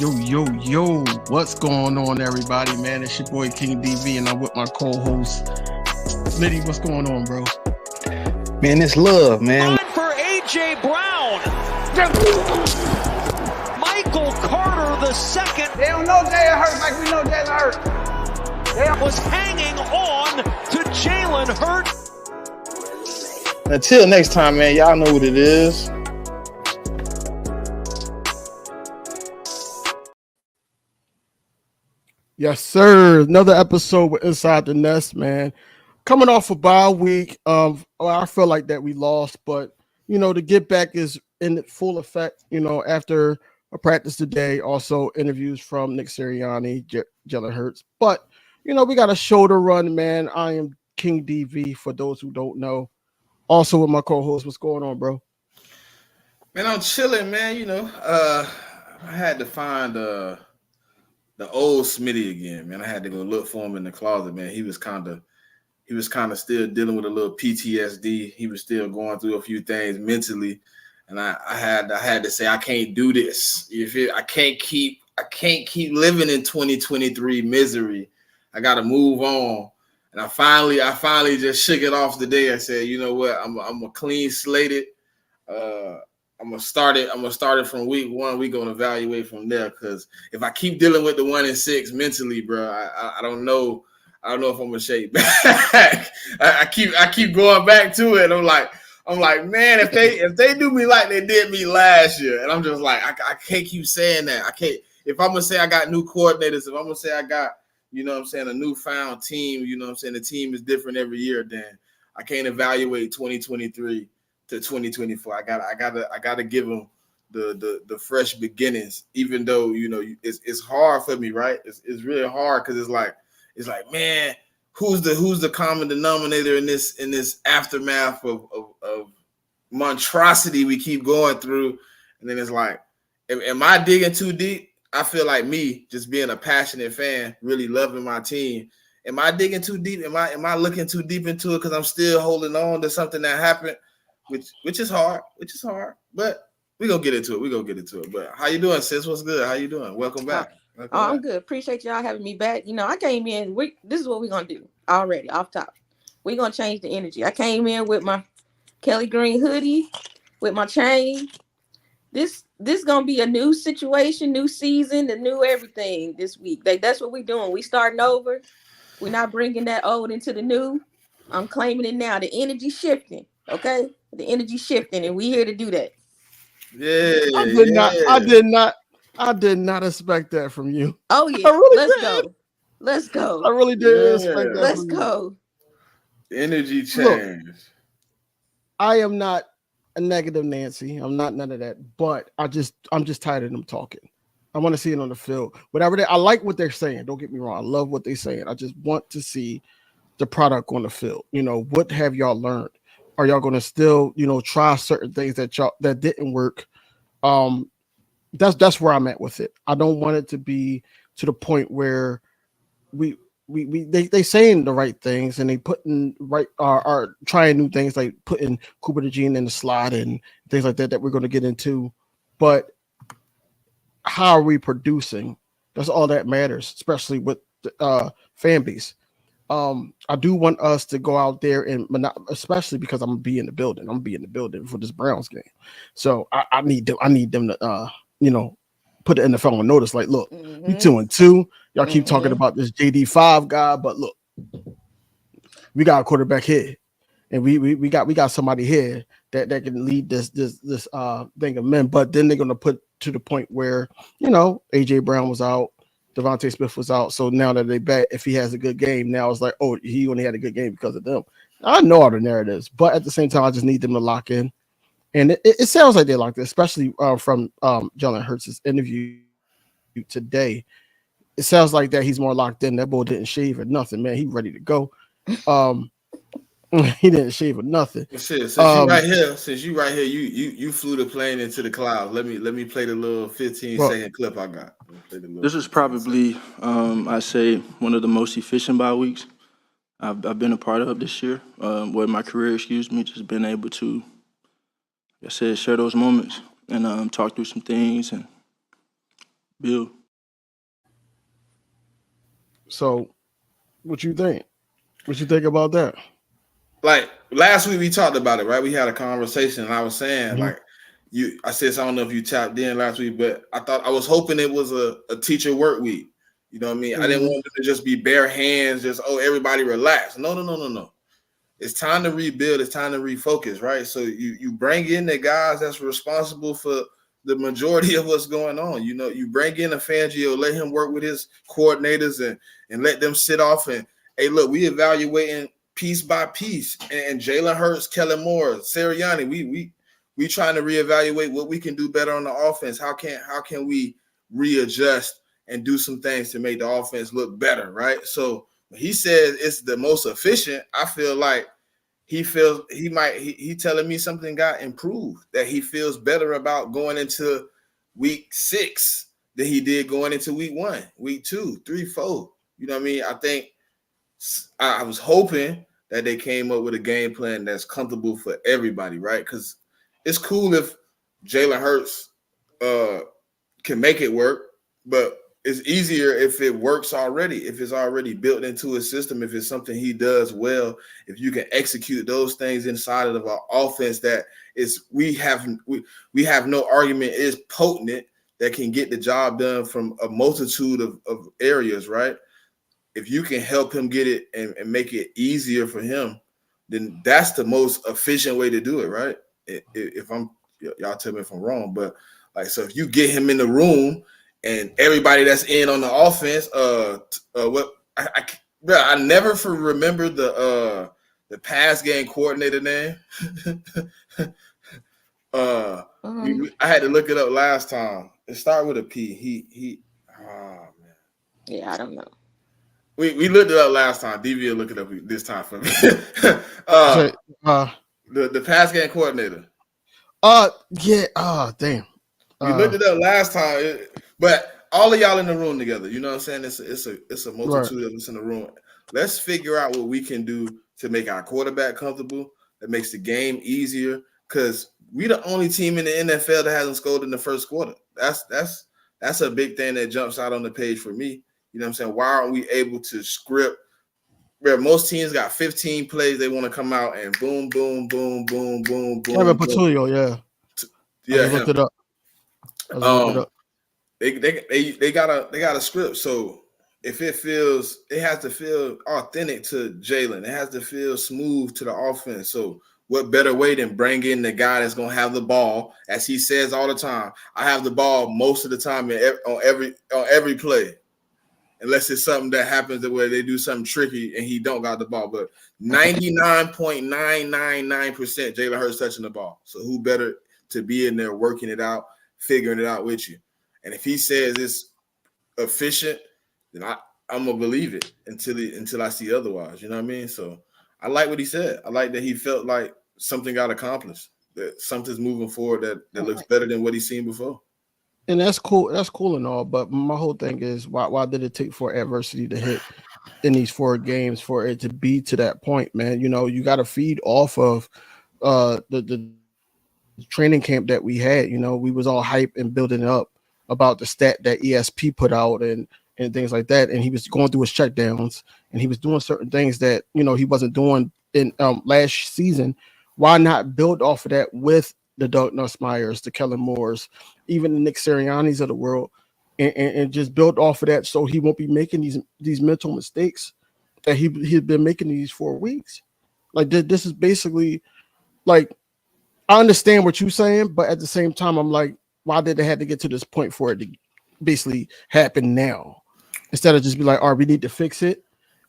Yo, what's going on, everybody, man? It's your boy King DV, and I'm with my co-host, Smitty. What's going on, bro? Man, it's love, man. Line for A.J. Brown. Michael Carter the second. They don't know Jalen Hurts like we know Jalen Hurts. They was hanging on to Jalen Hurts. Until next time, man, y'all know what it is. Yes, sir. Another episode with Inside the Nest, man. Coming off a bye week. I feel like that we lost, but the get back is in full effect. After a practice today, also interviews from Nick Sirianni, Jalen Hurts. But we got a show to run, man. I am King DV for those who don't know. Also with my co-host. What's going on, bro? Man, I'm chilling, man. I had to find the old Smitty again, man. I had to go look for him in the closet, man. He was kind of still dealing with a little PTSD. He was still going through a few things mentally, and I had to say I can't do this. I can't keep living in 2023 misery. I got to move on. And I finally just shook it off today. I said, you know what? I'm a clean slated. I'm gonna start it from week one. We're gonna evaluate from there. Because if I keep dealing with the 1-6 mentally, bro, I don't know. I don't know if I'm gonna shake back. I keep going back to it. I'm like, man, if they do me like they did me last year, and I'm just like, I can't keep saying that. I can't. If I'm gonna say I got new coordinators, if I'm gonna say I got, a newfound team, the team is different every year, then I can't evaluate 2023 to 2024. I gotta give them the fresh beginnings, even though it's hard for me, right? It's really hard because it's like, man, who's the common denominator in this aftermath of monstrosity we keep going through, and then it's like, am I digging too deep? I feel like me just being a passionate fan, really loving my team. Am I digging too deep? Am I looking too deep into it because I'm still holding on to something that happened? Which is hard, but we're gonna get into it. But how you doing, sis? What's good? How you doing? Welcome back. I'm good. Appreciate y'all having me back. I came in. This is what we're gonna do already off top. We're gonna change the energy. I came in with my Kelly Green hoodie, with my chain. This gonna be a new situation, new season, the new everything this week. That's what we're doing. We starting over. We're not bringing that old into the new. I'm claiming it now. The energy shifting. Okay, the energy shifting, and we here to do that. Yeah, I did not expect that from you. Oh yeah, let's go. I really did expect that. Let's go. Energy change. Look, I am not a negative Nancy. I'm not none of that. But I'm just tired of them talking. I want to see it on the field. I like what they're saying. Don't get me wrong. I love what they're saying. I just want to see the product on the field. What have y'all learned? Are y'all going to still, try certain things that didn't work? That's where I'm at with it. I don't want it to be to the point where they saying the right things and they putting are trying new things like putting Cooper DeJean in the slot and things like that we're going to get into. But how are we producing? That's all that matters, especially with the fan base. I do want us to go out there and especially because I'm gonna be in the building. I'm gonna be in the building for this Browns game, so I need them to put the NFL on notice. Like, look, we 2-2. Y'all keep talking about this JD5 guy, but look, we got a quarterback here, and we got somebody here that can lead this thing of men. But then they're gonna put to the point where AJ Brown was out. Devontae Smith was out, so now that they bet if he has a good game, now it's like, oh, he only had a good game because of them. I know all the narratives, but at the same time, I just need them to lock in. And it sounds like they locked in, especially from Jalen Hurts' interview today. It sounds like that he's more locked in. That boy didn't shave or nothing, man. He ready to go. He didn't shave or nothing. Since you right here, you flew the plane into the clouds. Let me play the little 15-second clip I got. This is probably, I say, one of the most efficient bye weeks I've been a part of this year. With my career, just been able to, like I said, share those moments and talk through some things and Bill. So, what you think? What you think about that? Like last week we talked about it, right? We had a conversation, and I was saying Mhm. like I said, so I don't know if you tapped in last week, but I was hoping it was a teacher work week. You know what I mean? I didn't Mhm. want it to just be bare hands, just everybody relax. No. It's time to rebuild. It's time to refocus, right? So you bring in the guys that's responsible for the majority of what's going on. You know, you bring in a Fangio, let him work with his coordinators and let them sit off and hey, look, we evaluating piece by piece. And Jalen Hurts, Kellen Moore, Sirianni, we trying to reevaluate what we can do better on the offense. How can we readjust and do some things to make the offense look better, right? So when he says it's the most efficient, I feel like he feels he telling me something got improved, that he feels better about going into week 6 than he did going into week 1, week 2, 3, 4. You know what I mean? I think I was hoping that they came up with a game plan that's comfortable for everybody, right? Because it's cool if Jalen Hurts can make it work, but it's easier if it works already, if it's already built into his system, if it's something he does well, if you can execute those things inside of our offense that is we have no argument is potent, that can get the job done from a multitude of areas, right? If you can help him get it and make it easier for him, then that's the most efficient way to do it, right? If I'm y'all tell me if I'm wrong, but like so if you get him in the room and everybody that's in on the offense, what bro, I never remember the pass game coordinator name. I had to look it up last time. It started with a P. He oh man. Yeah, I don't know. We looked it up last time. DV will look it up this time for me. Say, The pass game coordinator. yeah. Damn. We looked it up last time, but all of y'all in the room together. You know what I'm saying? It's a Right. multitude of us in the room. Let's figure out what we can do to make our quarterback comfortable. That makes the game easier because we the only team in the NFL that hasn't scored in the first quarter. That's a big thing that jumps out on the page for me. You know what I'm saying? Why aren't we able to script where most teams got 15 plays they want to come out and boom, boom, boom, boom, boom, Kevin boom, boom. Patulio, yeah. I Yeah, just looked him. it up. I just looked it Um, up. they got a script. So if it has to feel authentic to Jalen. It has to feel smooth to the offense. So what better way than bring in the guy that's gonna have the ball, as he says all the time. I have the ball most of the time on every play, unless it's something that happens where they do something tricky and he don't got the ball. But 99.999% Jalen Hurts touching the ball. So who better to be in there working it out, figuring it out with you? And if he says it's efficient, then I'm gonna believe it until I see otherwise. You know what I mean? So I like what he said. I like that he felt like something got accomplished, that something's moving forward that looks better than what he's seen before. And that's cool. That's cool and all. But my whole thing is why did it take for adversity to hit in these 4 games for it to be to that point, man? You know, you got to feed off of the training camp that we had. You know, we was all hype and building up about the stat that ESP put out and things like that. And he was going through his checkdowns and he was doing certain things that he wasn't doing in last season. Why not build off of that with the Doug Nussmeyers, the Kellen Moores, even the Nick Siriannis of the world, and just build off of that so he won't be making these mental mistakes that he's been making these 4 weeks. Like this is basically like I understand what you're saying, but at the same time, I'm like, why did they have to get to this point for it to basically happen now? Instead of just be like, all right, we need to fix it.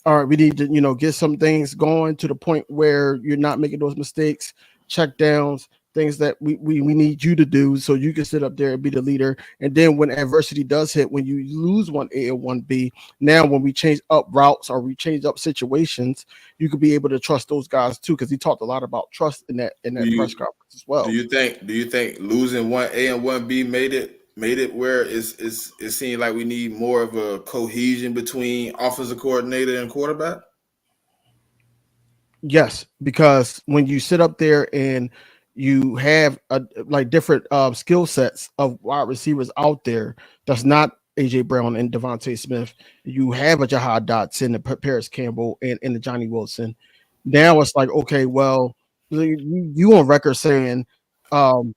All right, we need to, get some things going to the point where you're not making those mistakes, check downs, things that we need you to do so you can sit up there and be the leader. And then when adversity does hit, when you lose 1A and 1B, now when we change up routes or we change up situations, you could be able to trust those guys too, because he talked a lot about trust in that Do press you conference as well. do you think losing 1A and 1B made it where it seemed like we need more of a cohesion between offensive coordinator and quarterback? Yes, because when you sit up there and you have like different skill sets of wide receivers out there, that's not AJ Brown and Devontae Smith. You have a Jahad Dotson, a Paris Campbell, and the Johnny Wilson. Now it's like, okay, well, you on record saying um,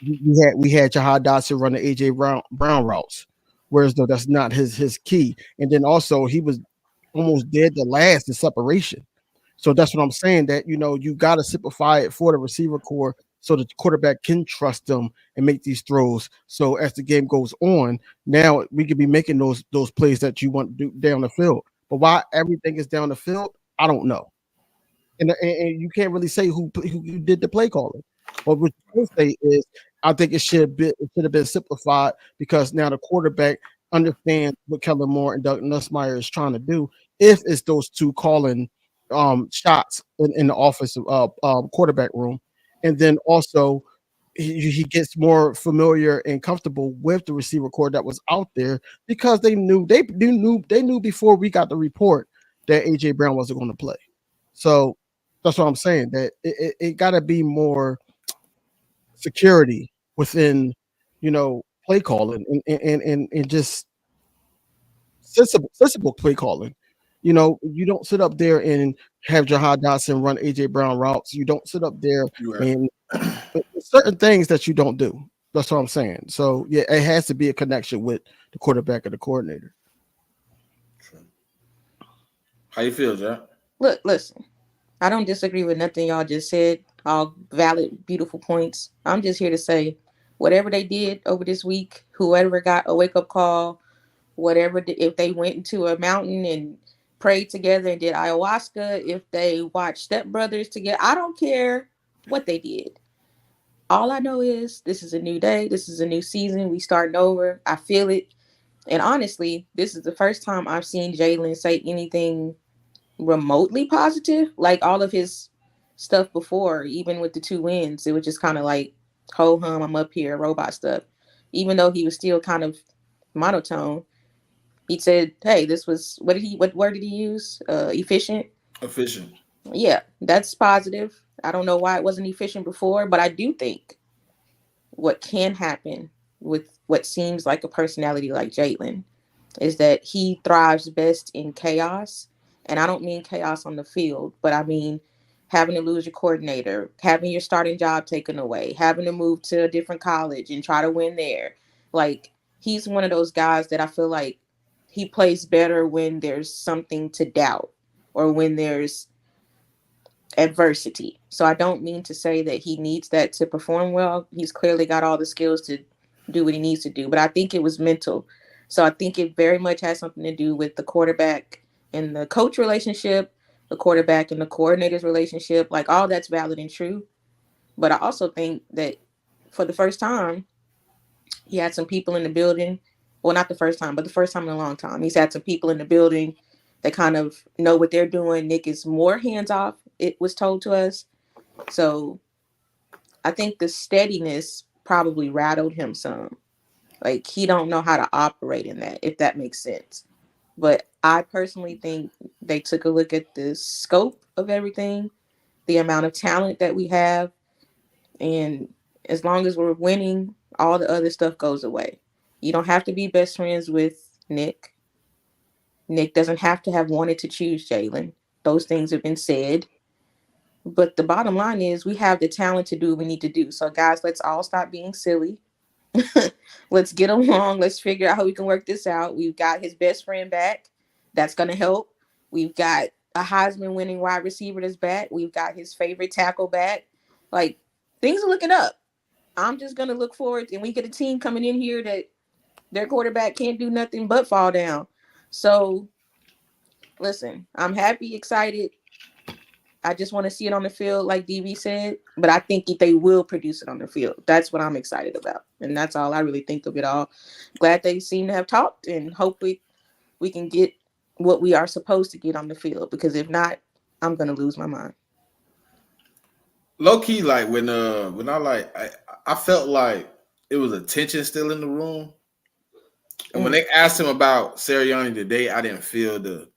we had Jahad Dotson run the AJ Brown routes, whereas though that's not his key. And then also he was almost dead to last in separation. So that's what I'm saying. That you got to simplify it for the receiver core so the quarterback can trust them and make these throws. So as the game goes on, now we could be making those plays that you want to do down the field. But why everything is down the field, I don't know. And you can't really say who did the play calling. But what you can say is, I think it should have been simplified because now the quarterback understands what Kellen Moore and Doug Nussmeier is trying to do. If it's those two calling shots in the offensive quarterback room, and then also he gets more familiar and comfortable with the receiver core that was out there because they knew before we got the report that AJ Brown wasn't going to play. So that's what I'm saying. That it got to be more security within, play calling and just sensible play calling. You don't sit up there and have Jahad Dotson run AJ Brown routes. You don't sit up there and certain things that you don't do. That's what I'm saying. So yeah, it has to be a connection with the quarterback and the coordinator. How you feel, Jack? Look, listen. I don't disagree with nothing y'all just said. All valid, beautiful points. I'm just here to say, whatever they did over this week, whoever got a wake up call, if they went into a mountain and prayed together and did ayahuasca, if they watched Step Brothers together, I don't care what they did. All I know is this is a new day. This is a new season. We starting over. I feel it. And honestly, this is the first time I've seen Jalen say anything remotely positive. Like all of his stuff before, even with the 2 wins, it was just kind of like ho hum, I'm up here, robot stuff. Even though he was still kind of monotone, he said, "Hey, this was what word did he use? Efficient." Efficient. Yeah, that's positive. I don't know why it wasn't efficient before, but I do think what can happen with what seems like a personality like Jalen is that he thrives best in chaos. And I don't mean chaos on the field, but I mean having to lose your coordinator, having your starting job taken away, having to move to a different college and try to win there. Like, he's one of those guys that I feel like he plays better when there's something to doubt or when there's adversity. So I don't mean to say that he needs that to perform well. He's clearly got all the skills to do what he needs to do, but I think it was mental. So I think it very much has something to do with the quarterback and the coach relationship, the quarterback and the coordinator's relationship. Like, all that's valid and true. But I also think that for the first time, he had some people in the building. Well, not the first time, but the first time in a long time. He's had some people in the building that kind of know what they're doing. Nick is more hands off, it was told to us. So I think the steadiness probably rattled him some. Like, he don't know how to operate in that, if that makes sense. But I personally think they took a look at the scope of everything, the amount of talent that we have, and as long as we're winning, all the other stuff goes away. You don't have to be best friends with Nick. Nick doesn't have to have wanted to choose Jalen. Those things have been said. But the bottom line is we have the talent to do what we need to do. So, guys, let's all stop being silly. Let's get along. Let's figure out how we can work this out. We've got his best friend back. That's going to help. We've got a Heisman winning wide receiver that's back. We've got his favorite tackle back. Like, things are looking up. I'm just going to look forward. And we get a team coming in here that their quarterback can't do nothing but fall down. So, listen, I'm happy, excited. I just want to see it on the field, like DB said. But I think they will produce it on the field. That's what I'm excited about. And that's all I really think of it all. Glad they seem to have talked. And hopefully we can get what we are supposed to get on the field. Because if not, I'm going to lose my mind. Low key, like when I felt like it was a tension still in the room. And when they asked him about Sirianni today, I didn't feel the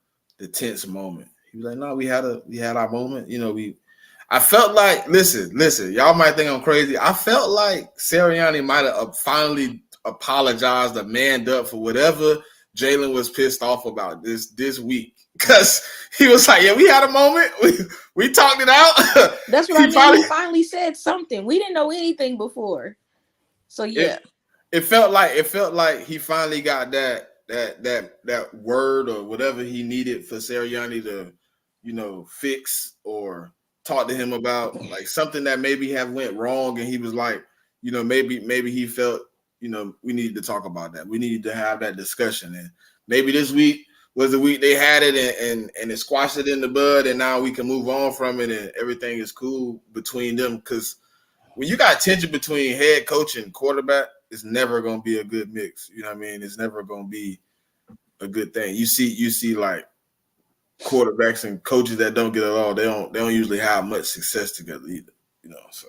tense moment. He was like, "No, we had our moment." I felt like, listen, y'all might think I'm crazy. I felt like Sirianni might have finally apologized or manned up for whatever Jalen was pissed off about this week. Because he was like, yeah, we had a moment. We talked it out. That's what I mean. He finally said something. We didn't know anything before. So yeah. It felt like he finally got that word or whatever he needed for Sirianni to, fix or talk to him about, like something that maybe have went wrong, and he was like, maybe he felt, we needed to talk about that. We needed to have that discussion, and maybe this week was the week they had it and it squashed it in the bud, and now we can move on from it and everything is cool between them. Because when you got tension between head coach and quarterback, it's never going to be a good mix. You know what I mean? It's never going to be a good thing. You see like quarterbacks and coaches that don't get along. They don't usually have much success together either. So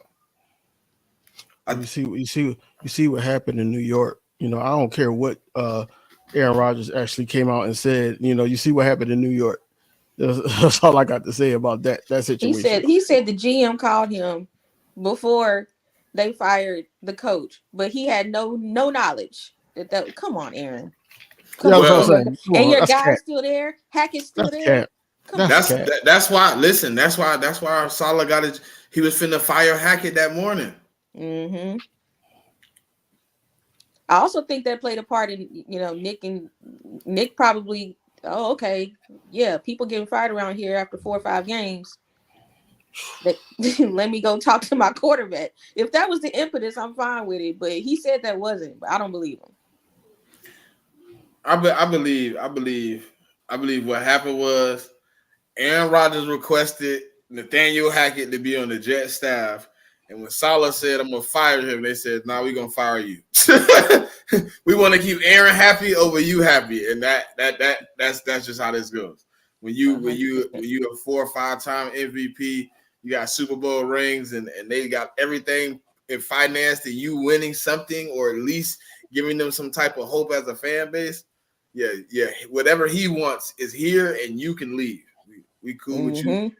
you see what happened in New York. I don't care what Aaron Rodgers actually came out and said. You see what happened in New York. That's all I got to say about that situation. He said the GM called him before they fired the coach, but he had no knowledge that. Come on, Aaron. Come on. And your guy's still there. Hackett's still there. That's why. Listen, that's why Saleh got it. He was finna fire Hackett that morning. Mm-hmm. I also think that played a part in Nick probably. Oh, okay, yeah. People getting fired around here after 4 or 5 games. Let me go talk to my quarterback. If that was the impetus, I'm fine with it. But he said that wasn't. But I don't believe him. I believe what happened was Aaron Rodgers requested Nathaniel Hackett to be on the Jet staff, and when Saleh said, "I'm gonna fire him," they said, "No, we're gonna fire you. We want to keep Aaron happy over you happy," and that's just how this goes. When you a 4 or 5 time MVP, you got Super Bowl rings, and they got everything in finance, and you winning something or at least giving them some type of hope as a fan base. Yeah. Whatever he wants is here, and you can leave. We cool with you.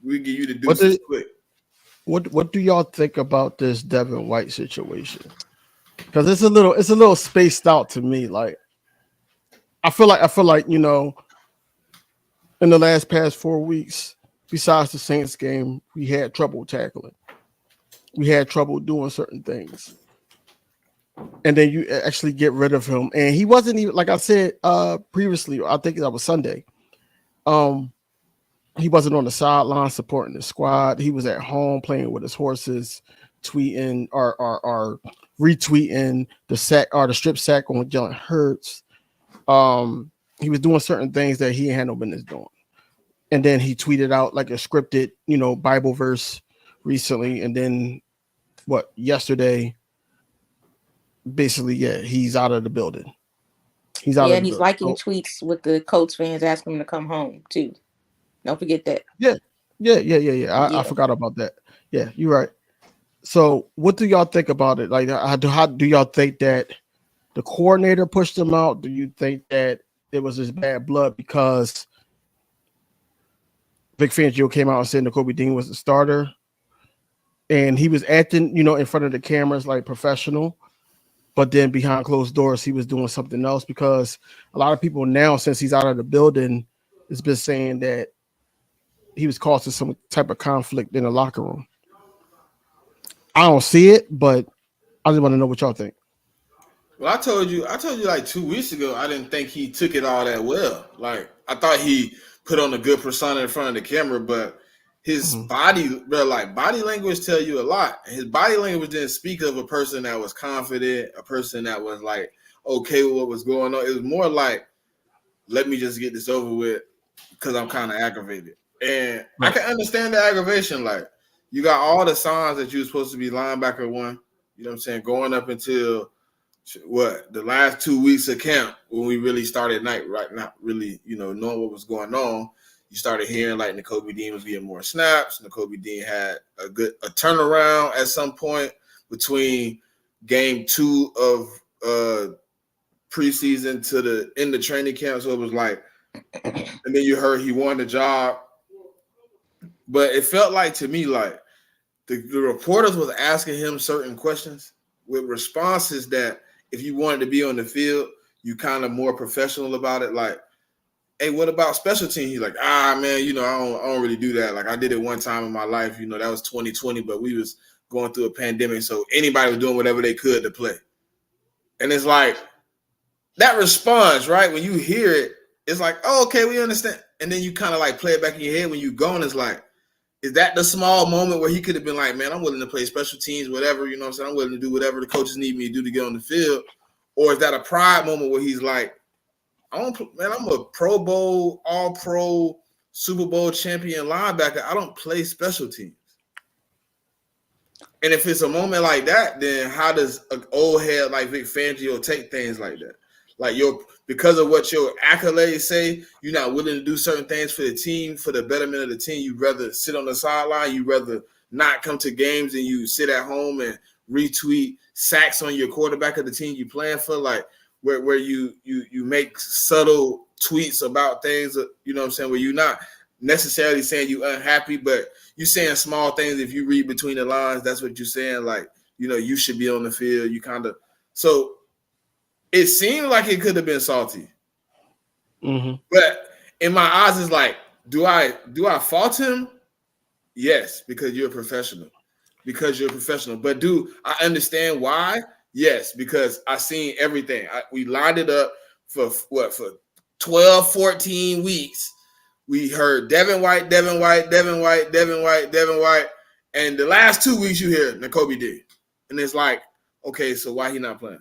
We give you the deuces quick. What do y'all think about this Devin White situation? Because it's a little spaced out to me. Like I feel like in the past 4 weeks, besides the Saints game, we had trouble tackling. We had trouble doing certain things. And then you actually get rid of him. And he wasn't even, like I said previously, I think that was Sunday. He wasn't on the sideline supporting the squad. He was at home playing with his horses, tweeting or retweeting the sack or the strip sack on Jalen Hurts. He was doing certain things that he had no business doing. And then he tweeted out like a scripted, Bible verse recently. And then yesterday, basically, he's out of the building. He's out. And he's liking tweets with the Colts fans asking him to come home too. Don't forget that. Yeah. I forgot about that. Yeah, you're right. So, what do y'all think about it? Like, how do y'all think that the coordinator pushed him out? Do you think that it was his bad blood because Vic Fangio came out and said Nakobe Dean was the starter, and he was acting, in front of the cameras like professional, but then behind closed doors he was doing something else? Because a lot of people now, since he's out of the building, has been saying that he was causing some type of conflict in the locker room. I don't see it, but I just want to know what y'all think. Well, I told you like 2 weeks ago, I didn't think he took it all that well. Like, I thought he put on a good persona in front of the camera, but his body language tell you a lot. His body language didn't speak of a person that was confident, a person that was like okay with what was going on. It was more like, let me just get this over with because I'm kind of aggravated. And I can understand the aggravation. Like, you got all the signs that you were supposed to be linebacker one, going up until the last 2 weeks of camp when we really started not really, knowing what was going on. You started hearing like Nakobe Dean was getting more snaps. Nakobe Dean had a turnaround at some point between game 2 of preseason to the end of training camp. So it was like, and then you heard he won the job. But it felt like to me like the reporters was asking him certain questions with responses that if you wanted to be on the field, you kind of more professional about it. Like, hey, what about special teams? He's like, man, you know, I don't really do that. Like, I did it one time in my life. You know, that was 2020, but we was going through a pandemic, so anybody was doing whatever they could to play. And it's like that response, right? When you hear it, it's like, oh, okay, we understand. And then you kind of like play it back in your head when you go, and it's like, is that the small moment where he could have been like, man, I'm willing to play special teams, whatever, you know what I'm saying? I'm willing to do whatever the coaches need me to do to get on the field. Or is that a pride moment where he's like, I'm a Pro Bowl, All-Pro, Super Bowl champion linebacker. I don't play special teams. And if it's a moment like that, then how does an old head like Vic Fangio take things like that? Like because of what your accolades say, you're not willing to do certain things for the team, for the betterment of the team. You'd rather sit on the sideline. You'd rather not come to games, and you sit at home and retweet sacks on your quarterback of the team you playing for, like where you make subtle tweets about things, you know what I'm saying, where you're not necessarily saying you're unhappy, but you're saying small things. If you read between the lines, that's what you're saying. Like, you know, you should be on the field. You kind of so. It seemed like it could have been salty, but in my eyes, it's like, do I fault him? Yes, because you're a professional. But do I understand why? Yes, because I seen everything. We lined it up for 12, 14 weeks. We heard Devin White, and the last 2 weeks you hear Nakobe Dean, and it's like, okay, so why he not playing?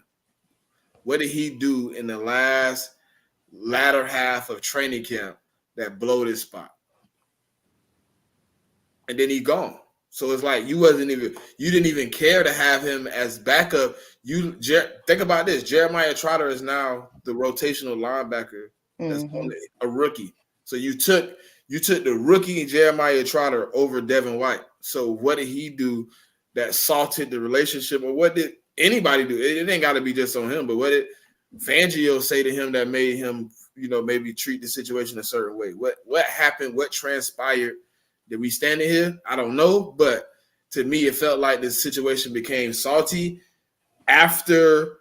What did he do in the latter half of training camp that blowed his spot? And then he gone. So it's like you didn't even care to have him as backup. Think about this: Jeremiah Trotter is now the rotational linebacker. That's only a rookie. So you took the rookie Jeremiah Trotter over Devin White. So what did he do that salted the relationship, or what did anybody do? It ain't got to be just on him, but what did Fangio say to him that made him, you know, maybe treat the situation a certain way? What happened? What transpired? Did we stand in here? I don't know, but to me, it felt like the situation became salty after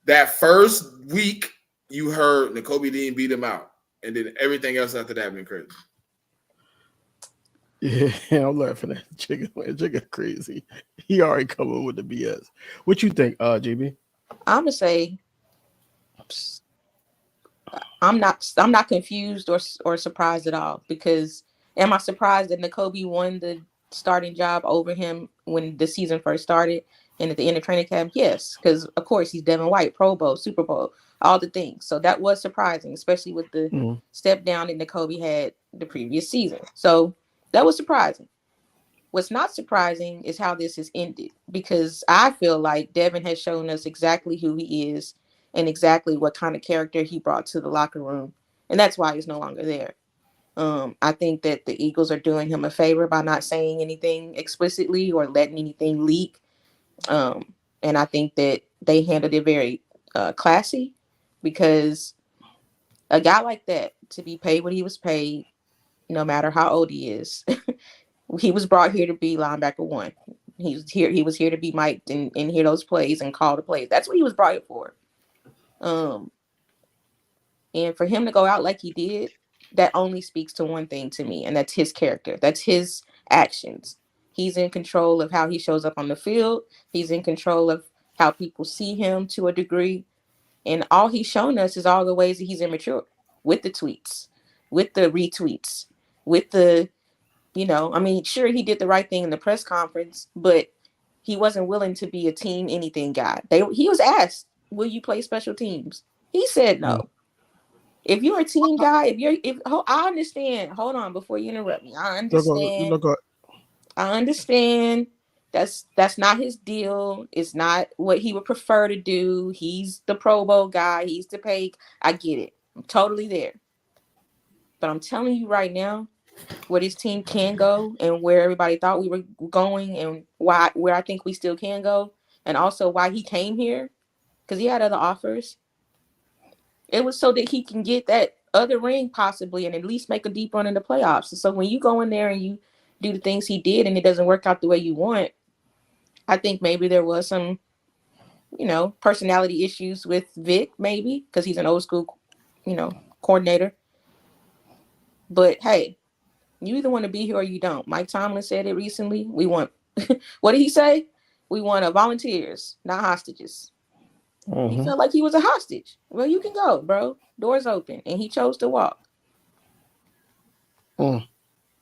that first week. You heard Nakobe Dean beat him out, and then everything else after that been crazy. Yeah, I'm laughing at Chicken crazy. He already coming with the BS. What you think, JB? I'm gonna say I'm not confused or surprised at all, because am I surprised that Nakobe won the starting job over him when the season first started and at the end of training camp? Yes, because of course he's Devin White, Pro Bowl, Super Bowl, all the things. So that was surprising, especially with the step down that Nakobe had the previous season. So that was surprising. What's not surprising is how this has ended, because I feel like Devin has shown us exactly who he is and exactly what kind of character he brought to the locker room. And that's why he's no longer there. I think that the Eagles are doing him a favor by not saying anything explicitly or letting anything leak. And I think that they handled it very classy, because a guy like that, to be paid what he was paid, no matter how old he is, he was brought here to be linebacker one. He was here to be mic'd and hear those plays and call the plays. That's what he was brought here for. And for him to go out like he did, that only speaks to one thing to me, and that's his character. That's his actions. He's in control of how he shows up on the field. He's in control of how people see him to a degree. And all he's shown us is all the ways that he's immature, with the tweets, with the retweets, with the, sure, he did the right thing in the press conference, but he wasn't willing to be a team anything guy. He was asked, will you play special teams? He said no. If you're a team guy, I understand. Hold on, before you interrupt me. I understand. I understand. That's not his deal. It's not what he would prefer to do. He's the Pro Bowl guy. He's the pay. I get it. I'm totally there. But I'm telling you right now, where this team can go and where everybody thought we were going, and where I think we still can go, and also why he came here, because he had other offers. It was so that he can get that other ring possibly and at least make a deep run in the playoffs. So when you go in there and you do the things he did and it doesn't work out the way you want, I think maybe there was some personality issues with Vic, maybe because he's an old school, coordinator. But hey, you either want to be here or you don't. Mike Tomlin said it recently. We want, what did he say? We want volunteers, not hostages. He felt like he was a hostage. Well, you can go, bro. Doors open, and he chose to walk.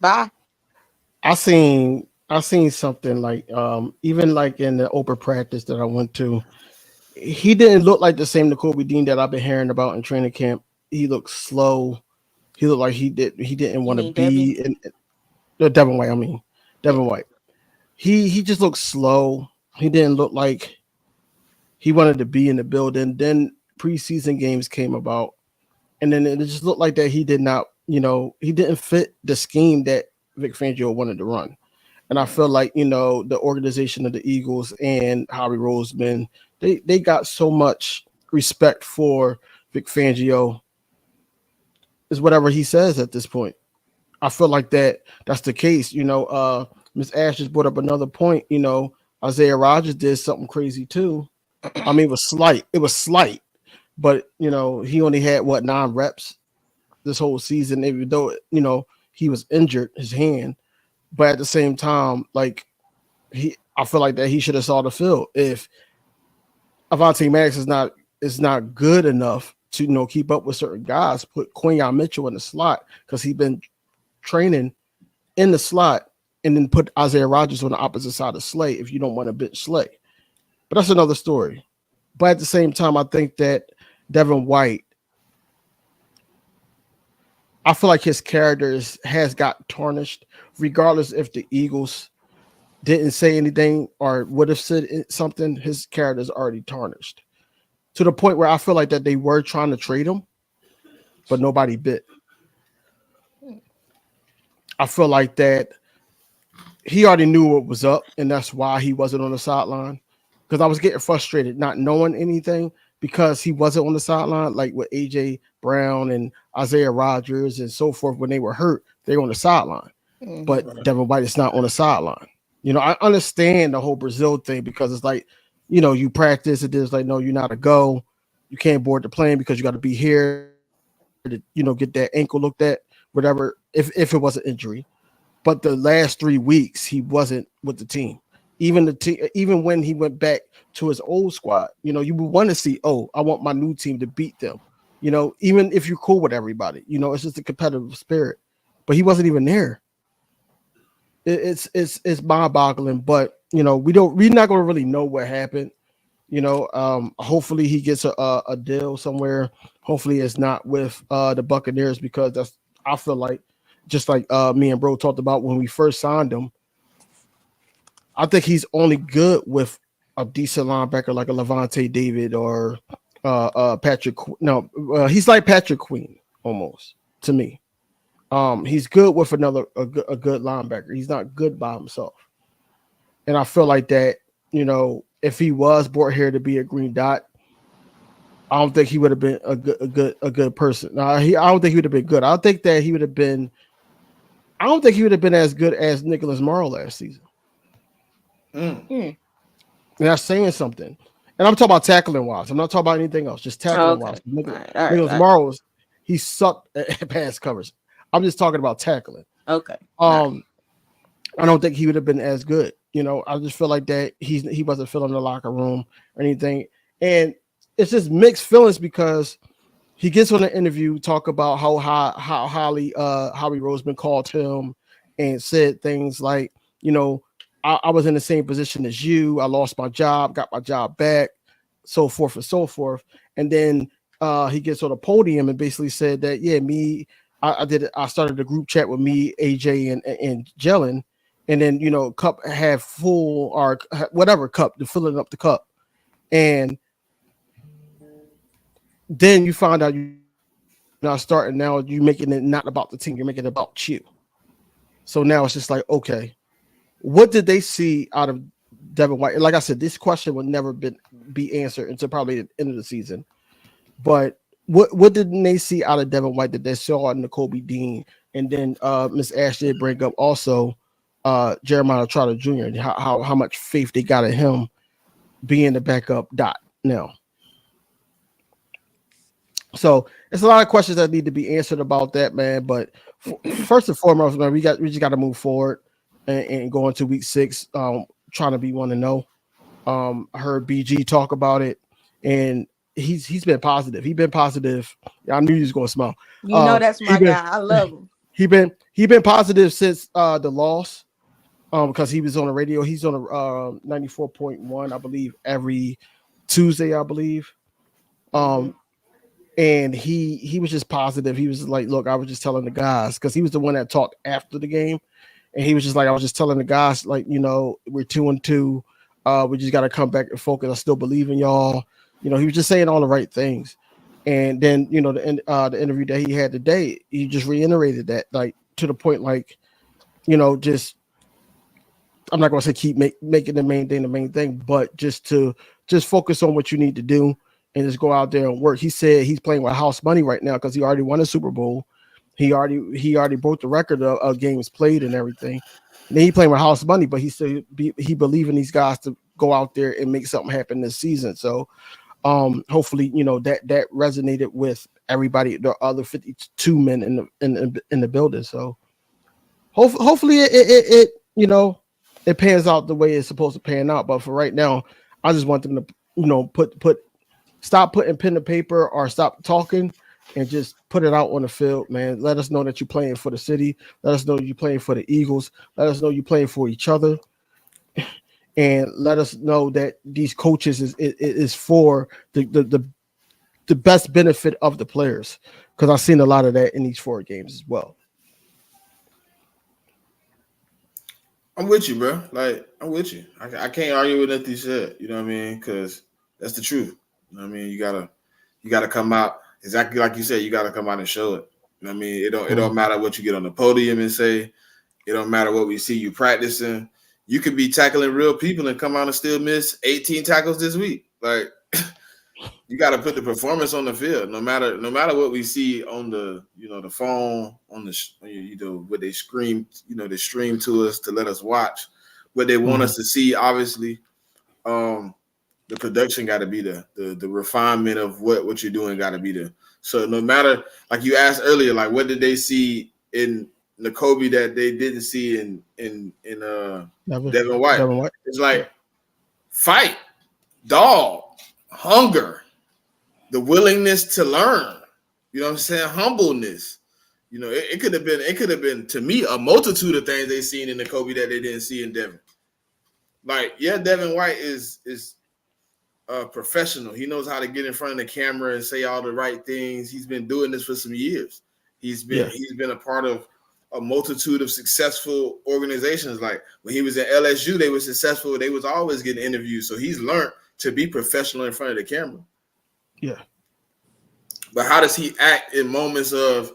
Bye. I seen something like even like in the open practice that I went to, he didn't look like the same N'Kobe Dean that I've been hearing about in training camp. He looked slow. He looked like he didn't You want to mean Devin? be in Devin White. I mean Devin White. He just looked slow. He didn't look like he wanted to be in the building. Then preseason games came about, and then it just looked like that he did not, he didn't fit the scheme that Vic Fangio wanted to run. And I feel like, the organization of the Eagles and Howie Roseman, they got so much respect for Vic Fangio is whatever he says at this point. I feel like that's the case. Miss Ash just brought up another point. Isaiah Rodgers did something crazy too. I mean, it was slight. It was slight, but he only had 9 reps this whole season, even though he was injured, his hand. But at the same time, like I feel like that he should have saw the field. If Avonte Maddox is not good enough to keep up with certain guys, put Quinyon Mitchell in the slot because he's been training in the slot, and then put Isaiah Rodgers on the opposite side of Slay if you don't want to bench Slay. But that's another story. But at the same time, I think that Devin White, I feel like his character has got tarnished, regardless if the Eagles didn't say anything or would have said something. His character is already tarnished to the point where I feel like that they were trying to trade him, but nobody bit. I feel like that he already knew what was up, and that's why he wasn't on the sideline. Because I was getting frustrated not knowing anything because he wasn't on the sideline, like with AJ Brown and Isaiah Rodgers and so forth. When they were hurt, they were on the sideline. But Devin White is not on the sideline. I understand the whole Brazil thing because it's like, you practice it is like, no, you're not a go. You can't board the plane because you got to be here to, get that ankle looked at, whatever, if it was an injury. But the last 3 weeks, he wasn't with the team. Even when he went back to his old squad, you would want to see, I want my new team to beat them. Even if you're cool with everybody, it's just a competitive spirit. But he wasn't even there. It's mind-boggling. But we're not going to really know what happened. Hopefully he gets a deal somewhere. Hopefully it's not with the Buccaneers because I feel like just like me and bro talked about when we first signed him. I think he's only good with a decent linebacker like a Levante David or Patrick. No, he's like Patrick Queen almost to me. He's good with a good linebacker. He's not good by himself, and I feel like that. If he was brought here to be a green dot, I don't think he would have been a good person. I don't think he would have been good. I don't think he would have been as good as Nicholas Morrow last season. And that's saying something. And I'm talking about tackling wise. I'm not talking about anything else. Just tackling wise. Nicholas Morrow, he sucked at pass covers. I'm just talking about tackling. Okay. I don't think he would have been as good. I just feel like that he wasn't filling the locker room or anything. And it's just mixed feelings because he gets on an interview, talk about how Howie Roseman called him and said things like, I was in the same position as you. I lost my job, got my job back, so forth and so forth. And then he gets on the podium and basically said that, I started a group chat with me, AJ, and Jellen. And then, cup had full or whatever cup, to filling up the cup. And then you find out you're not starting now, you're making it not about the team, you're making it about you. So now it's just like, okay, what did they see out of Devin White? Like I said, this question would never be answered until probably the end of the season. But what did they see out of Devin White that they saw in N'Kobe Dean? And then Miss Ash did bring up also Jeremiah Trotter Jr. and how much faith they got in him being the backup dot now. So it's a lot of questions that need to be answered about that, man. But first and foremost, man, we just got to move forward and go into week 6, trying to be 1-0. I heard BG talk about it, and he's been positive. He's been positive. I knew he was going to smile. You know that's my been, guy. I love him. He been positive since the loss. Because he was on the radio. He's on a 94.1, I believe, every Tuesday, I believe. And he was just positive. He was like, look, I was just telling the guys, because he was the one that talked after the game. And he was just like, I was just telling the guys, like, you know, we're 2-2. We just got to come back and focus. I still believe in y'all. You know, he was just saying all the right things. And then, you know, the interview that he had today, he just reiterated that, like, to the point, like, you know, just, I'm not going to say keep making the main thing, but just focus on what you need to do and just go out there and work. He said he's playing with house money right now because he already won a Super Bowl. He already broke the record of games played and everything. And then he playing with house money, but he said he believe in these guys to go out there and make something happen this season. So hopefully, you know, that resonated with everybody, the other 52 men in the building. So hopefully it you know, it pans out the way it's supposed to pan out. But for right now, I just want them to, you know, stop putting pen to paper or stop talking and just put it out on the field, man. Let us know that you're playing for the city. Let us know you're playing for the Eagles. Let us know you're playing for each other. And let us know that these coaches is for the best benefit of the players. Because I've seen a lot of that in these 4 games as well. I'm with you, bro. Like, I'm with you. I can't argue with nothing you said. You know what I mean? Because that's the truth. You know what I mean? You gotta come out exactly like you said. You gotta come out and show it. You know what I mean? It don't matter what you get on the podium and say. It don't matter what we see you practicing. You could be tackling real people and come out and still miss 18 tackles this week. Like, you got to put the performance on the field, no matter what we see on the, you know, the phone, on the, you know, what they scream, you know, they stream to us to let us watch, what they want us to see. Obviously, the production got to be the refinement of what you're doing got to be there. So no matter, like you asked earlier, like what did they see in Nakobe that they didn't see in Devin White? It's like fight, dog, hunger, the willingness to learn. You know what I'm saying? Humbleness. You know, it could have been to me a multitude of things they seen in Nakobe that they didn't see in Devin. Like, yeah, Devin White is professional. He knows how to get in front of the camera and say all the right things. He's been doing this for some years. He's been a part of a multitude of successful organizations. Like when he was at LSU, they were successful. They was always getting interviews. So he's learned to be professional in front of the camera. Yeah. But how does he act in moments of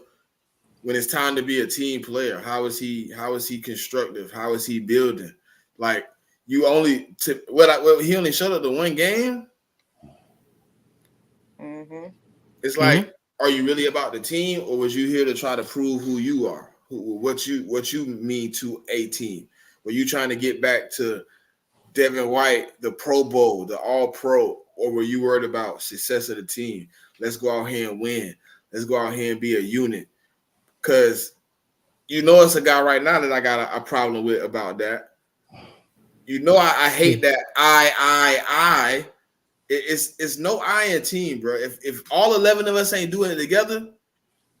when it's time to be a team player? How is he constructive? How is he building? Like he only showed up to one game. Mm-hmm. It's like, are you really about the team, or was you here to try to prove who you are, what you mean to a team? Were you trying to get back to Devin White, the Pro Bowl, the All Pro, or were you worried about success of the team? Let's go out here and win. Let's go out here and be a unit. Because you know it's a guy right now that I got a problem with about that. You know I hate that I. It's no I in team, bro. If all 11 of us ain't doing it together,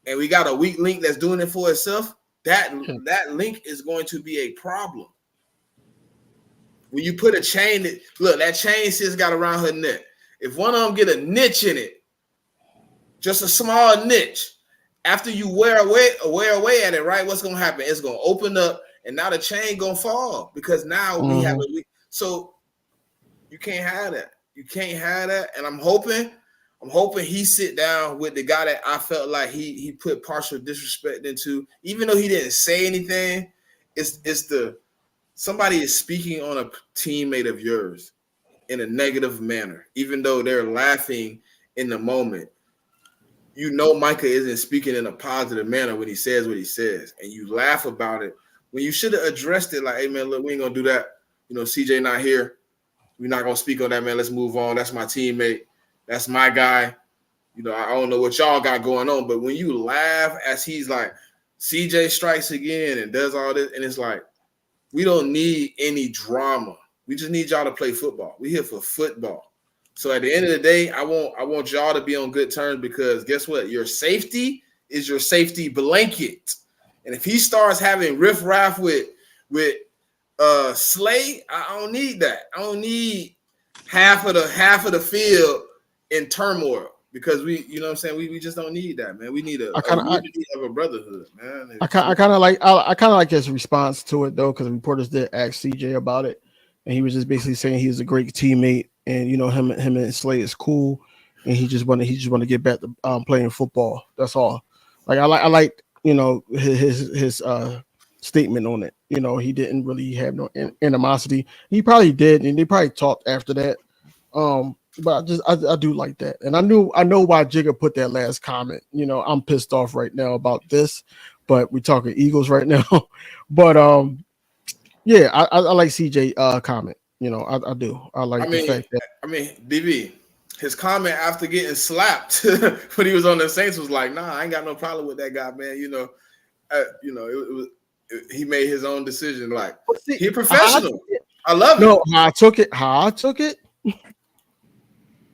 and we got a weak link that's doing it for itself, that link is going to be a problem. When you put a chain, that chain sis got around her neck. If one of them get a niche in it, just a small niche, after you wear away at it, right? What's gonna happen? It's gonna open up, and now the chain gonna fall because now we have a weak. So you can't have that. You can't have that. And I'm hoping he sit down with the guy that I felt like he put partial disrespect into, even though he didn't say anything. It's somebody is speaking on a teammate of yours in a negative manner, even though they're laughing in the moment. You know Micah isn't speaking in a positive manner when he says what he says, and you laugh about it when you should have addressed it like, hey man, look, we ain't gonna do that. You know, CJ not here. we're not gonna speak on that, man. Let's move on. That's my teammate. That's my guy. You know, I don't know what y'all got going on, but when you laugh as he's like, CJ strikes again and does all this, and it's like, we don't need any drama. We just need y'all to play football. We here for football. So at the end of the day, I want y'all to be on good terms, because guess what? Your safety is your safety blanket. And if he starts having riffraff with Slay, I don't need that. I don't need half of the field in turmoil, because we, you know what I'm saying, we just don't need that, man. We need a unity of a brotherhood, man. I kind of like his response to it though, because reporters did ask CJ about it, and he was just basically saying he was a great teammate, and you know him and Slay is cool, and he just want to get back to playing football. That's all. Like I like you know his statement on it. You know, he didn't really have no animosity. He probably did, and they probably talked after that. But I do like that, and I know why Jigga put that last comment. You know, I'm pissed off right now about this, but we're talking Eagles right now. But yeah, I like CJ comment. You know, I do. I like the fact that DB, his comment after getting slapped when he was on the Saints was like, "Nah, I ain't got no problem with that guy, man." You know, he made his own decision. Like, he professional. I love it. No, how I took it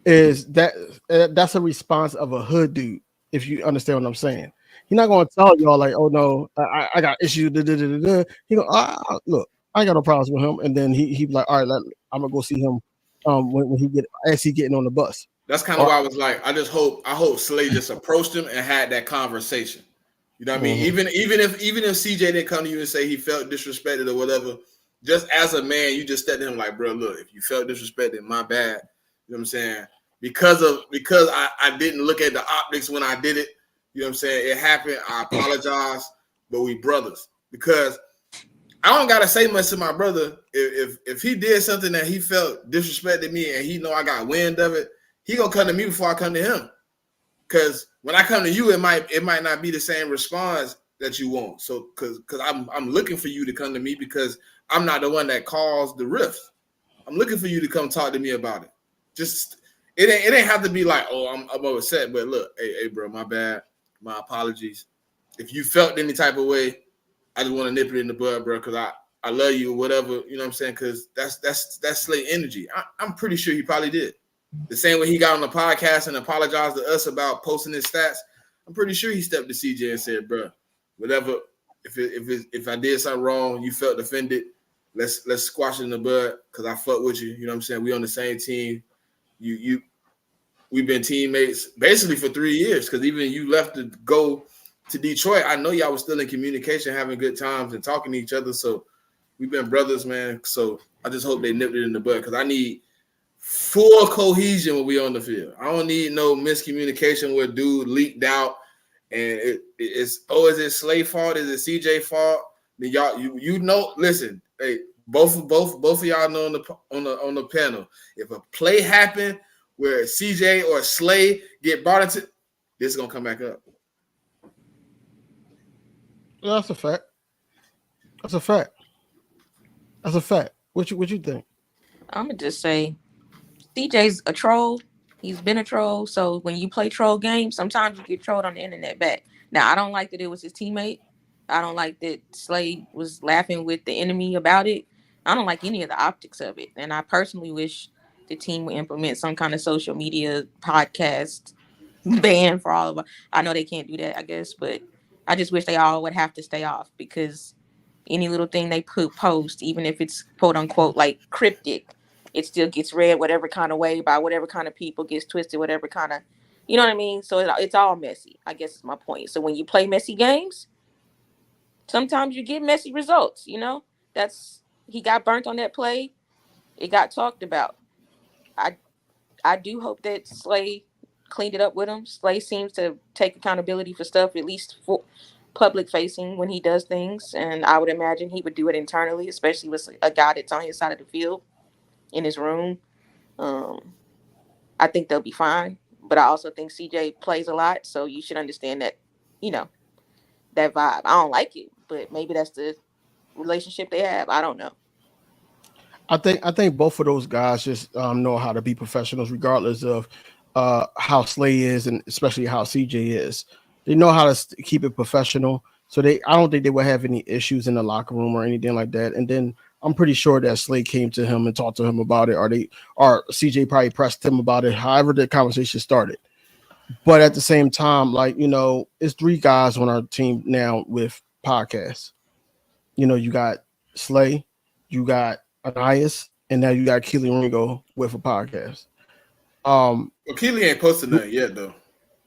is that's a response of a hood dude. If you understand what I'm saying, he's not going to tell y'all like, "Oh no, I got issues." He go, "Look, I ain't got no problems with him," and then he be like, "All right, I'm gonna go see him when he getting on the bus." That's kind of why I was like, I hope Slay just approached him and had that conversation. You know what I mean? Even if CJ didn't come to you and say he felt disrespected or whatever, just as a man, you just said to him like, "Bro, look, if you felt disrespected, my bad." You know what I'm saying? Because I didn't look at the optics when I did it. You know what I'm saying? It happened. I apologize, but we brothers. Because I don't gotta say much to my brother. If he did something that he felt disrespected me and he know I got wind of it, he gonna come to me before I come to him. Because when I come to you, it might not be the same response that you want. So because I'm looking for you to come to me, because I'm not the one that caused the rift. I'm looking for you to come talk to me about it. Just it ain't have to be like, "Oh, I'm upset," but look, hey, bro, my bad, my apologies. If you felt any type of way, I just want to nip it in the bud, bro, because I love you or whatever. You know what I'm saying? Because that's Slay energy. I'm pretty sure he probably did. The same way he got on the podcast and apologized to us about posting his stats. I'm pretty sure he stepped to CJ and said, "Bro, whatever. If I did something wrong, you felt offended, let's squash it in the bud, because I fuck with you. You know what I'm saying? We on the same team. We've been teammates basically for 3 years, because even you left to go to Detroit, I know y'all was still in communication, having good times and talking to each other. So we've been brothers, man. So I just hope they nipped it in the bud, because I need full cohesion when we on the field. I don't need no miscommunication where dude leaked out and it's is it Slay fault? Is it CJ fault? Then y'all you know, listen, hey, both of y'all know on the panel, if a play happened where CJ or Slay get brought into, this is gonna come back up. That's a fact. That's a fact. That's a fact. What you think? I'm gonna just say CJ's a troll. He's been a troll. So when you play troll games, sometimes you get trolled on the internet back. Now I don't like that it was his teammate. I don't like that Slade was laughing with the enemy about it. I don't like any of the optics of it. And I personally wish the team would implement some kind of social media podcast ban for all of us. I know they can't do that, I guess, but I just wish they all would have to stay off, because any little thing they post, even if it's quote unquote like cryptic, it still gets read whatever kind of way by whatever kind of people, gets twisted whatever kind of, you know what I mean? So it's all messy, I guess is my point. So when you play messy games, sometimes you get messy results, you know? He got burnt on that play. It got talked about. I do hope that Slay cleaned it up with him. Slay seems to take accountability for stuff, at least for public facing when he does things. And I would imagine he would do it internally, especially with a guy that's on his side of the field in his room. Um, I think they'll be fine. But I also think CJ plays a lot. So you should understand that, you know, that vibe. I don't like it, but maybe that's the relationship they have. I don't know. I think both of those guys just know how to be professionals, regardless of how Slay is, and especially how CJ is. They know how to keep it professional. So I don't think they would have any issues in the locker room or anything like that. And then I'm pretty sure that Slay came to him and talked to him about it, or CJ probably pressed him about it. However, the conversation started. But at the same time, like it's three guys on our team now with podcasts. You got Slay, you got Anais, and now you got Keely Ringo with a podcast. Well, Keely ain't posted nothing yet, though.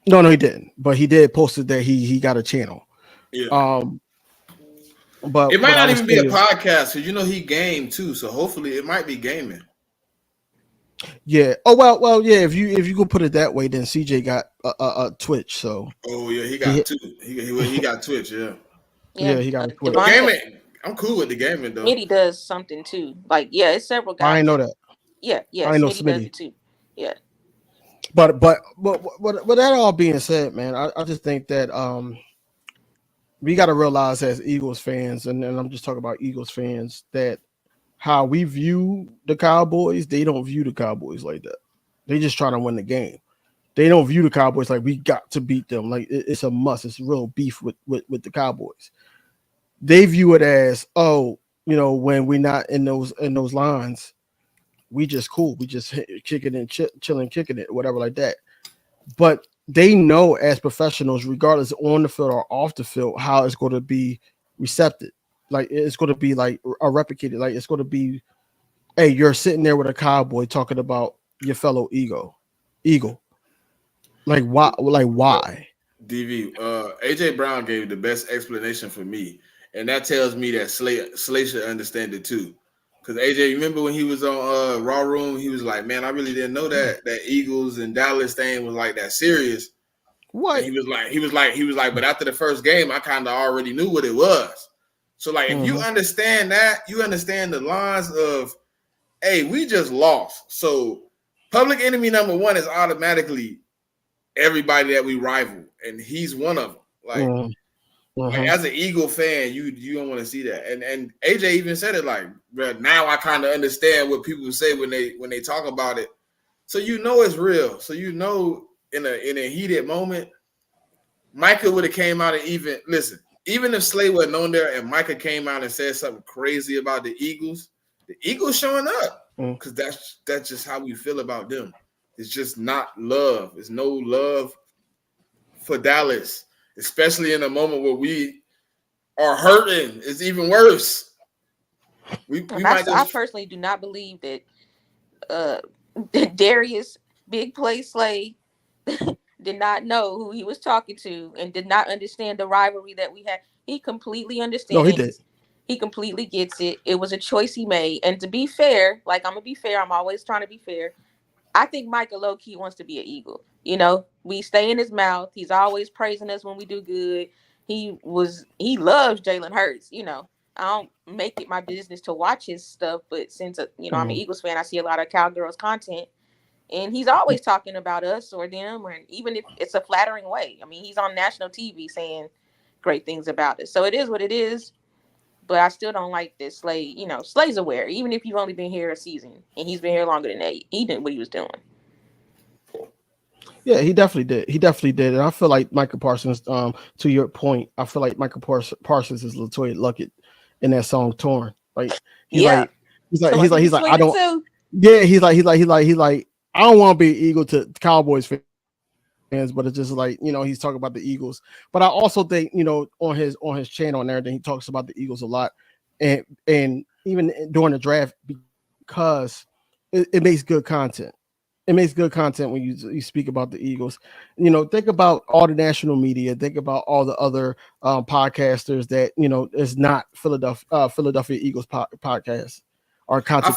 No, he didn't, but he did posted that he got a channel. Yeah. But it might I not was even be a saying- podcast, because he game too. So hopefully, it might be gaming. Yeah. Oh well. Yeah. If you could put it that way, then CJ got a Twitch. So. Oh yeah, he got two. He got Twitch. Yeah. Yeah, he got a Twitch. Gaming. I'm cool with the gaming though. Smitty does something too. Like it's several guys. I didn't know that. Yeah. I know Smitty does Smitty it too. Yeah. But that all being said, man, I just think that we got to realize as Eagles fans, and I'm just talking about Eagles fans, that how we view the Cowboys, they don't view the Cowboys like that. They just trying to win the game. They don't view the Cowboys like we got to beat them. Like it's a must. It's real beef with the Cowboys. They view it as, when we're not in those lines, we just cool. We just kicking and chilling, kicking it, whatever like that. But they know as professionals, regardless on the field or off the field, how it's going to be recepted. Like it's going to be like replicated. Like it's going to be, hey, you're sitting there with a Cowboy talking about your fellow Eagle. Like why? Like why? DV, AJ Brown gave the best explanation for me, and that tells me that Slay should understand it too. Because AJ, remember when he was on Raw Room, he was like, "Man, I really didn't know that Eagles and Dallas thing was like that serious." What? And he was like, but after the first game, I kind of already knew what it was. So like, if you understand that, you understand the lines of, hey, we just lost. So public enemy number one is automatically everybody that we rival, and he's one of them. Like as an Eagle fan, you don't want to see that. And AJ even said it like, bro, now I kind of understand what people say when they talk about it. So it's real. So in a heated moment, Micah would have came out and even if Slay wasn't on there and Micah came out and said something crazy about the Eagles showing up because that's just how we feel about them. It's just not love. It's no love for Dallas, especially in a moment where we are hurting. It's even worse. I personally do not believe that Darius Big Play Slay did not know who he was talking to and did not understand the rivalry that we had. He completely understands. No, he did. He completely gets it. It was a choice he made. And to be fair, like I'm going to be fair. I'm always trying to be fair. I think Micah low-key wants to be an Eagle. We stay in his mouth. He's always praising us when we do good. He loves Jalen Hurts. I don't make it my business to watch his stuff, but since I'm an Eagles fan, I see a lot of Cowgirls content. And he's always talking about us or them, or even if it's a flattering way. I mean, he's on national TV saying great things about us. So it is what it is. But I still don't like this Slay. Slay's aware. Even if you've only been here a season and he's been here longer than 8, he did what he was doing. Yeah, he definitely did. And I feel like Michael Parsons, to your point, I feel like Michael Parsons is LaToya Luckett in that song "Torn." Like he's like I don't. Too. Yeah, he's like I don't want to be an Eagle to Cowboys fans, but it's just like he's talking about the Eagles. But I also think on his channel and everything, he talks about the Eagles a lot, and even during the draft because it makes good content. It makes good content when you speak about the Eagles. Think about all the national media. Think about all the other podcasters that is not Philadelphia Eagles podcast or content.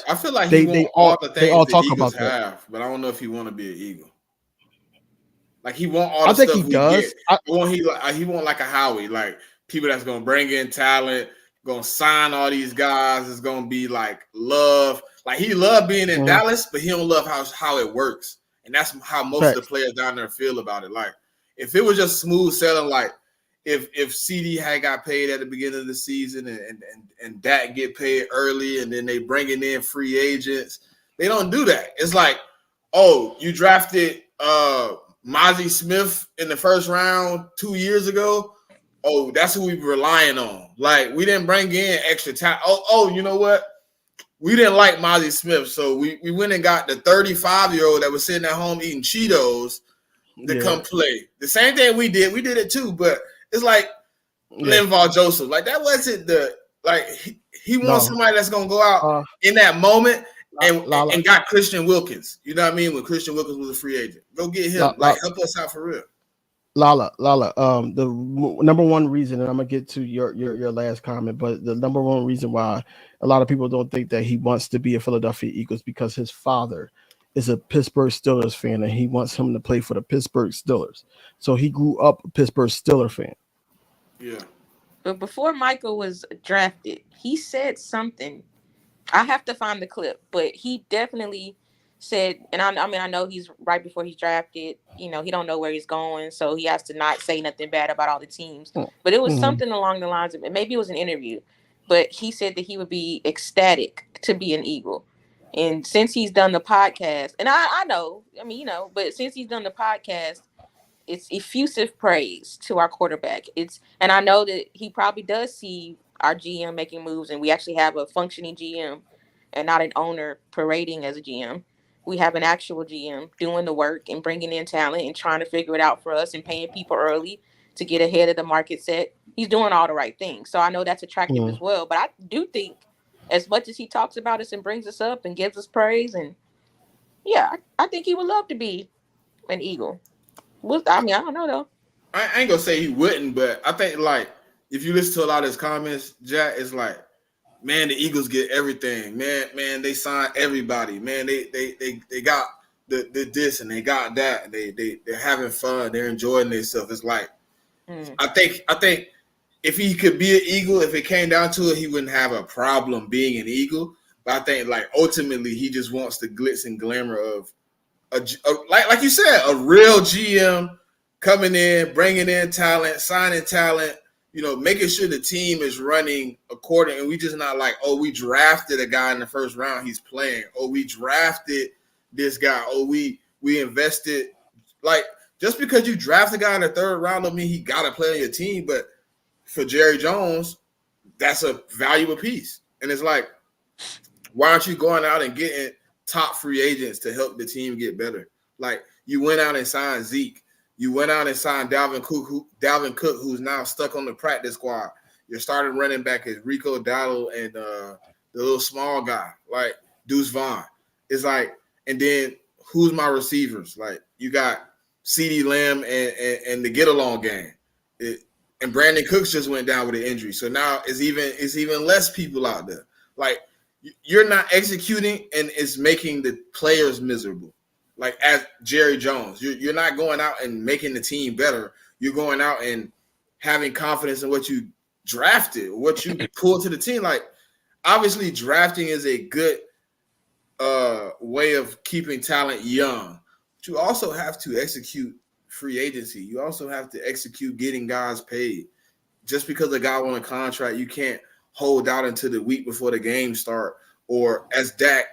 I feel like they all the things they all talk Eagles about that. But I don't know if he want to be an Eagle. Like he want all the stuff he does. He want like a Howie, like people that's gonna bring in talent, gonna sign all these guys. It's gonna be like love. Like he loved being in Dallas, but he don't love how it works. And that's how most of the players down there feel about it. Like if it was just smooth sailing, like if CD had got paid at the beginning of the season and Dak get paid early and then they bringing in free agents. They don't do that. It's like, oh, you drafted Mozzie Smith in the first round 2 years ago. Oh, that's who we were relying on. Like, we didn't bring in extra time. Oh, you know what? We didn't like Mozzie Smith, so we went and got the 35-year-old that was sitting at home eating Cheetos to come play. The same thing we did it too, but it's like Linval Joseph. Like, that wasn't he wants somebody that's gonna go out in that moment and got Christian Wilkins. You know what I mean? When Christian Wilkins was a free agent, go get him. Help us out for real. Lala. The number one reason, and I'm gonna get to your last comment, but the number one reason why a lot of people don't think that he wants to be a Philadelphia Eagles because his father is a Pittsburgh Steelers fan and he wants him to play for the Pittsburgh Steelers. So he grew up a Pittsburgh Steelers fan. Yeah. But before Michael was drafted, he said something. I have to find the clip, but he definitely said, and I know he's right before he's drafted, he don't know where he's going, so he has to not say nothing bad about all the teams. But it was something along the lines of, maybe it was an interview, but he said that he would be ecstatic to be an Eagle. And since he's done the podcast, and I know, but since he's done the podcast, it's effusive praise to our quarterback. And I know that he probably does see our GM making moves, and we actually have a functioning GM and not an owner parading as a GM. We have an actual GM doing the work and bringing in talent and trying to figure it out for us and paying people early to get ahead of the market set. He's doing all the right things. So I know that's attractive as well. But I do think as much as he talks about us and brings us up and gives us praise, and I think he would love to be an Eagle. I don't know though. I ain't gonna say he wouldn't, but I think if you listen to a lot of his comments, Jack, it's like, man, the Eagles get everything. Man, they signed everybody. Man, they got the this and they got that. They're having fun. They're enjoying themselves. It's like, I think if he could be an Eagle, if it came down to it, he wouldn't have a problem being an Eagle. But I think ultimately he just wants the glitz and glamour of like you said, a real GM coming in, bringing in talent, signing talent, making sure the team is running according. And we just not like, oh, we drafted a guy in the first round, he's playing. Oh, we drafted this guy. Oh, we invested. Like, just because you draft a guy in the third round don't mean he got to play on your team. But for Jerry Jones, that's a valuable piece. And it's like, why aren't you going out and getting top free agents to help the team get better? Like, you went out and signed Zeke. You went out and signed Dalvin Cook, who's now stuck on the practice squad. Your starting running back is Rico Dowdle and the little small guy, like Deuce Vaughn. It's like, and then who's my receivers? Like, you got CeeDee Lamb and the get along game. And Brandon Cooks just went down with an injury. So now it's even less people out there. Like, you're not executing, and it's making the players miserable. Like, as Jerry Jones, you're not going out and making the team better. You're going out and having confidence in what you drafted, what you pulled to the team. Like, obviously, drafting is a good way of keeping talent young. But you also have to execute free agency. You also have to execute getting guys paid. Just because a guy won a contract, you can't hold out until the week before the game start, or as Dak,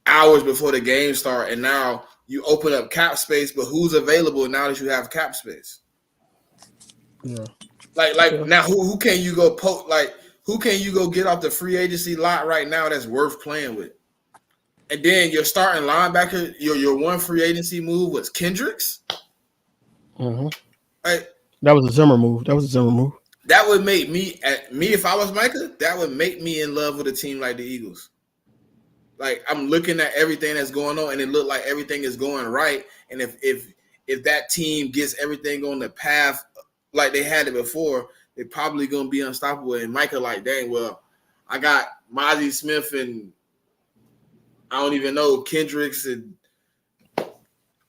hours before the game start, and now you open up cap space, but who's available now that you have cap space? Yeah. Now who can you go who can you go get off the free agency lot right now that's worth playing with? And then your starting linebacker, your one free agency move was Kendricks. Mm-hmm. Like, that was a Zimmer move. That would make me if I was Micah, that would make me in love with a team like the Eagles. Like, I'm looking at everything that's going on, and it looked like everything is going right. And if that team gets everything on the path like they had it before, they're probably going to be unstoppable. And Micah, like, dang, well, I got Mozzie Smith and I don't even know Kendricks and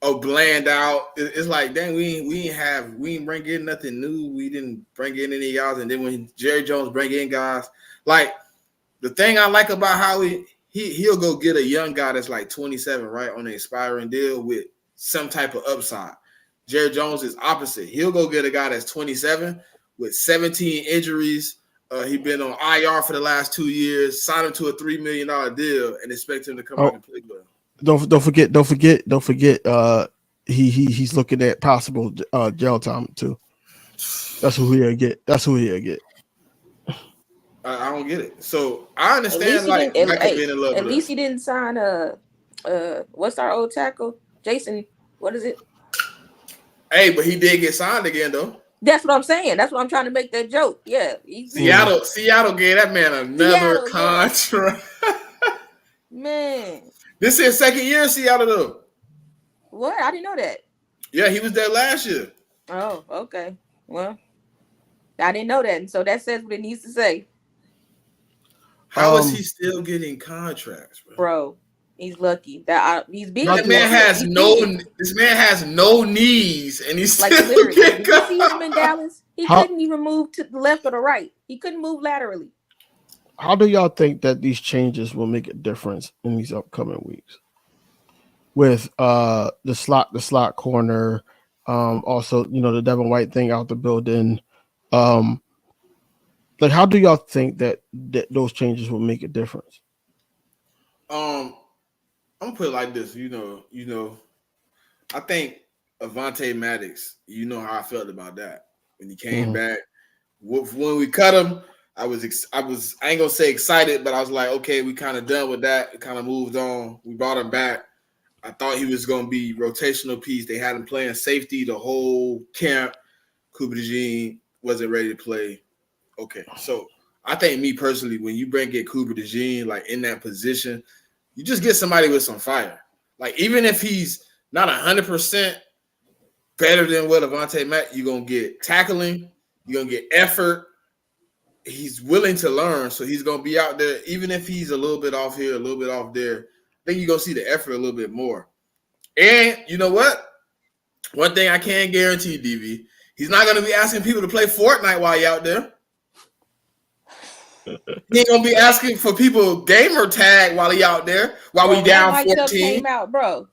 Bland out. It's like, dang, we ain't bring in nothing new. We didn't bring in any guys. And then when Jerry Jones bring in guys, like, the thing I like about how he'll go get a young guy that's like 27, right, on an expiring deal with some type of upside. Jerry Jones is opposite. He'll go get a guy that's 27 with 17 injuries. He been on IR for the last 2 years. Signed him to a $3 million deal and expect him to come out and play well. Don't forget. He's looking at possible jail time too. That's who he'll get. I don't get it. So I understand Michael being in love. At least he didn't sign what's our old tackle? Jason, what is it? Hey, but he did get signed again though. That's what I'm saying. That's what I'm trying to make that joke. Yeah. Seattle gave that man another contract. Yeah. Man. This is his second year in Seattle though. What? I didn't know that. Yeah, he was there last year. Oh, okay. Well, I didn't know that. And so that says what it needs to say. How is he still getting contracts, bro? He's lucky that he's big. This man has no knees, and he's like still literally. getting Did you see him in Dallas? He couldn't even move to the left or the right. He couldn't move laterally. How do y'all think that these changes will make a difference in these upcoming weeks? With the slot corner, also the Devin White thing out the building. Like, how do y'all think that those changes will make a difference? I'm gonna put it like this. I think Avonte Maddox. You know how I felt about that when he came back. When we cut him, I ain't gonna say excited, but I was like, okay, we kind of done with that. It kind of moved on. We brought him back. I thought he was gonna be rotational piece. They had him playing safety the whole camp. Cooper DeJean wasn't ready to play. Okay, so I think me personally, when you get Cooper DeJean like in that position, you just get somebody with some fire. Like even if he's not 100% better than what Avonte Mack, you're gonna get tackling, you're gonna get effort. He's willing to learn, so he's gonna be out there, even if he's a little bit off here, a little bit off there. I think you're gonna see the effort a little bit more. And you know what? One thing I can guarantee, DV, he's not gonna be asking people to play Fortnite while you're out there. He ain't gonna be asking for people gamer tag while he out there while we down 14. Came out, bro.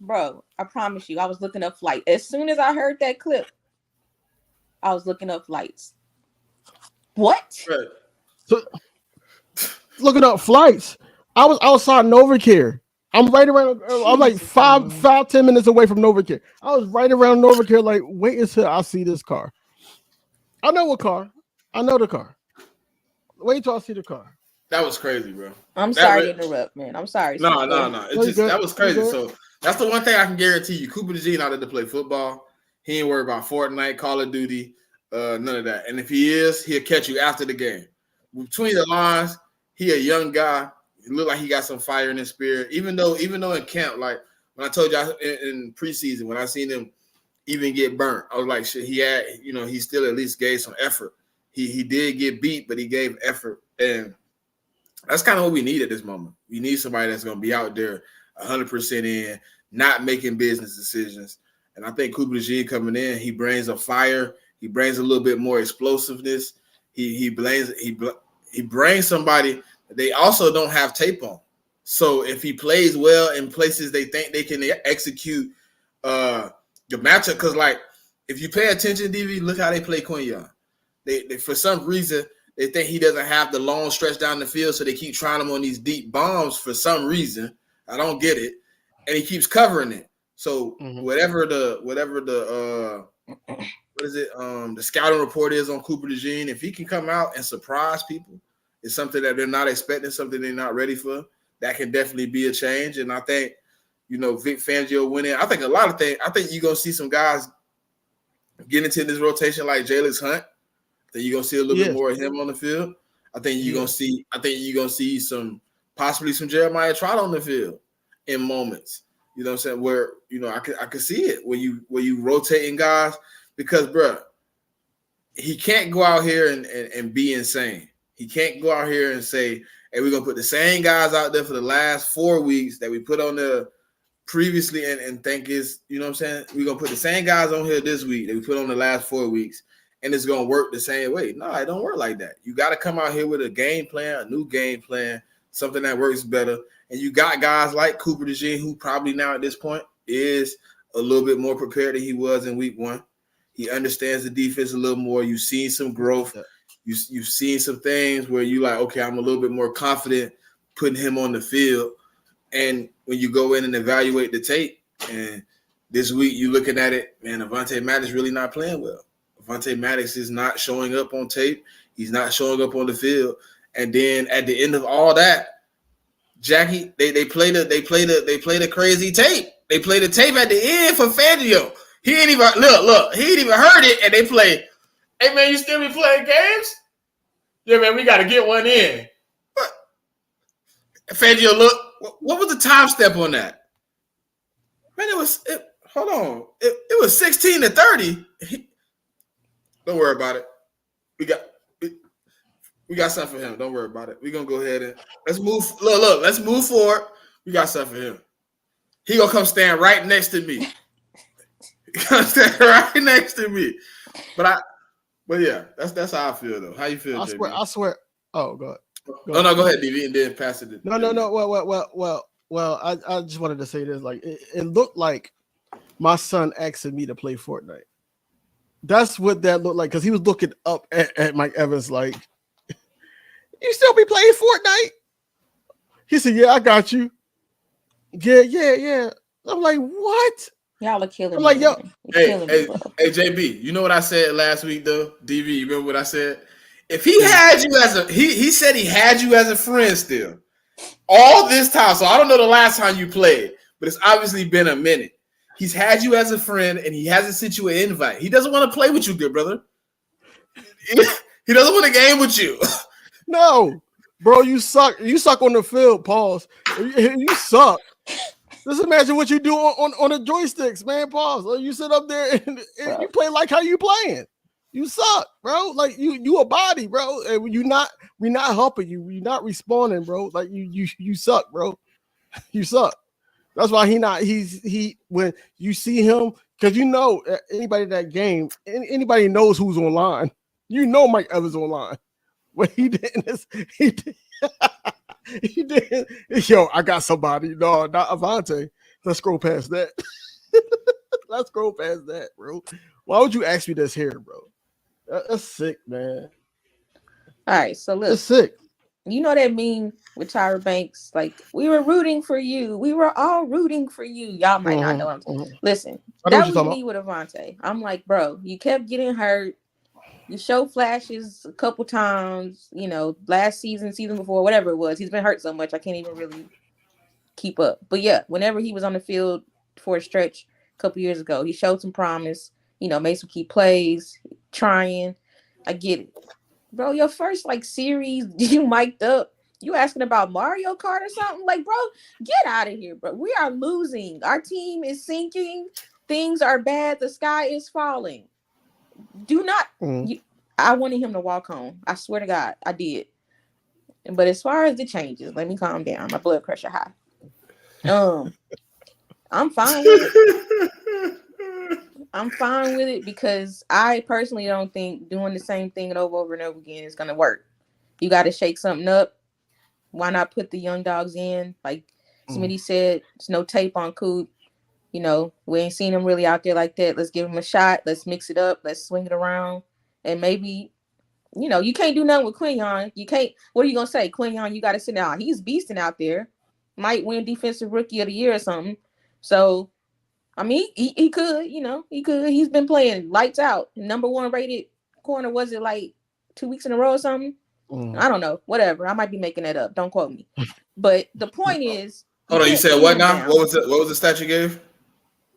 I promise you, I was looking up flight. As soon as I heard that clip, I was looking up flights. What? Right. So, looking up flights. I was outside Novacare. I'm right around. I'm like 5-10 minutes away from Novacare. I was right around Novacare, like wait until I see this car. I know what car. I know the car. Wait till I see the car. That was crazy, bro. I'm sorry to interrupt, man. I'm sorry. No. It's just that was crazy. So that's the one thing I can guarantee you. Cooper DeJean out there to play football. He ain't worried about Fortnite, Call of Duty, none of that. And if he is, he'll catch you after the game. Between the lines, he a young guy. He look like he got some fire in his spirit. Even though in camp, like when I told you in preseason, when I seen him even get burnt, I was like, shit, he still at least gave some effort. He did get beat, but he gave effort. And that's kind of what we need at this moment. We need somebody that's going to be out there 100% in, not making business decisions. And I think Cooper DeJean coming in, he brings a fire. He brings a little bit more explosiveness. He brings somebody that they also don't have tape on. So if he plays well in places they think they can execute the matchup, because like if you pay attention, DV, look how they play Quinyon. They for some reason they think he doesn't have the long stretch down the field, so they keep trying him on these deep bombs for some reason. I don't get it, and he keeps covering it. So whatever the the scouting report is on Cooper DeJean, if he can come out and surprise people, it's something that they're not expecting, something they're not ready for. That can definitely be a change, and I think Vic Fangio winning. I think a lot of things. I think you're gonna see some guys get into this rotation like Jalen Hunt. Then you're gonna see a little bit more of him on the field. I think you're gonna see possibly some Jeremiah Trot on the field in moments. You know what I'm saying? Where I could see it when you rotating guys, because bro, he can't go out here and be insane. He can't go out here and say, hey, we're gonna put the same guys out there for the last 4 weeks that we put on there previously and think is, you know what I'm saying? We're gonna put the same guys on here this week that we put on the last 4 weeks. And it's going to work the same way. No, it don't work like that. You got to come out here with a game plan, a new game plan, something that works better. And you got guys like Cooper DeJean, who probably now at this point is a little bit more prepared than he was in week 1. He understands the defense a little more. You've seen some growth. You've seen some things where you like, okay, I'm a little bit more confident putting him on the field. And when you go in and evaluate the tape, and this week you're looking at it, man, Avonte Maddox really not playing well. Avonte Maddox is not showing up on tape. He's not showing up on the field. And then at the end of all that, Jackie, they played a crazy tape. They played a tape at the end for Fangio. He ain't even look. He ain't even heard it, and they play. Hey man, you still be playing games? Yeah, man, we got to get one in. What? Fangio, look. What was the time step on that? Man, hold on. It was 16-30. Don't worry about it. We got something for him. Don't worry about it. We're gonna go ahead and let's move. Look, let's move forward. We got something for him. He gonna come stand right next to me. He gonna stand right next to me. But yeah, that's how I feel though. How you feel, JB? I swear. Oh, go ahead. No, go ahead, DV, and then pass it. No. Well. I just wanted to say this. Like, it looked like my son asking me to play Fortnite. That's what that looked like, because he was looking up at Mike Evans like, "You still be playing Fortnite?" He said, "Yeah, I got you." Yeah. I'm like, "What?" Y'all are killing I'm like, me. yo, hey, JB, you know what I said last week though? DV, you remember what I said? If he had you as he said he had you as a friend still all this time. So I don't know the last time you played, but it's obviously been a minute. He's had you as a friend and he hasn't sent you an invite. He doesn't want to play with you, good brother. He doesn't want to game with you. No, bro, you suck. You suck on the field. Pause. You suck. Just imagine what you do on the joysticks, man. Pause. You sit up there and you play like how you playing. You suck, bro. Like you a body, bro. And we're not helping you. You're not responding, bro. Like you suck, bro. You suck. That's why he when you see him, because you know anybody in that game, anybody knows who's online. You know Mike Evans online. What he did is he did. Yo, I got somebody. No, not Avonte. Let's go past that. Let's go past that, bro. Why would you ask me this here, bro? That's sick, man. All right, so look. That's sick. You know that meme with Tyra Banks? Like, we were rooting for you. We were all rooting for you. Y'all might not know what I'm saying. Listen, that was me with Avonte. I'm like, bro, you kept getting hurt. You showed flashes a couple times, you know, last season before, whatever it was. He's been hurt so much, I can't even really keep up. But yeah, whenever he was on the field for a stretch a couple years ago, he showed some promise, you know, made some key plays, trying. I get it. Bro, your first series, you mic'd up. You asking about Mario Kart or something? Like, bro, get out of here, bro. We are losing. Our team is sinking. Things are bad. The sky is falling. Do not. I wanted him to walk home. I swear to God, I did. But as far as the changes, let me calm down. My blood pressure high. I'm fine with it. I'm fine with it because I personally don't think doing the same thing over and over again is gonna work. You got to shake something up. Why not put the young dogs in? Like Smitty said, there's no tape on Coop. You know, we ain't seen him really out there like that. Let's give him a shot. Let's mix it up. Let's swing it around. And maybe, you know, you can't do nothing with Quinyon. You can't. What are you gonna say, Quinyon? You got to sit down. He's beasting out there. Might win Defensive Rookie of the Year or something. So. I mean, he could, you know, he could. He's been playing lights out. Number 1 rated corner, was it like 2 weeks in a row or something? I don't know. Whatever. I might be making that up. Don't quote me. But the point is. Hold on. You said what now? What was the stat you gave?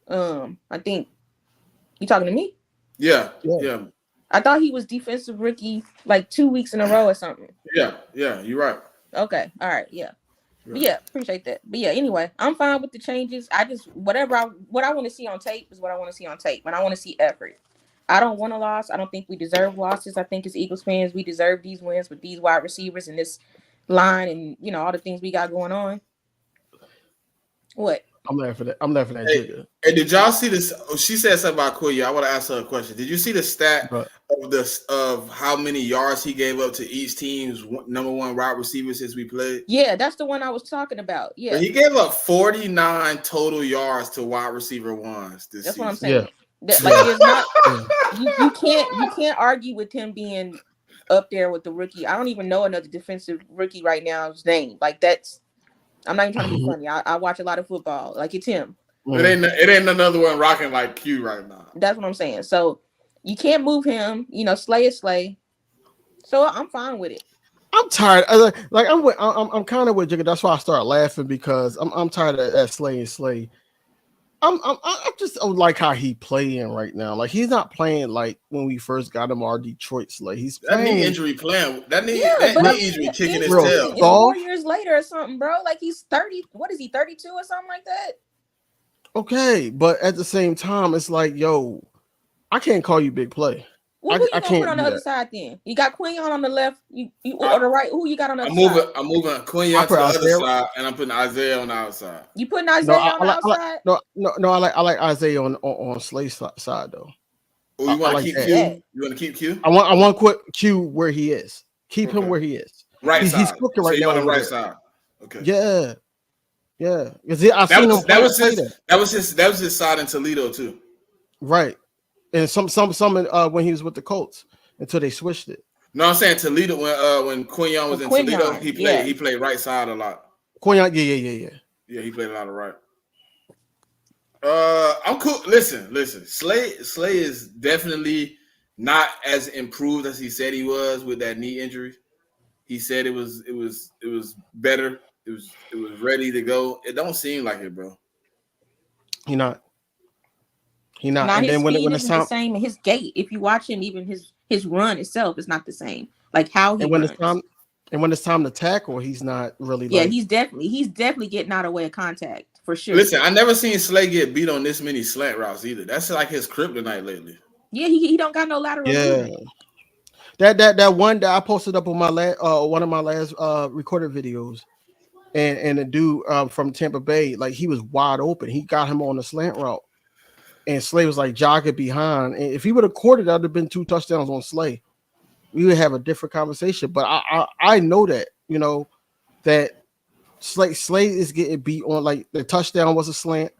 I think. You talking to me? Yeah. I thought he was Defensive Rookie like 2 weeks in a row or something. Yeah. You're right. Okay. All right. Yeah. But yeah, appreciate that. But yeah, anyway, I'm fine with the changes. I just what I want to see on tape is what I want to see on tape, and I want to see effort. I don't want a loss. I don't think we deserve losses. I think as Eagles fans, we deserve these wins with these wide receivers and this line, and you know all the things we got going on. What? I'm laughing at that. Hey, did y'all see this? She said something about Koya. I want to ask her a question. Did you see the stat of how many yards he gave up to each team's number 1 wide receiver since we played? Yeah, that's the one I was talking about. Yeah, but he gave up 49 total yards to wide receiver ones this season. What I'm saying. That like there's not Yeah. you can't argue with him being up there with the rookie. I don't even know another defensive rookie right now's name. Like that's I'm not even trying to be funny. I watch a lot of football. Like it's him. It ain't another one rocking like Q right now. That's what I'm saying. So you can't move him. You know, Slay is Slay. So I'm fine with it. I'm tired. I'm kind of with Jigga. That's why I started laughing because I'm tired of that Slay. I just don't like how he playing right now. Like he's not playing like when we first got him our Detroit Slay. He's That playing. knee injury playing. That knee injury kicking his Bro, tail. It's 4 years later or something, bro. Like he's 30. What is he, 32 or something like that? Okay, but at the same time, it's like, yo, I can't call you big play. Well, who you I gonna can't put on do the other that. side then? You got Quinion on the left, you or the right. Who you got on the other side? I'm moving Quinion I to put the other Isaiah- side, and I'm putting Isaiah on the outside. You putting No, Isaiah I on the like outside? no. I like Isaiah on Slay's side though. Oh, you want like to keep that. Q? Yeah. You want to keep Q? I want to put Q where he is. Keep him Okay. where he is. Right He's side. cooking So right you now on the over right there. side? Okay. Yeah. I seen him play that. That was his side in Toledo too. Right. And some when he was with the Colts until they switched it. No, I'm saying Toledo when Quinion was in Toledo, he played right side a lot. Quinion, yeah. Yeah, he played a lot of right. I'm cool. Listen. Slay is definitely not as improved as he said he was with that knee injury. He said it was better. It was ready to go. It don't seem like it, bro. He not. Now And his then when speed it's isn't time, the same, and his gait. If you watch him, even his run itself is not the same. Like how he and when runs. it's time to tackle, he's not really. Yeah, like, he's definitely getting out of way of contact for sure. Listen, I never seen Slay get beat on this many slant routes either. That's like his kryptonite lately. Yeah, he don't got no lateral movement. That one that I posted up on my one of my last recorded videos, and the dude from Tampa Bay, like he was wide open. He got him on the slant route, and Slay was like jogging behind. And if he would have caught it, that would have been 2 touchdowns on Slay. We would have a different conversation. But I know that that Slay is getting beat on, like the touchdown was a slant.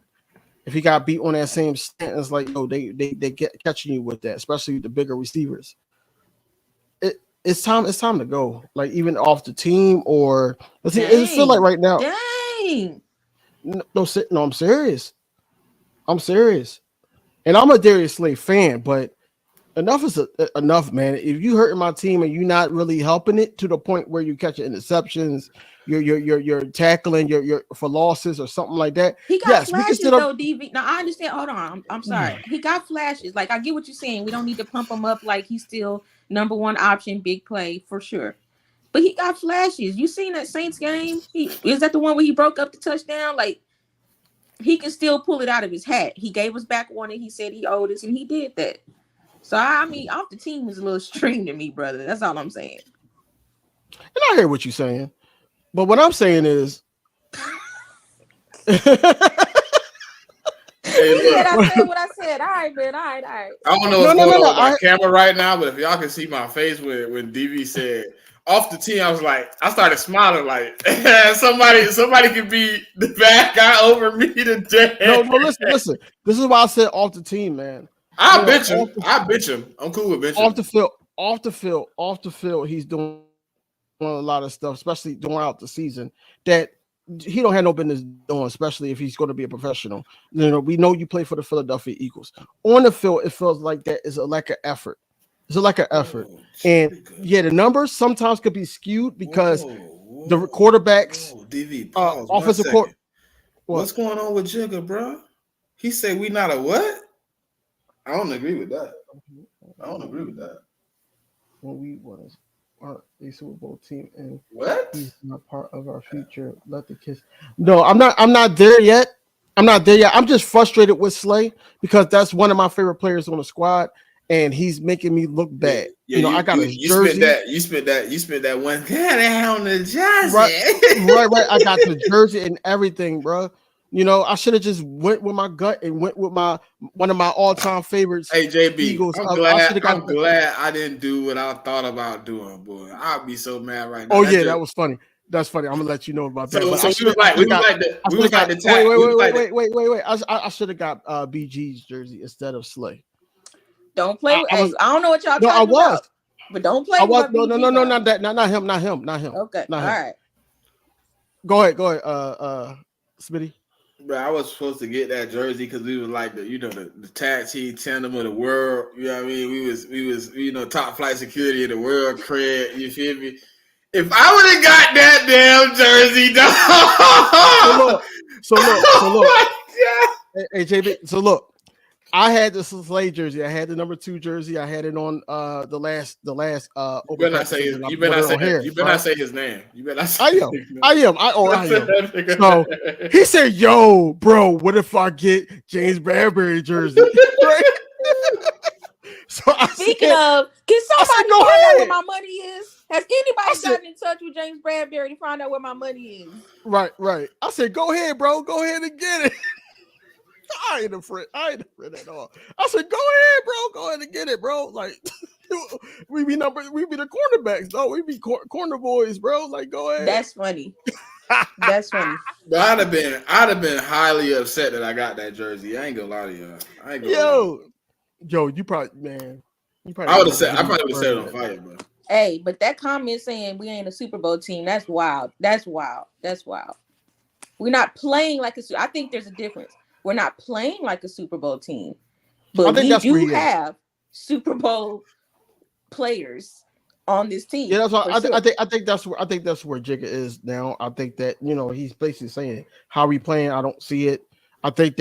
If he got beat on that same slant, it's like they get catching you with that, especially the bigger receivers. It's time to go. Like even off the team or it feel like right now. Dang. No, I'm serious. And I'm a Darius Slay fan, but enough is enough, man. If you hurting my team and you're not really helping it to the point where you catch interceptions, you're tackling your for losses or something like that. He got yes, flashes we can though, DV. Now I understand. Hold on, I'm sorry. He got flashes. Like I get what you're saying. We don't need to pump him up like he's still number one option, big play for sure. But he got flashes. You seen that Saints game? Is that the one where he broke up the touchdown? Like he can still pull it out of his hat. He gave us back one and he said he owed us, and he did that. So I mean, off the team is a little extreme to me, brother. That's all I'm saying. And I hear what you're saying, but what I'm saying is, Hey, look, I said what I said. All right, man. All right. I don't know what's going on with my camera right now, but if y'all can see my face when DV said off the team, I started smiling like somebody could be the bad guy over me today. No, listen. This is why I said off the team, man. I bitch him. I'm cool with bitching. Off the field, he's doing a lot of stuff, especially throughout the season that he don't have no business doing, especially if he's going to be a professional. We know you play for the Philadelphia Eagles. On the field, it feels like that is a lack of effort. It's a lack of effort. And yeah, the numbers sometimes could be skewed because the quarterbacks, DV, offensive court. What's going on with Jigga, bro? He said we not a what? I don't agree with that. When we was a Super Bowl team and what? He's not part of our future. Let the kids. No, I'm not there yet. I'm just frustrated with Slay because that's one of my favorite players on the squad, and he's making me look bad. Yeah, I got his jersey. You spent that one on the jersey. Right. I got the jersey and everything, bro. I should have just went with my gut and went with one of my all-time favorites. Hey, JB, Eagles. I'm glad I didn't do what I thought about doing, boy. I'd be so mad right now. Oh, yeah, that was funny. That's funny. I'm gonna let you know about that. So, But so I we was like, we was like the, we was like the tag. wait. I should have got BG's jersey instead of Slay. Don't play with. I was, I don't know what y'all no, I talking was. about, but don't play I with was my BG. no, not that, not him. Okay, not all him. right. Go ahead, Smitty. Bro, I was supposed to get that jersey because we was like the tag team tandem of the world. You know what I mean? We was top flight security of the world cred. You feel me? If I would have got that damn jersey, dog. So look. Oh Hey, JB. So look, I had the Slay jersey. I had the number 2 jersey. I had it on the last you better not say his, you better not say his name. You better not say I am. So he said, "Yo, bro, what if I get James Bradbury jersey?" Right? So Speaking of, can somebody go find out ahead. where my money is? Has anybody gotten in touch with James Bradbury to find out where my money is? Right. I said, "Go ahead, bro. Go ahead and get it." I ain't afraid at all. I said, "Go ahead, bro. Go ahead and get it, bro." Like we be the cornerbacks, though. We be corner boys, bro. Like, go ahead. That's funny. That's funny. But I'd have been highly upset that I got that jersey. I ain't gonna lie to you. I ain't gonna lie. Yo, you probably I would have said it on fire, bro. Hey, but that comment saying we ain't a Super Bowl team, that's wild. We're not playing like I think there's a difference. We're not playing like a Super Bowl team, but we do have Super Bowl players on this team. Yeah, that's what I think that's where Jigga is now. I think that he's basically saying how we playing. I don't see it. I think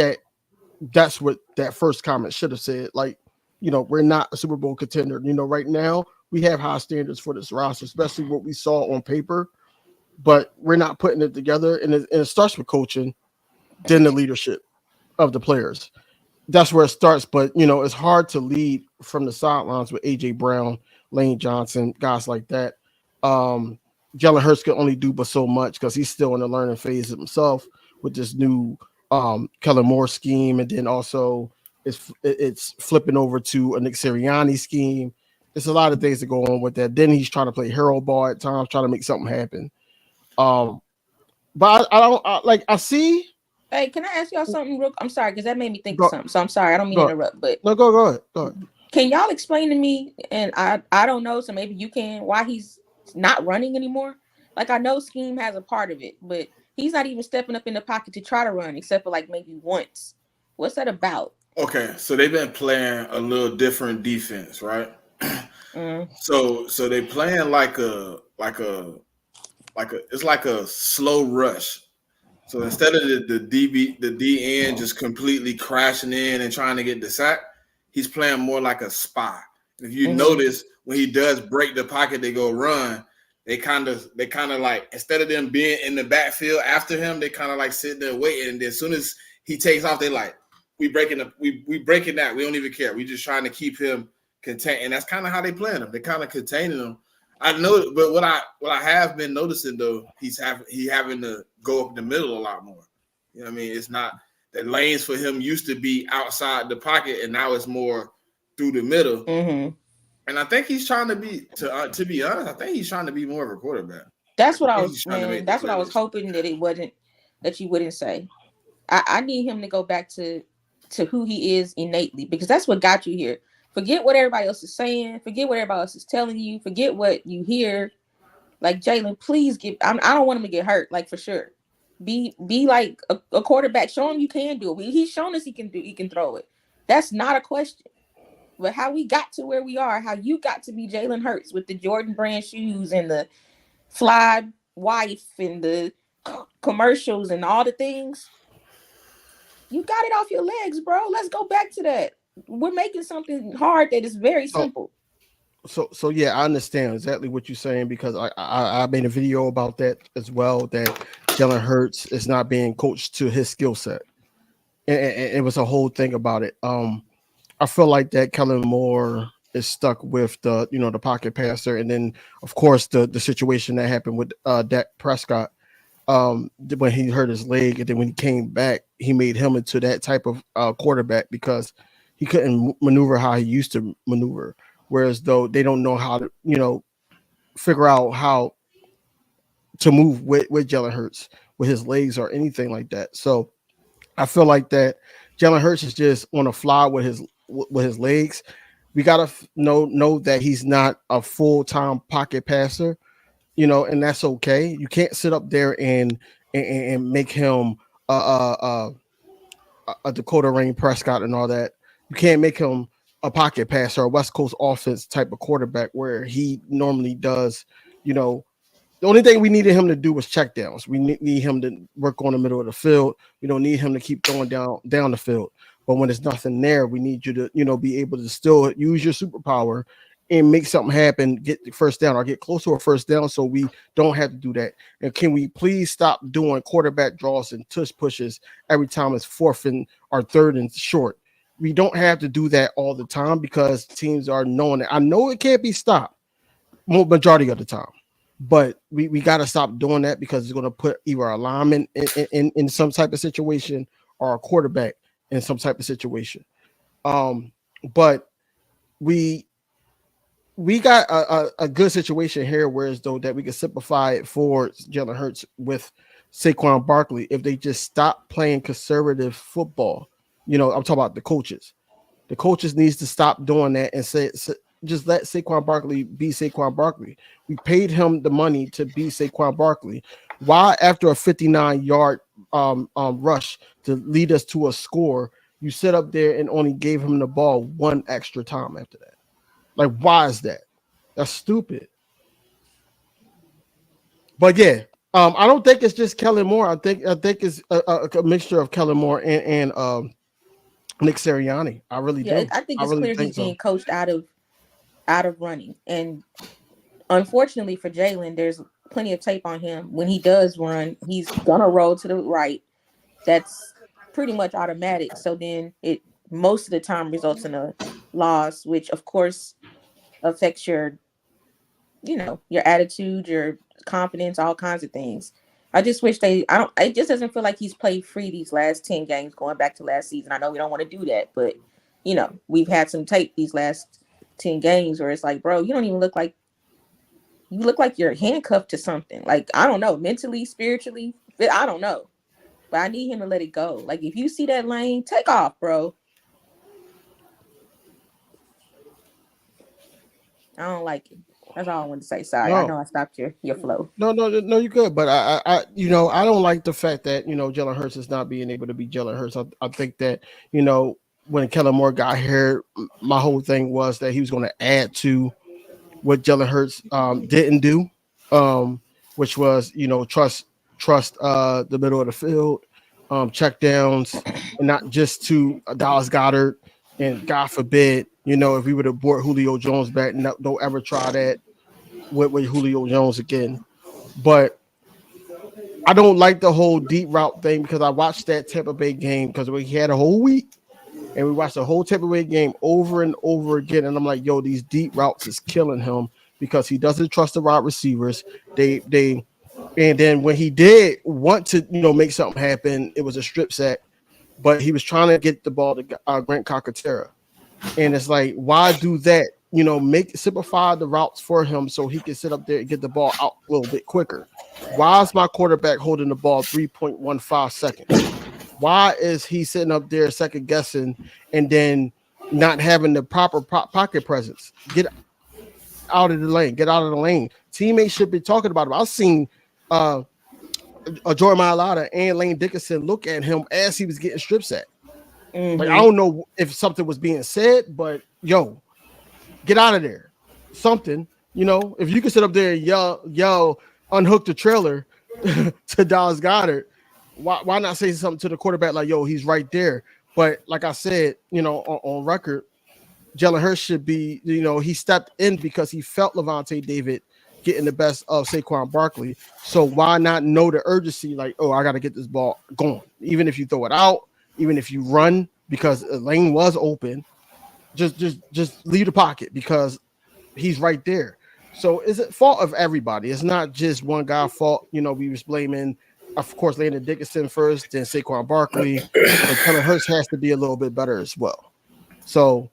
that's what that first comment should have said. Like, we're not a Super Bowl contender. Right now we have high standards for this roster, especially what we saw on paper, but we're not putting it together. And it starts with coaching, then the leadership of the players. That's where it starts. But it's hard to lead from the sidelines with AJ Brown, Lane Johnson, guys like that. Jalen Hurts can only do but so much because he's still in the learning phase himself with this new Kellen Moore scheme, and then also it's flipping over to a Nick Sirianni scheme. There's a lot of things that go on with that. Then he's trying to play hero ball at times, trying to make something happen. But I see. Hey, can I ask y'all something real? I'm sorry, because that made me think of something. So I'm sorry, I don't mean to interrupt, but no, go ahead. Can y'all explain to me? And I don't know, so maybe you can. Why he's not running anymore? Like, I know scheme has a part of it, but he's not even stepping up in the pocket to try to run, except for like maybe once. What's that about? Okay, so they've been playing a little different defense, right? So they playing like a it's like a slow rush. So instead of the DN just completely crashing in and trying to get the sack, he's playing more like a spy. If you notice, when he does break the pocket, they go run. They kind of like, instead of them being in the backfield after him, they kind of like sit there waiting. And then as soon as he takes off, they like, we breaking that. We don't even care. We just trying to keep him contained. And that's kind of how they playing him. They kind of containing him. I know, but what I have been noticing though, he having to go up the middle a lot more. You know what I mean? It's not the lanes for him used to be outside the pocket, and now it's more through the middle. And I think he's trying to be, to be honest, I think he's trying to be more of a quarterback. That's what I was hoping that it wasn't, that you wouldn't say. I need him to go back to who he is innately, because that's what got you here. Forget what everybody else is saying. Forget what everybody else is telling you. Forget what you hear. Like, Jalen, please I don't want him to get hurt, like, for sure. Be like a quarterback. Show him you can do it. He's shown us he can throw it. That's not a question. But how we got to where we are, how you got to be Jalen Hurts with the Jordan brand shoes and the fly wife and the commercials and all the things, you got it off your legs, bro. Let's go back to that. We're making something hard that is very simple. So yeah, I understand exactly what you're saying, because I made a video about that as well, that Jalen Hurts is not being coached to his skill set. And it was a whole thing about it. I feel like that Kellen Moore is stuck with the pocket passer, and then of course the situation that happened with Dak Prescott when he hurt his leg, and then when he came back, he made him into that type of quarterback because he couldn't maneuver how he used to maneuver. Whereas though they don't know how to figure out how to move with Jalen Hurts with his legs or anything like that. So I feel like that Jalen Hurts is just on a fly with his legs. We gotta know that he's not a full-time pocket passer, and that's okay. You can't sit up there and make him a Dakota Rain Prescott and all that. You can't make him a pocket passer, a West Coast offense type of quarterback where he normally does, you know, the only thing we needed him to do was check downs. We need him to work on the middle of the field. We don't need him to keep throwing down the field. But when there's nothing there, we need you to, be able to still use your superpower and make something happen, get the first down or get close to a first down so we don't have to do that. And can we please stop doing quarterback draws and tush pushes every time it's fourth and or third and short? We don't have to do that all the time because teams are knowing it. I know it can't be stopped majority of the time. But we got to stop doing that because it's going to put either a lineman in some type of situation or a quarterback in some type of situation. But we got a good situation here, whereas though that we can simplify it for Jalen Hurts with Saquon Barkley if they just stop playing conservative football. I'm talking about the coaches. The coaches needs to stop doing that and just let Saquon Barkley be Saquon Barkley. We paid him the money to be Saquon Barkley. Why, after a 59-yard rush to lead us to a score, you sit up there and only gave him the ball one extra time after that? Like, why is that? That's stupid. But yeah, I don't think it's just Kellen Moore. I think it's a mixture of Kellen Moore and Nick Sirianni. I really do. I think it's really clear he's being coached out of running. And unfortunately for Jalen, there's plenty of tape on him. When he does run, he's gonna roll to the right. That's pretty much automatic. So then it most of the time results in a loss, which of course affects your attitude, your confidence, all kinds of things. I just wish it just doesn't feel like he's played free these last 10 games going back to last season. I know we don't want to do that, but we've had some tape these last 10 games where it's like, bro, you don't even look like you're handcuffed to something. Like, I don't know, mentally, spiritually, I don't know. But I need him to let it go. Like, if you see that lane, take off, bro. I don't like it. That's all I wanted to say. Sorry, I know I stopped your flow. No, you're good. But I don't like the fact that Jalen Hurts is not being able to be Jalen Hurts. I think that when Kellen Moore got here, my whole thing was that he was going to add to what Jalen Hurts didn't do, which was trust the middle of the field, check downs, and not just to Dallas Goedert. And God forbid, if we would have brought Julio Jones back, don't ever try that with Julio Jones again. But I don't like the whole deep route thing because I watched that Tampa Bay game because we had a whole week and we watched the whole Tampa Bay game over and over again. And I'm like, yo, these deep routes is killing him because he doesn't trust the wide receivers. And then when he did want to, make something happen, it was a strip sack. But he was trying to get the ball to Grant Calcaterra. And it's like, why do that? Simplify the routes for him so he can sit up there and get the ball out a little bit quicker. Why is my quarterback holding the ball 3.15 seconds? Why is he sitting up there second guessing and then not having the proper pocket presence? Get out of the lane. Get out of the lane. Teammates should be talking about him. I've seen Jordan Mailata and Lane Dickinson look at him as he was getting strip sacked. Mm-hmm. Like, I don't know if something was being said, but yo, get out of there. Something, if you can sit up there and yell, unhook the trailer to Dallas Goedert, why not say something to the quarterback like, yo, he's right there? But like I said, on record, Jalen Hurts should be, he stepped in because he felt Levante David getting the best of Saquon Barkley. So why not know the urgency? Like, oh, I got to get this ball going. Even if you throw it out, even if you run because the lane was open, just leave the pocket because he's right there. So it's a fault of everybody. It's not just one guy's fault. We was blaming, of course, Landon Dickinson first, then Saquon Barkley. But Jalen Hurts has to be a little bit better as well. So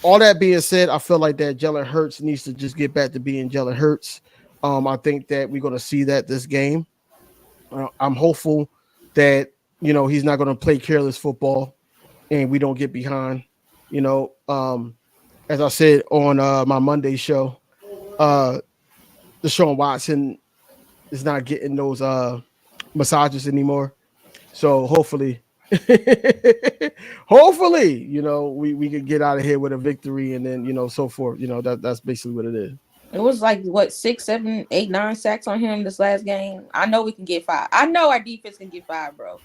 all that being said, I feel like that Jalen Hurts needs to just get back to being Jalen Hurts. I think that we're going to see that this game. I'm hopeful that he's not going to play careless football and we don't get behind. As I said on my Monday show, Deshaun Watson is not getting those massages anymore. So hopefully, we can get out of here with a victory and then so forth. That's basically what it is. It was like what 6, 7, 8, 9 sacks on him this last game. I know we can get 5. I know our defense can get 5, bro.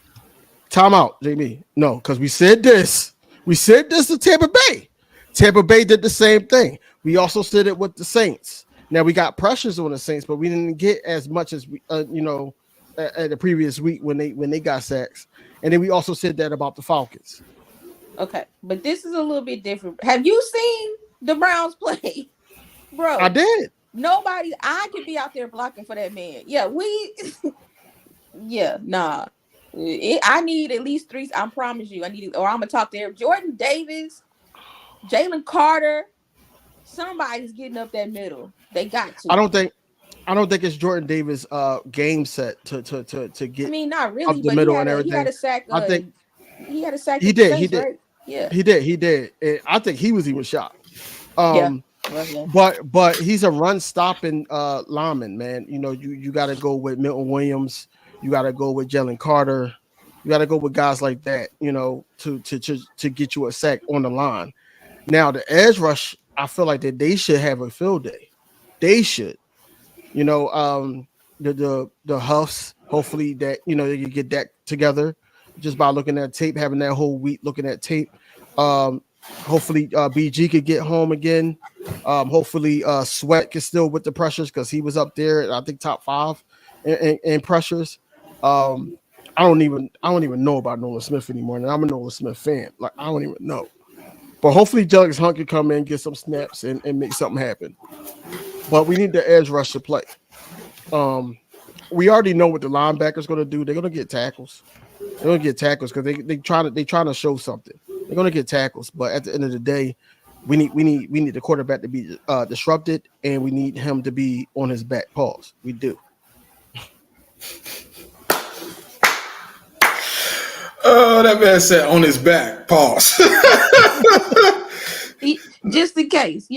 Timeout, JB. No, because we said this. We said this to Tampa Bay. Tampa Bay did the same thing. We also said it with the Saints. Now we got pressures on the Saints, but we didn't get as much as we, at the previous week when they got sacks. And then we also said that about the Falcons. Okay, but this is a little bit different. Have you seen the Browns play, bro? I did. Nobody. I could be out there blocking for that man. Yeah, yeah, nah. I need at least 3. I promise you. I need, or I'm gonna talk to Jordan Davis, Jalen Carter. Somebody's getting up that middle. They got to. I don't think it's Jordan Davis' game set to get. I mean, not really, up the but middle and everything. He had a sack. I think he had a sack. He did. Right? Yeah, he did. And I think he was even shocked. Yeah. But he's a run stopping lineman, man. You got to go with Milton Williams. You got to go with Jalen Carter. You got to go with guys like that, to get you a sack on the line. Now the edge rush, I feel like that they should have a field day. They should, the Huffs. Hopefully that they can get that together just by looking at tape, having that whole week looking at tape. Hopefully BG could get home again. Hopefully Sweat can still with the pressures because he was up there, I think top 5 in pressures. I don't even know about Nolan Smith anymore, and I'm a Nolan Smith fan. Like I don't even know. But hopefully Julius Hunt can come in, get some snaps, and make something happen. But we need the edge rush to play. We already know what the linebackers going to do. They're going to get tackles. They're going to get tackles because they trying to show something. They're going to get tackles, but at the end of the day, we need the quarterback to be disrupted, and we need him to be on his back. Pause. We do. Oh, that man said on his back. Pause. Just in case,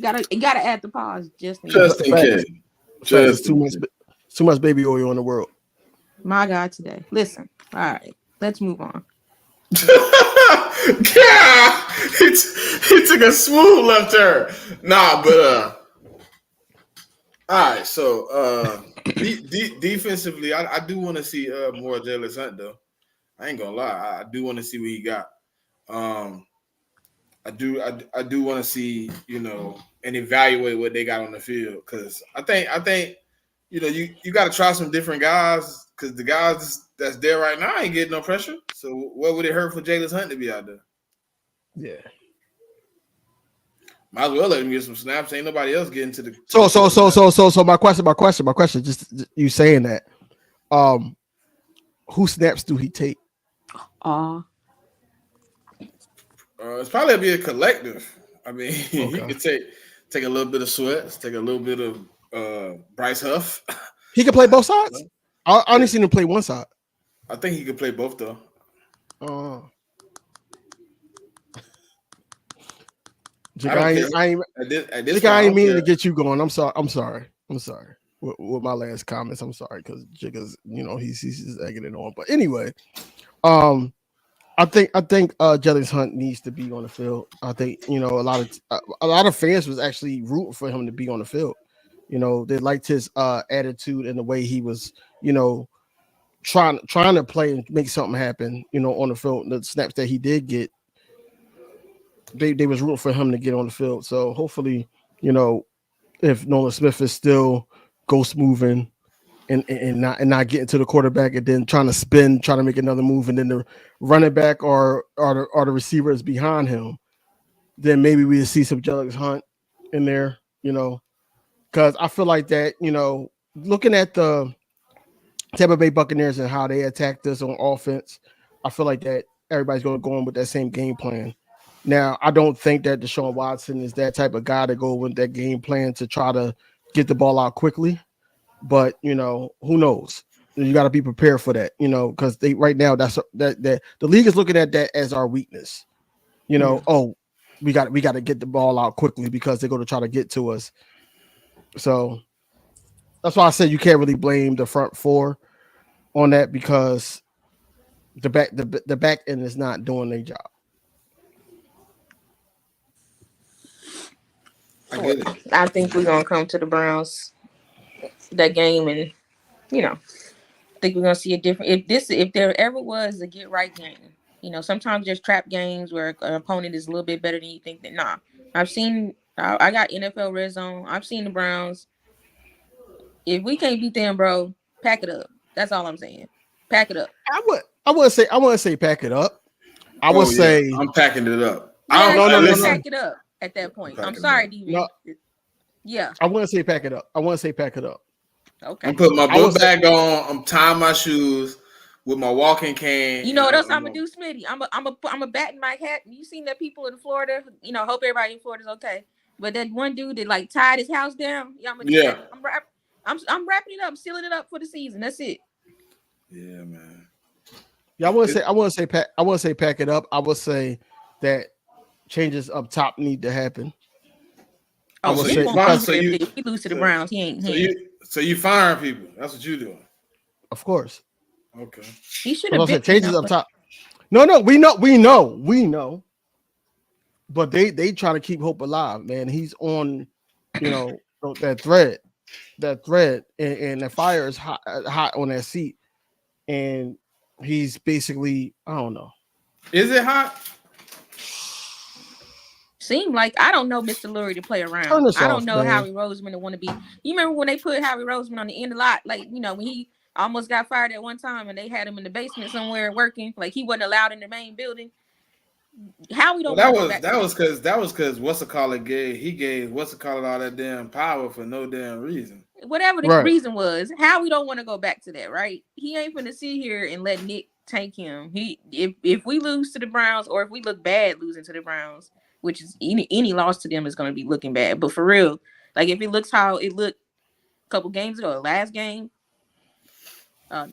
gotta add the pause just in case. Just too much baby oil in the world. My God, today. Listen, all right, let's move on. Yeah, he took a smooth left turn. Nah, but all right. So defensively, I do want to see more Jalen Hunt though. I ain't gonna lie, I do want to see what he got. I do want to see and evaluate what they got on the field because I think you got to try some different guys because the guys that's there right now ain't getting no pressure. So what would it hurt for Jalen Hunt to be out there? Yeah. Might as well let him get some snaps. Ain't nobody else getting to the. So my question, just you saying that, who snaps do he take? It's probably be a collective. I mean, he could take a little bit of Sweats, take a little bit of Bryce Huff. He can play both sides. I only seen him play one side. I think he could play both though. I ain't meaning to get you going. I'm sorry. With my last comments, I'm sorry because Jigga's, he's egging it on. But anyway, I think Jalen Hunt needs to be on the field. I think a lot of fans was actually rooting for him to be on the field. They liked his attitude and the way he was, trying to play and make something happen. On the field, the snaps that he did get, they was rooting for him to get on the field. So hopefully, if Nolan Smith is still ghost moving and not getting to the quarterback and then trying to make another move and then the running back or the receiver is behind him, then maybe we'll see some Julius Hunt in there, because I feel like that, looking at the Tampa Bay Buccaneers and how they attacked us on offense, I feel like that everybody's going to go in with that same game plan. Now, I don't think that Deshaun Watson is that type of guy to go with that game plan to try to get the ball out quickly. But who knows? You got to be prepared for that. Because they right now that the league is looking at that as our weakness. Oh, we got to get the ball out quickly because they're going to try to get to us. So that's why I said you can't really blame the front four on that because the back end is not doing their job. I get it. I think we're gonna come to the Browns that game, and I think we're gonna see a different. If there ever was a get right game, sometimes there's trap games where an opponent is a little bit better than you think. That nah, I got NFL Red Zone. I've seen the Browns. If we can't beat them, bro, pack it up. That's all I'm saying. Pack it up. I wouldn't say pack it up. I would Oh, yeah. say I'm packing it up. Yeah, no, pack it up at that point. I'm sorry, DV. No. Yeah. I wouldn't say pack it up. Okay. I'm putting my book bag on. I'm tying my shoes with my walking cane. You know what else I'm gonna do, Smitty? I'm a bat in my hat. You seen that people in Florida? Hope everybody in Florida's okay. But that one dude that like tied his house down. Yeah, I'm gonna do that. I'm wrapping it up, sealing it up for the season. That's it. Yeah, man. Yeah, I wouldn't say pack it up. I would say that changes up top need to happen. Oh, so if he lose to the Browns, he ain't. So you firing people? That's what you doing? Of course. Okay. He should have been changes up top. No, we know. But they try to keep hope alive, man. He's on, that thread, and the fire is hot on that seat, and he's basically, I don't know. Is it hot? Seem like I don't know Mr. Lurie to play around. I don't know Howie Roseman to want to be. You remember when they put Howie Roseman on the end a lot? Like, when he almost got fired at one time and they had him in the basement somewhere working. Like he wasn't allowed in the main building. Howie don't. That was because what's it called gave what's it called all that damn power for no damn reason. Whatever the reason was, Howie don't want to go back to that, right? He ain't finna sit here and let Nick tank him. If we lose to the Browns or if we look bad losing to the Browns, which is any loss to them is going to be looking bad. But for real, like if it looks how it looked a couple games ago, last game,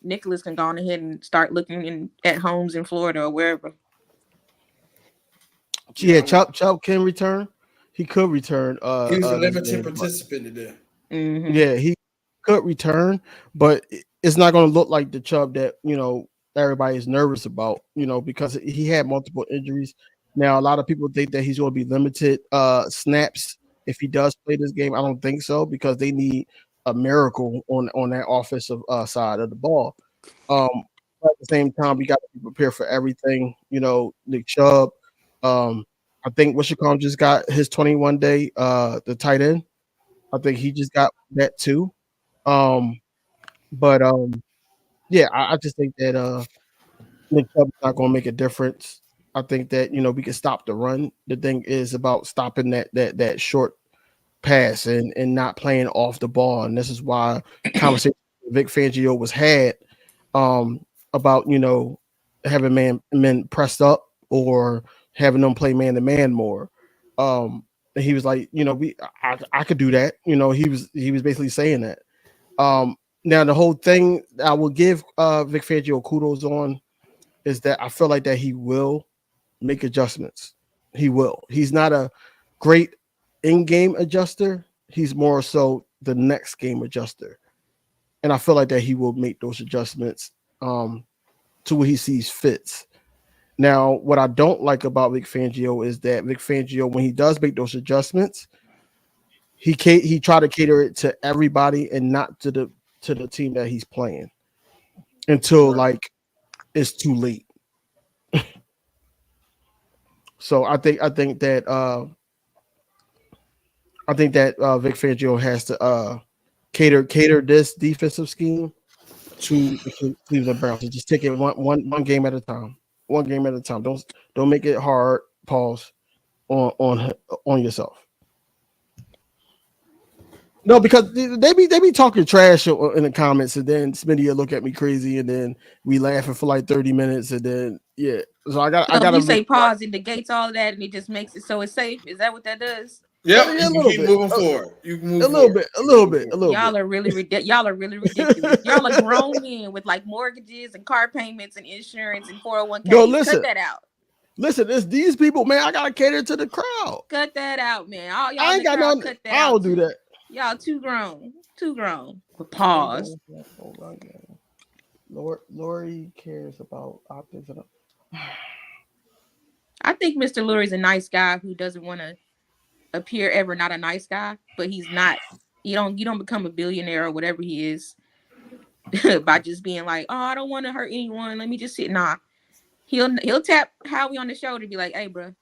Nicholas can go on ahead and start looking at homes in Florida or wherever. Yeah, Chubb can return. He could return. He was a limited participant today. Mm-hmm. Yeah, he could return, but it's not going to look like the Chubb that everybody is nervous about. Because he had multiple injuries. Now, a lot of people think that he's going to be limited snaps if he does play this game. I don't think so because they need a miracle on that offensive side of the ball. But at the same time, we got to be prepared for everything. Nick Chubb. I think Wishacom just got his 21-day, the tight end. I think he just got that too. Yeah, I just think that Nick Chubb is not going to make a difference. I think that we can stop the run. The thing is about stopping that short pass and not playing off the ball, and this is why conversation with Vic Fangio was had about having men pressed up or having them play man to man more. And he was like, I could do that. He was basically saying that. Now the whole thing I will give Vic Fangio kudos on is that I feel like that he will make adjustments. He will. He's not a great in-game adjuster. He's more so the next game adjuster. And I feel like that he will make those adjustments to what he sees fits. Now, what I don't like about Vic Fangio is that Vic Fangio, when he does make those adjustments, he try to cater it to everybody and not to the team that he's playing until like it's too late. So I think that Vic Fangio has to cater this defensive scheme to the Cleveland Browns. Just take it one game at a time. One game at a time. Don't make it hard. Pause on yourself. No, because they be talking trash in the comments, and then Smitty will look at me crazy, and then we laughing for like 30 minutes, and then yeah. So I got. You say pause, it negates all of that, and it just makes it so it's safe. Is that what that does? Yep, Yeah, you a can little keep bit. moving forward. You can move A little forward. bit, a little bit, a little Y'all bit. are really ridiculous. Y'all are grown men with like mortgages and car payments and insurance and 401k. No, listen. Cut that out. Listen, it's these people, man. I gotta cater to the crowd. Cut that out, man. All y'all I in ain't the got crowd, nothing. cut that I out. don't do that. Y'all too grown. Too grown. Pause. Lori cares about optics. I think Mr. Lurie's a nice guy who doesn't want to appear ever not a nice guy, but he's not. You don't become a billionaire or whatever he is by just being like, oh, I don't want to hurt anyone. Let me just sit. Nah, he'll tap Howie on the shoulder, be like, hey, bro.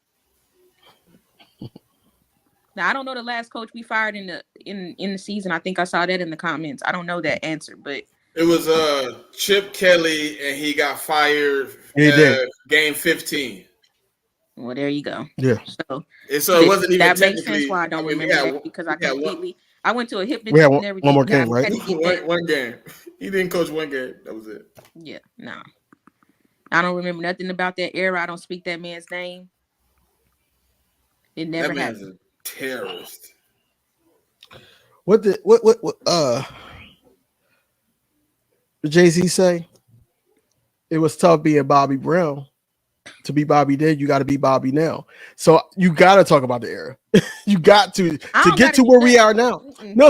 Now I don't know the last coach we fired in the season. I think I saw that in the comments. I don't know that answer, but It was Chip Kelly, and he got fired. He did. Game 15. well, there you go. Yeah. So it wasn't even that technically. makes sense why I don't remember that because I went to a hypnotist We had and everything. one more game, right? One game. He didn't coach one game. That was it. Yeah, no. I don't remember nothing about that era. I don't speak that man's name. It never That man's happened. a terrorist. What Jay-Z say? It was tough being Bobby Brown. To be Bobby then, you got to be Bobby now. So you got to talk about the era. You got to get to where we are now. Mm-mm. No,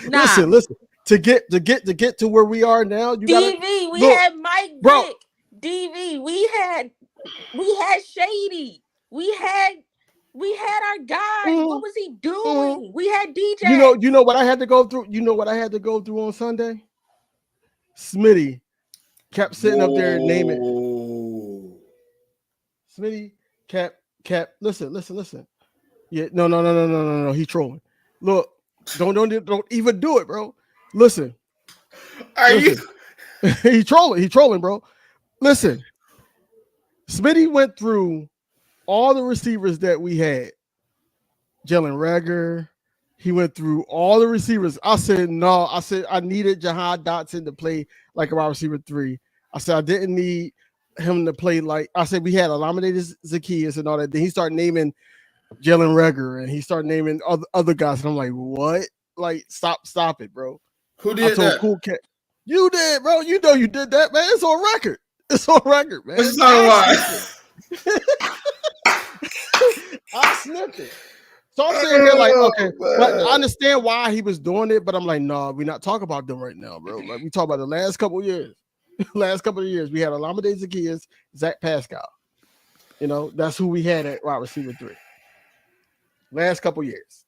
Nah. listen. To get to where we are now, you got DV. We had Mike Vick. DV. We had Shady. We had our guys. What was he doing? We had DJ. You know what I had to go through. You know what I had to go through on Sunday. Smitty kept sitting up there naming. Smitty kept. Listen. Yeah, no. He's trolling. Look, don't even do it, bro. Listen. He trolling, bro. Listen. Smitty went through all the receivers that we had. Jalen Reagor. He went through all the receivers. I said, no. I said, I needed Jahan Dotson to play like a wide receiver 3. I said, I didn't need him to play like, I said, we had Olamide Zaccheaus and all that. Then he started naming Jalen Reagor and he started naming other guys. And I'm like, what? Like, stop it, bro. Who did that? Cool Cat. You did, bro. You know you did that, man. It's on record. Man. What's the why? I snipped it. So I'm sitting here like, okay, I understand why he was doing it, but I'm like, no, we're not talking about them right now, bro. Like we talk about the last couple of years. We had Olamide Zaccheaus, Zach Pascal. You know, that's who we had at wide receiver 3. Last couple of years.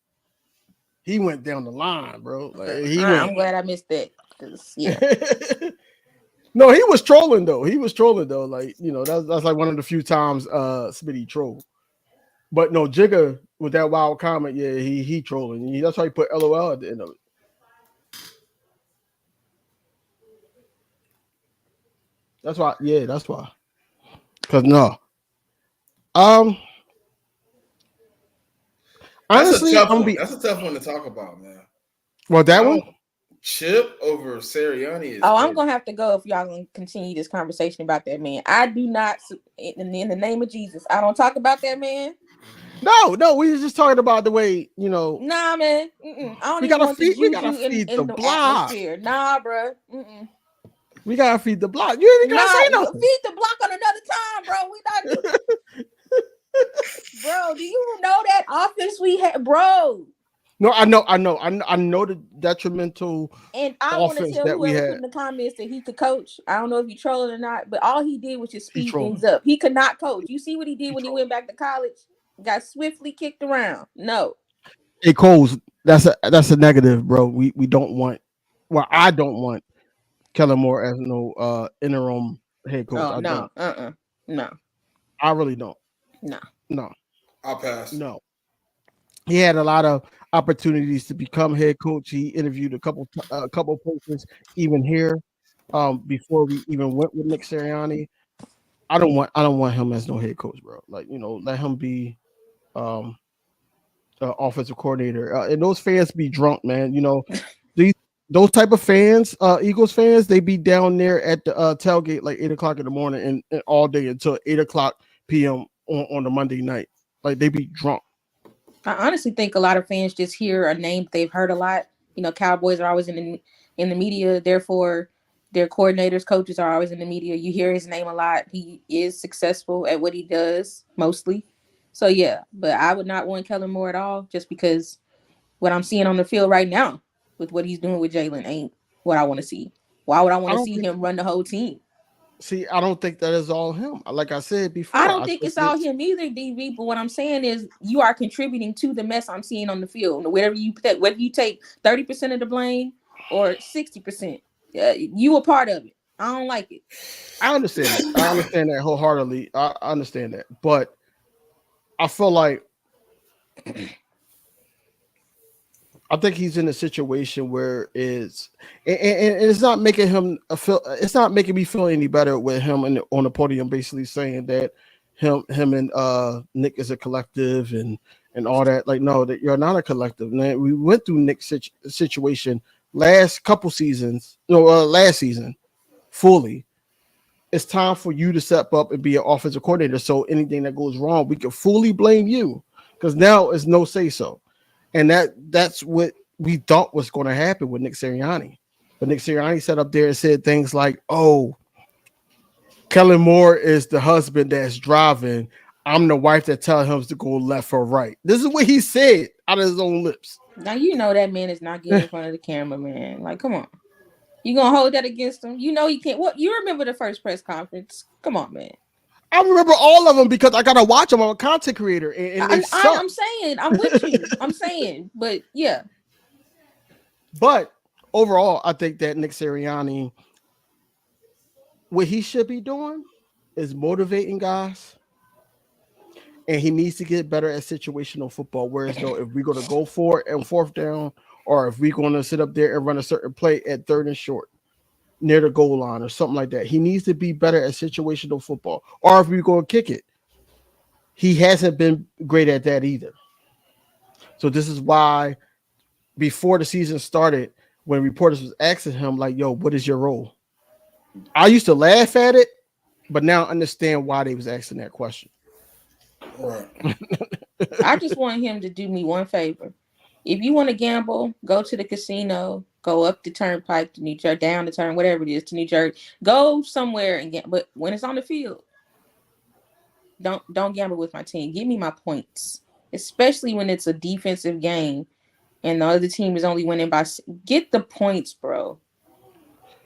He went down the line, bro. Like, I'm glad I missed that. Yeah. No, he was trolling though. Like, you know, that's like one of the few times Smitty trolled. But no, Jigga with that wild comment, yeah, he trolling. That's why he put LOL at the end of it. That's why. Cause no. Honestly, that's a tough one to talk about, man. Well, that one? Chip over Sirianni is I'm gonna have to go if y'all gonna continue this conversation about that man. I do not, in the name of Jesus, I don't talk about that man. No, we were just talking about the way, you know. Nah, man. I don't even want the juju in the block. atmosphere. Nah, bro. We gotta feed the block. You ain't gotta say nothing. Feed the block on another time, bro. We not. Bro, do you know that offense we had, bro? No, I know the detrimental. And I want to tell whoever put in the comments that he could coach. I don't know if you trolling or not, but all he did was just speed things up. He could not coach. You see what he did when he went back to college? Got swiftly kicked around. No. Hey, Coles, that's a negative, bro. We don't want. Well, I don't want Kellen Moore as no interim head coach. Oh, no. No. I really don't. No. I'll pass. No. He had a lot of opportunities to become head coach. He interviewed a couple persons even here before we even went with Nick Sirianni. I don't want him as no head coach, bro. Like, you know, let him be offensive coordinator. And those fans be drunk, man. You know, those type of fans, Eagles fans, they be down there at the tailgate like 8:00 in the morning and all day until 8:00 p.m. on the Monday night. Like, they be drunk. I honestly think a lot of fans just hear a name they've heard a lot. You know, Cowboys are always in the media, therefore their coordinators, coaches are always in the media. You hear his name a lot. He is successful at what he does mostly. So yeah, but I would not want Kellen Moore at all, just because what I'm seeing on the field right now with what he's doing with Jalen ain't what I want to see. Why would I I want to don't see think. him run the whole team? See, I don't think that is all him. Like I said I before, don't I think think it's all it's. him either, DV. But what I'm saying is, you are contributing to the mess I'm seeing on the field. Whether you take 30% of the blame or 60%, you a part of it. I don't like it. I understand that. I understand that wholeheartedly. I understand that, but I feel like I think he's in a situation where and it's not making him feel. It's not making me feel any better with him on the podium, basically saying that him and Nick is a collective and all that. Like, no, that you're not a collective. Man, we went through Nick's situation last couple seasons. No, last season fully. It's time for you to step up and be an offensive coordinator. So anything that goes wrong, we can fully blame you, because now it's no say so. And that's what we thought was going to happen with Nick Sirianni. But Nick Sirianni sat up there and said things like, "Oh, Kellen Moore is the husband that's driving. I'm the wife that tells him to go left or right." This is what he said out of his own lips. Now you know that man is not getting in front of the camera, man. Like, come on. You gonna hold that against him? You know he can't. What, you remember the first press conference? Come on, man. I remember all of them because I gotta watch them. I'm a content creator, and they suck. I'm saying, I'm with you. I'm saying, but yeah, But overall, I think that Nick Sirianni, what he should be doing is motivating guys, and he needs to get better at situational football. Whereas, though, if we're going to go for it and fourth down, or if we're going to sit up there and run a certain play at third and short near the goal line or something like that, he needs to be better at situational football. Or if we're going to kick it, he hasn't been great at that either. So this is why before the season started, when reporters was asking him, like, "Yo, what is your role?" I used to laugh at it, but now I understand why they was asking that question. Right. I just want him to do me one favor. If you want to gamble, go to the casino, go up the turnpike to New Jersey, down the turn, whatever it is, to New Jersey. Go somewhere and get. But when it's on the field, don't gamble with my team. Give me my points, especially when it's a defensive game and the other team is only winning by. Get the points, bro.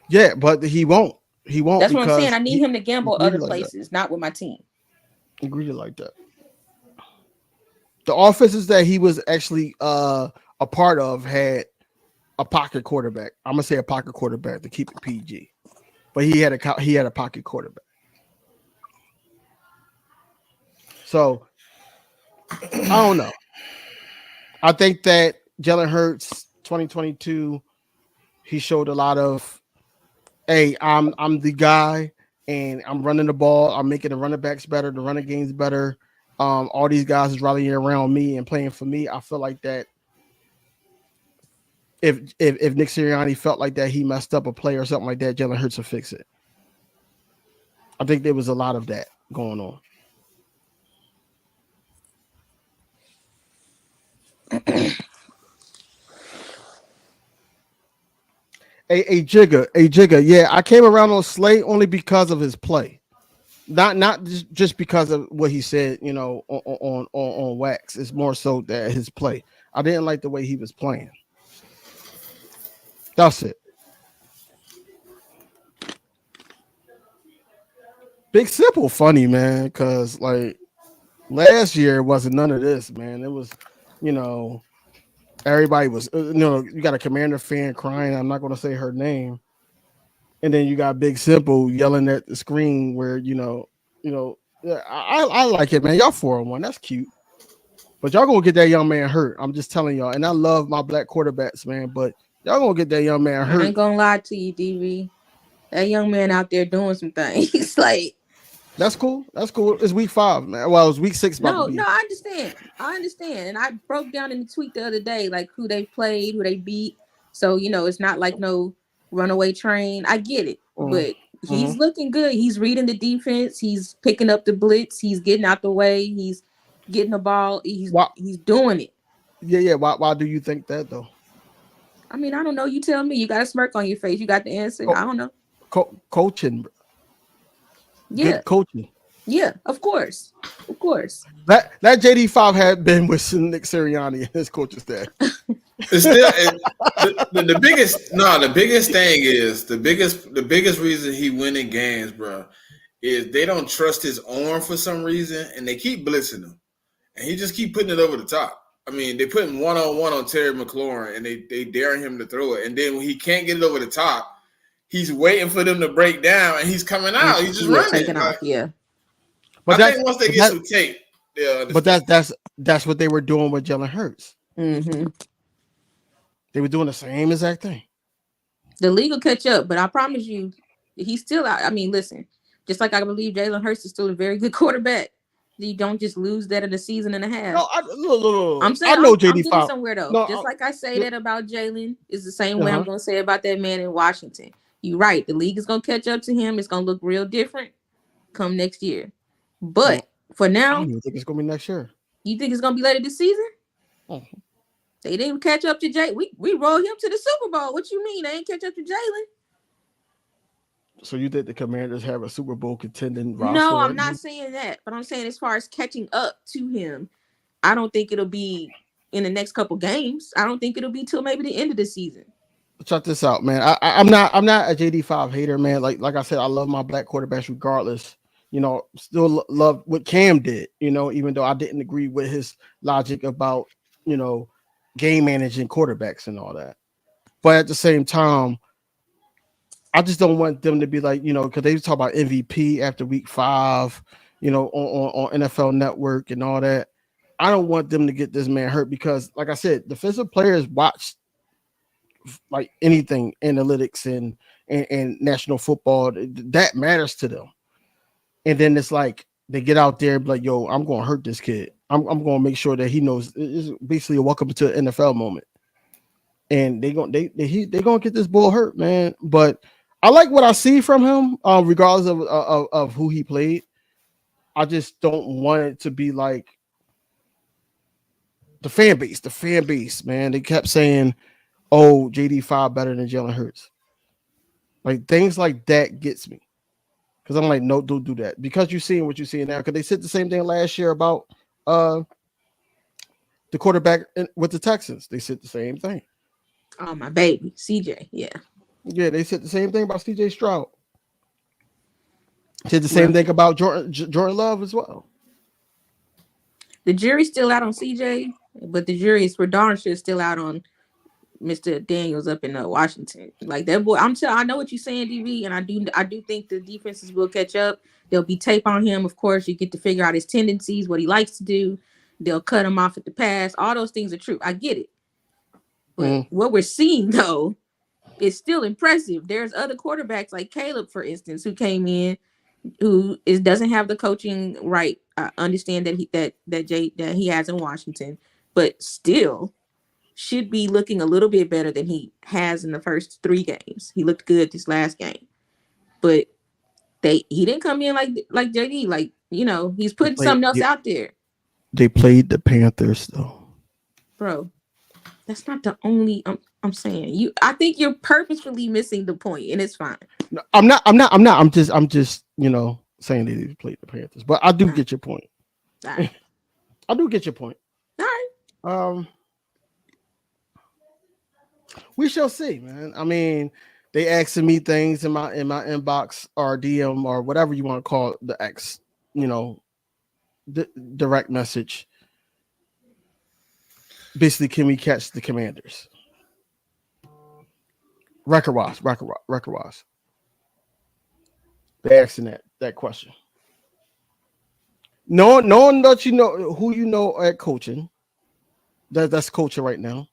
Yeah, but he won't. He won't That's what I'm saying. because I need him to gamble greedy other like that. places, not with my team. He greedy like that. The offenses that he was actually a part of had a pocket quarterback. I'm gonna say a pocket quarterback to keep it PG, but he had a pocket quarterback. So I don't know. I think that Jalen Hurts 2022, he showed a lot of, hey, I'm the guy, and I'm running the ball. I'm making the running backs better, the running games better. All these guys is rallying around me and playing for me. I feel like that if Nick Sirianni felt like that he messed up a play or something like that, Jalen Hurts will fix it. I think there was a lot of that going on. A Jigga, yeah, I came around on Slay only because of his play, not just because of what he said, on wax. It's more so that his play. I didn't like the way he was playing. That's it. Big Simple funny, man, because like last year wasn't none of this, man. It was, you know, everybody was, you got a Commander fan crying. I'm not going to say her name, and then you got Big Simple yelling at the screen where yeah, I like it, man. Y'all 4-1, that's cute, but y'all gonna get that young man hurt. I'm just telling y'all, and I love my black quarterbacks, man, but y'all gonna get that young man I ain't hurt. gonna lie to you, DV. That young man out there doing some things. Like, That's cool. That's cool. It's week 5, man. Well, it was week 6 about to no, be. I understand. And I broke down in the tweet the other day, like who they played, who they beat. So, it's not like no runaway train. I get it. But Mhm. he's looking good. He's reading the defense. He's picking up the blitz. He's getting out the way. He's getting the ball. He's Why? doing it. Yeah. Why do you think that though? I mean, I don't know. You tell me. You got a smirk on your face. You got the answer. I don't know. Coaching, Yeah. good coaching. Yeah. Of course. Of course. That JD5 had been with Nick Sirianni and his coaching staff. It's still the biggest thing is the biggest reason he winning games, bro, is they don't trust his arm for some reason, and they keep blitzing him, and he just keep putting it over the top. I mean, they put him 1-on-1 on Terry McLaurin, and they daring him to throw it, and then when he can't get it over the top, he's waiting for them to break down, and he's coming out. He's just running. Taking off. Yeah. But I think once they get some tape, but that's what they were doing with Jalen Hurts. Mm-hmm. They were doing the same exact thing. The league will catch up, but I promise you, he's still out. I mean, listen, just like I believe Jalen Hurts is still a very good quarterback. You don't just lose that in a season and a half. No, I'm saying I know I'm JD5 getting somewhere though. No, just like I say that about Jalen, is the same way I'm going to say about that man in Washington. You're right. The league is going to catch up to him. It's going to look real different come next year. But for now, I don't even think it's going to be next year. You think it's going to be later this season? Mm-hmm. They didn't catch up to Jay. We rolled him to the Super Bowl. What you mean? They ain't catch up to Jalen? So you think the Commanders have a Super Bowl contending roster? No, I'm not saying that. But I'm saying as far as catching up to him, I don't think it'll be in the next couple games. I don't think it'll be till maybe the end of the season. Check this out, man. I'm not a JD5 hater, man. Like I said, I love my black quarterbacks regardless. You know, still love what Cam did, you know, even though I didn't agree with his logic about, you know, game managing quarterbacks and all that. But at the same time, I just don't want them to be like, you know, because they talk about MVP after week 5, you know, on NFL Network and all that. I don't want them to get this man hurt because, like I said, defensive players watch like anything, analytics and national football. That matters to them. And then it's like they get out there and be like, yo, I'm going to hurt this kid. I'm going to make sure that he knows it's basically a welcome to an NFL moment. And they gonna get this bull hurt, man. But I like what I see from him, regardless of who he played. I just don't want it to be like the fan base, man. They kept saying, oh, JD5 better than Jalen Hurts. Like things like that gets me. Because I'm like, no, don't do that. Because you're seeing what you're seeing now. Because they said the same thing last year about the quarterback with the Texans. They said the same thing. Oh, my baby, CJ. Yeah. Yeah, they said the same thing about CJ Stroud. Said the same thing about Jordan Love as well. The jury's still out on CJ, but the jury is for darn sure still out on Mr. Daniels up in Washington. Like that boy, I know what you're saying, DB, and I do think the defenses will catch up. There'll be tape on him, of course. You get to figure out his tendencies, what he likes to do. They'll cut him off at the pass. All those things are true. I get it. But what we're seeing, though, is still impressive. There's other quarterbacks like Caleb, for instance, who came in, who doesn't have the coaching right. I understand that he has in Washington, but still should be looking a little bit better than he has in the first 3 games. He looked good this last game, but he didn't come in like JD. Like, you know, he's putting something else out there. They played the Panthers though, bro. That's not the only. I'm saying I think you're purposefully missing the point, and it's fine. No, I'm not. I'm just you know saying that they played the Panthers, but I do get your point. All right. I do get your point. All right. We shall see, man. I mean, they asking me things in my inbox or DM or whatever you want to call it, the X, you know, direct message. Basically, can we catch the Commanders? Record-wise. They're asking that question. Knowing that you know who you know at coaching, that's coaching right now.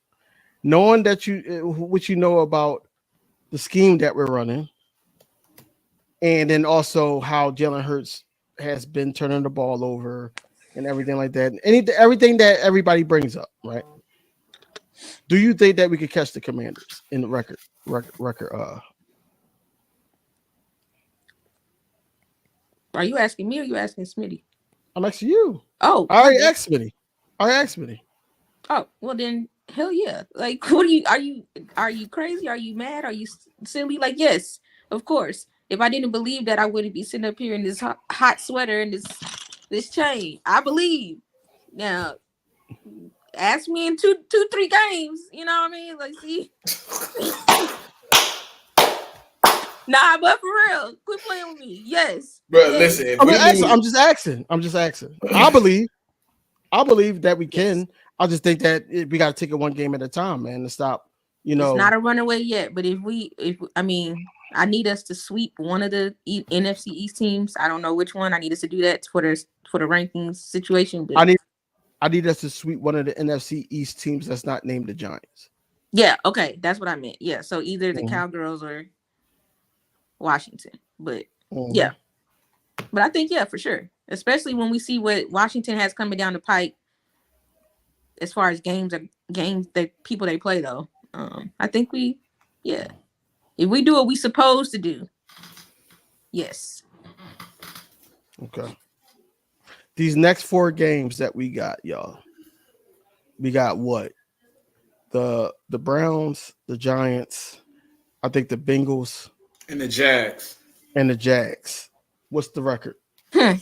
Knowing that what you know about the scheme that we're running, and then also how Jalen Hurts has been turning the ball over and everything like that. Everything that everybody brings up, right? Do you think that we could catch the Commanders in the record? Are you asking me or are you asking Smitty? I'm asking you. Oh, I already asked Smitty. Oh, well then, hell yeah! Like, what are you crazy? Are you mad? Are you silly? Like, yes, of course. If I didn't believe that, I wouldn't be sitting up here in this hot sweater and this chain. I believe. Now, ask me in two, 3 games. You know what I mean? Like, see. Nah, but for real, quit playing with me. Yes, Bro, yes. listen. If I mean, we lose, I'm just asking. I believe that we can. I just think that we got to take it one game at a time, man, and stop. You know, It's not a runaway yet, but if I mean, I need us to sweep one of the NFC East teams. I don't know which one. I need us to do that for the rankings situation. But I need us to sweep one of the NFC East teams that's not named the Giants. yeah, okay, that's what I meant. Yeah, so either the Cowgirls or Washington. But yeah, but I think for sure, especially when we see what Washington has coming down the pike as far as games that people they play though. I think if we do what we supposed to do, yes. Okay. These next 4 games that we got, y'all. We got what? The Browns, the Giants, I think the Bengals, and the Jags. What's the record? Whew,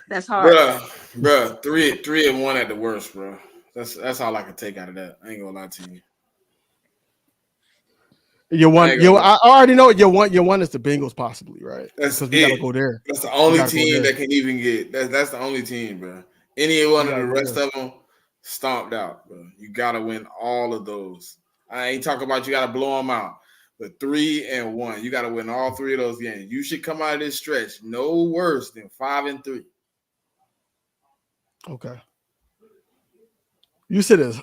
that's hard. Bruh, 3-1 at the worst, bro. That's all I can take out of that. I ain't gonna lie to you. I already know your one is the Bengals, possibly, right? That's because we gotta go there. That's the only team that can even get. That's the only team, bro. Any one of the rest of them stomped out, bro. You gotta win all of those. I ain't talking about you gotta blow them out, but 3-1, you gotta win all 3 of those games. You should come out of this stretch no worse than 5-3. Okay. You said is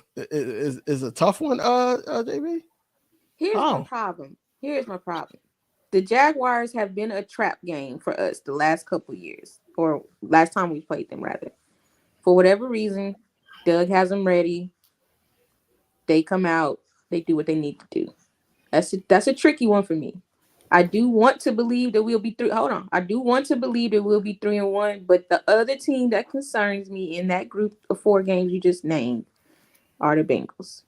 a tough one, JB? Here's my problem. The Jaguars have been a trap game for us the last couple years, or last time we played them, rather. For whatever reason, Doug has them ready. They come out. They do what they need to do. That's a tricky one for me. I do want to believe that we'll be I do want to believe that we'll be 3-1, but the other team that concerns me in that group of 4 games you just named are the Bengals.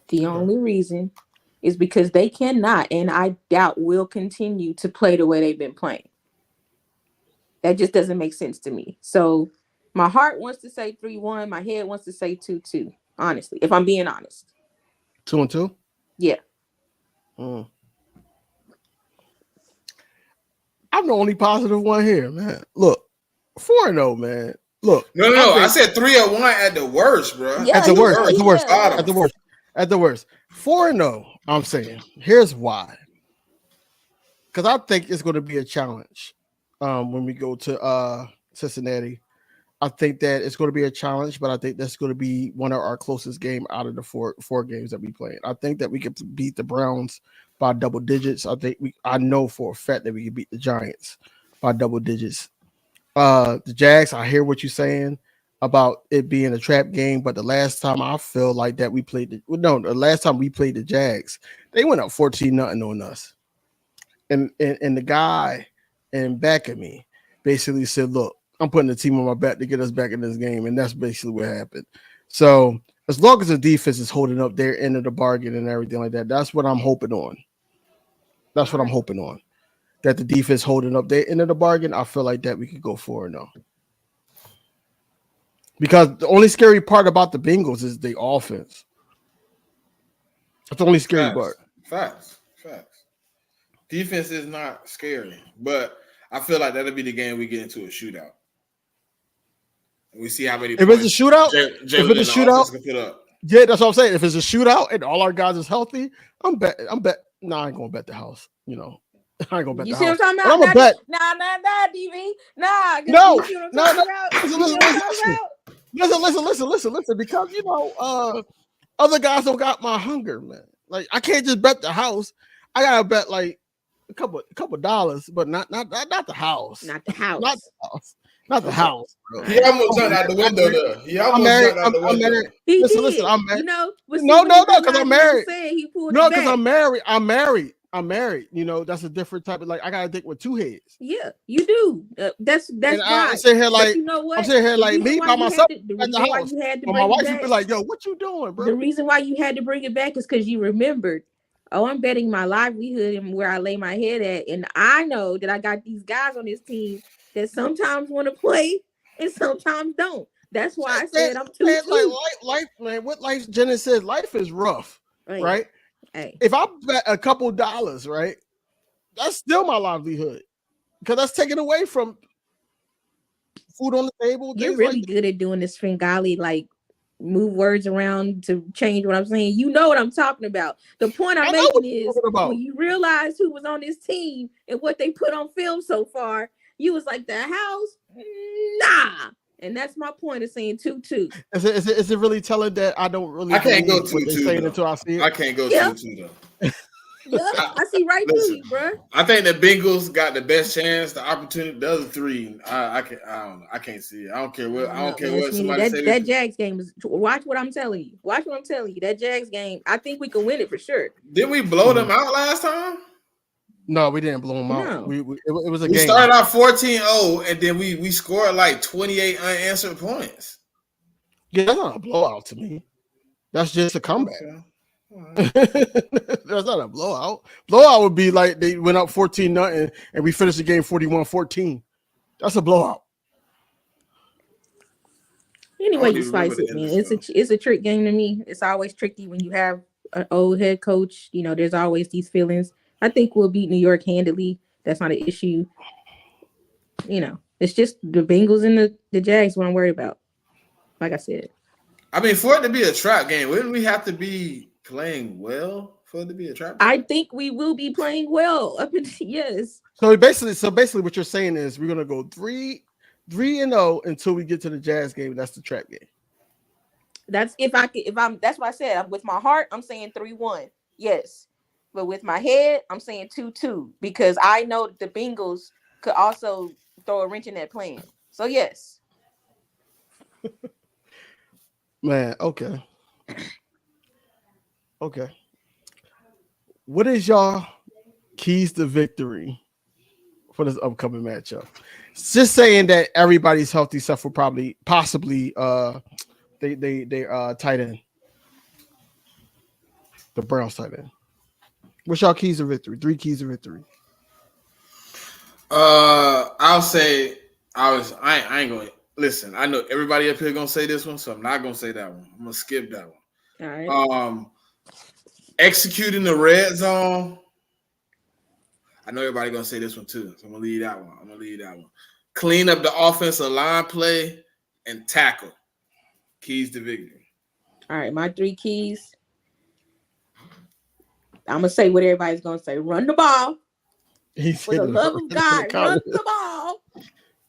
The only reason is because they cannot, and I doubt will continue to play the way they've been playing. That just doesn't make sense to me. So my heart wants to say 3-1. My head wants to say 2-2. Honestly, if I'm being honest. 2-2? Yeah. I'm the only positive one here, man. Look, 4-0, man. Look. No. I said 3-1 at the worst, bro. Yeah, At the worst. At the worst. 4-0. I'm saying. Here's why. Because I think it's going to be a challenge when we go to Cincinnati. I think that it's going to be a challenge, but I think that's going to be one of our closest game out of the four games that we played. I think that we could beat the Browns by double digits. I know for a fact that we can beat the Giants by double digits. The Jags, I hear what you're saying about it being a trap game, but the last time I feel like that the last time we played the Jags, they went up 14-0 on us. And the guy in back of me basically said, look, I'm putting the team on my back to get us back in this game, and that's basically what happened. So as long as the defense is holding up their end of the bargain and everything like that, that's what I'm hoping on. That the defense holding up their end of the bargain, I feel like that we could go 4-0. Because the only scary part about the Bengals is the offense. That's the only scary part. Facts. Defense is not scary, but I feel like that'll be the game we get into a shootout. We see how many. If it's a shootout, can put up. Yeah, that's what I'm saying. If it's a shootout and all our guys is healthy, I'm bet. Nah, I ain't gonna bet the house. I ain't gonna bet the house. You see what I'm talking about? I'm a bet. Nah, DV. Nah. No. Listen. Because other guys don't got my hunger, man. Like I can't just bet the house. I gotta bet like a couple dollars, but not the house. Not the house, bro. He almost jumped out the window though. I'm married. Listen, I'm married. No, because I'm married. No, because I'm married. I'm married. You know, that's a different type of like. I got a dick with two heads. Yeah, you do. That's And I fine. sit here But like you know what? I'm sitting here The like reason me why by you myself had to, the at the reason why house. you had to But my bring it wife would back. be like, "Yo, what you doing, bro?" The reason why you had to bring it back is because you remembered. Oh, I'm betting my livelihood and where I lay my head at, and I know that I got these guys on this team that sometimes want to play and sometimes don't. That's why I Man, said I'm man, like 2-2. life, man. What life? Jenna said, life is rough, Hey, right? hey, If I bet a couple dollars, right, that's still my livelihood because that's taken away from food on the table, you're things like really that. good at doing this Svengali, like move words around to change what I'm saying. You know what I'm talking about. The point I'm I know making what is you're talking about. when you realize who was on this team and what they put on film so far, you was like, the house, nah. And that's my point of saying 2-2. Is it really telling that I don't really I can't go believe what they're 2-2 saying though. until I see it? I can't go Yeah, 2-2 though. yeah. I, I see right through listen, you, bro. I think the Bengals got the best chance, the opportunity. The other three, I don't know. I can't see it. I don't care I what. don't I don't know, care man. what Sweeney, somebody say. that Jags game is watch what I'm telling you. Watch what I'm telling you. That Jags game, I think we can win it for sure. Did we blow them out last time? No, we didn't blow them out. No. It was a We game. started out 14-0, and then we scored like 28 unanswered points. Yeah, that's not a blowout to me. That's just a comeback. Okay. That's not a blowout. Blowout would be like they went up 14-0 and we finished the game 41-14. That's a blowout. Anyway, I don't you even remember slice the it, end of man. the stuff. It's a trick game to me. It's always tricky when you have an old head coach. You know, there's always these feelings. I think we'll beat New York handily. That's not an issue. You know, it's just the Bengals and the Jags what I'm worried about. Like I said. I mean, for it to be a trap game, wouldn't we have to be playing well for it to be a trap game? I think we will be playing well up until yes. So basically what you're saying is we're gonna go 3-0 until we get to the Jazz game. That's the trap game. That's if I'm that's what I said. With my heart, I'm saying 3-1. Yes. But with my head, I'm saying 2-2 because I know that the Bengals could also throw a wrench in that plan. So yes. Man, okay. Okay. What is y'all keys to victory for this upcoming matchup? Just saying that everybody's healthy except for possibly they tight end. The Browns tight end. What's y'all keys to victory? 3 keys to victory. I'll say I ain't gonna listen. I know everybody up here gonna say this one, so I'm not gonna say that one. I'm gonna skip that one. All right. Executing the red zone. I know everybody gonna say this one too, so I'm gonna leave that one. Clean up the offensive line play and tackle. Keys to victory. All right, my 3 keys. I'm gonna say what everybody's gonna say. Run the ball. For the love of God, run the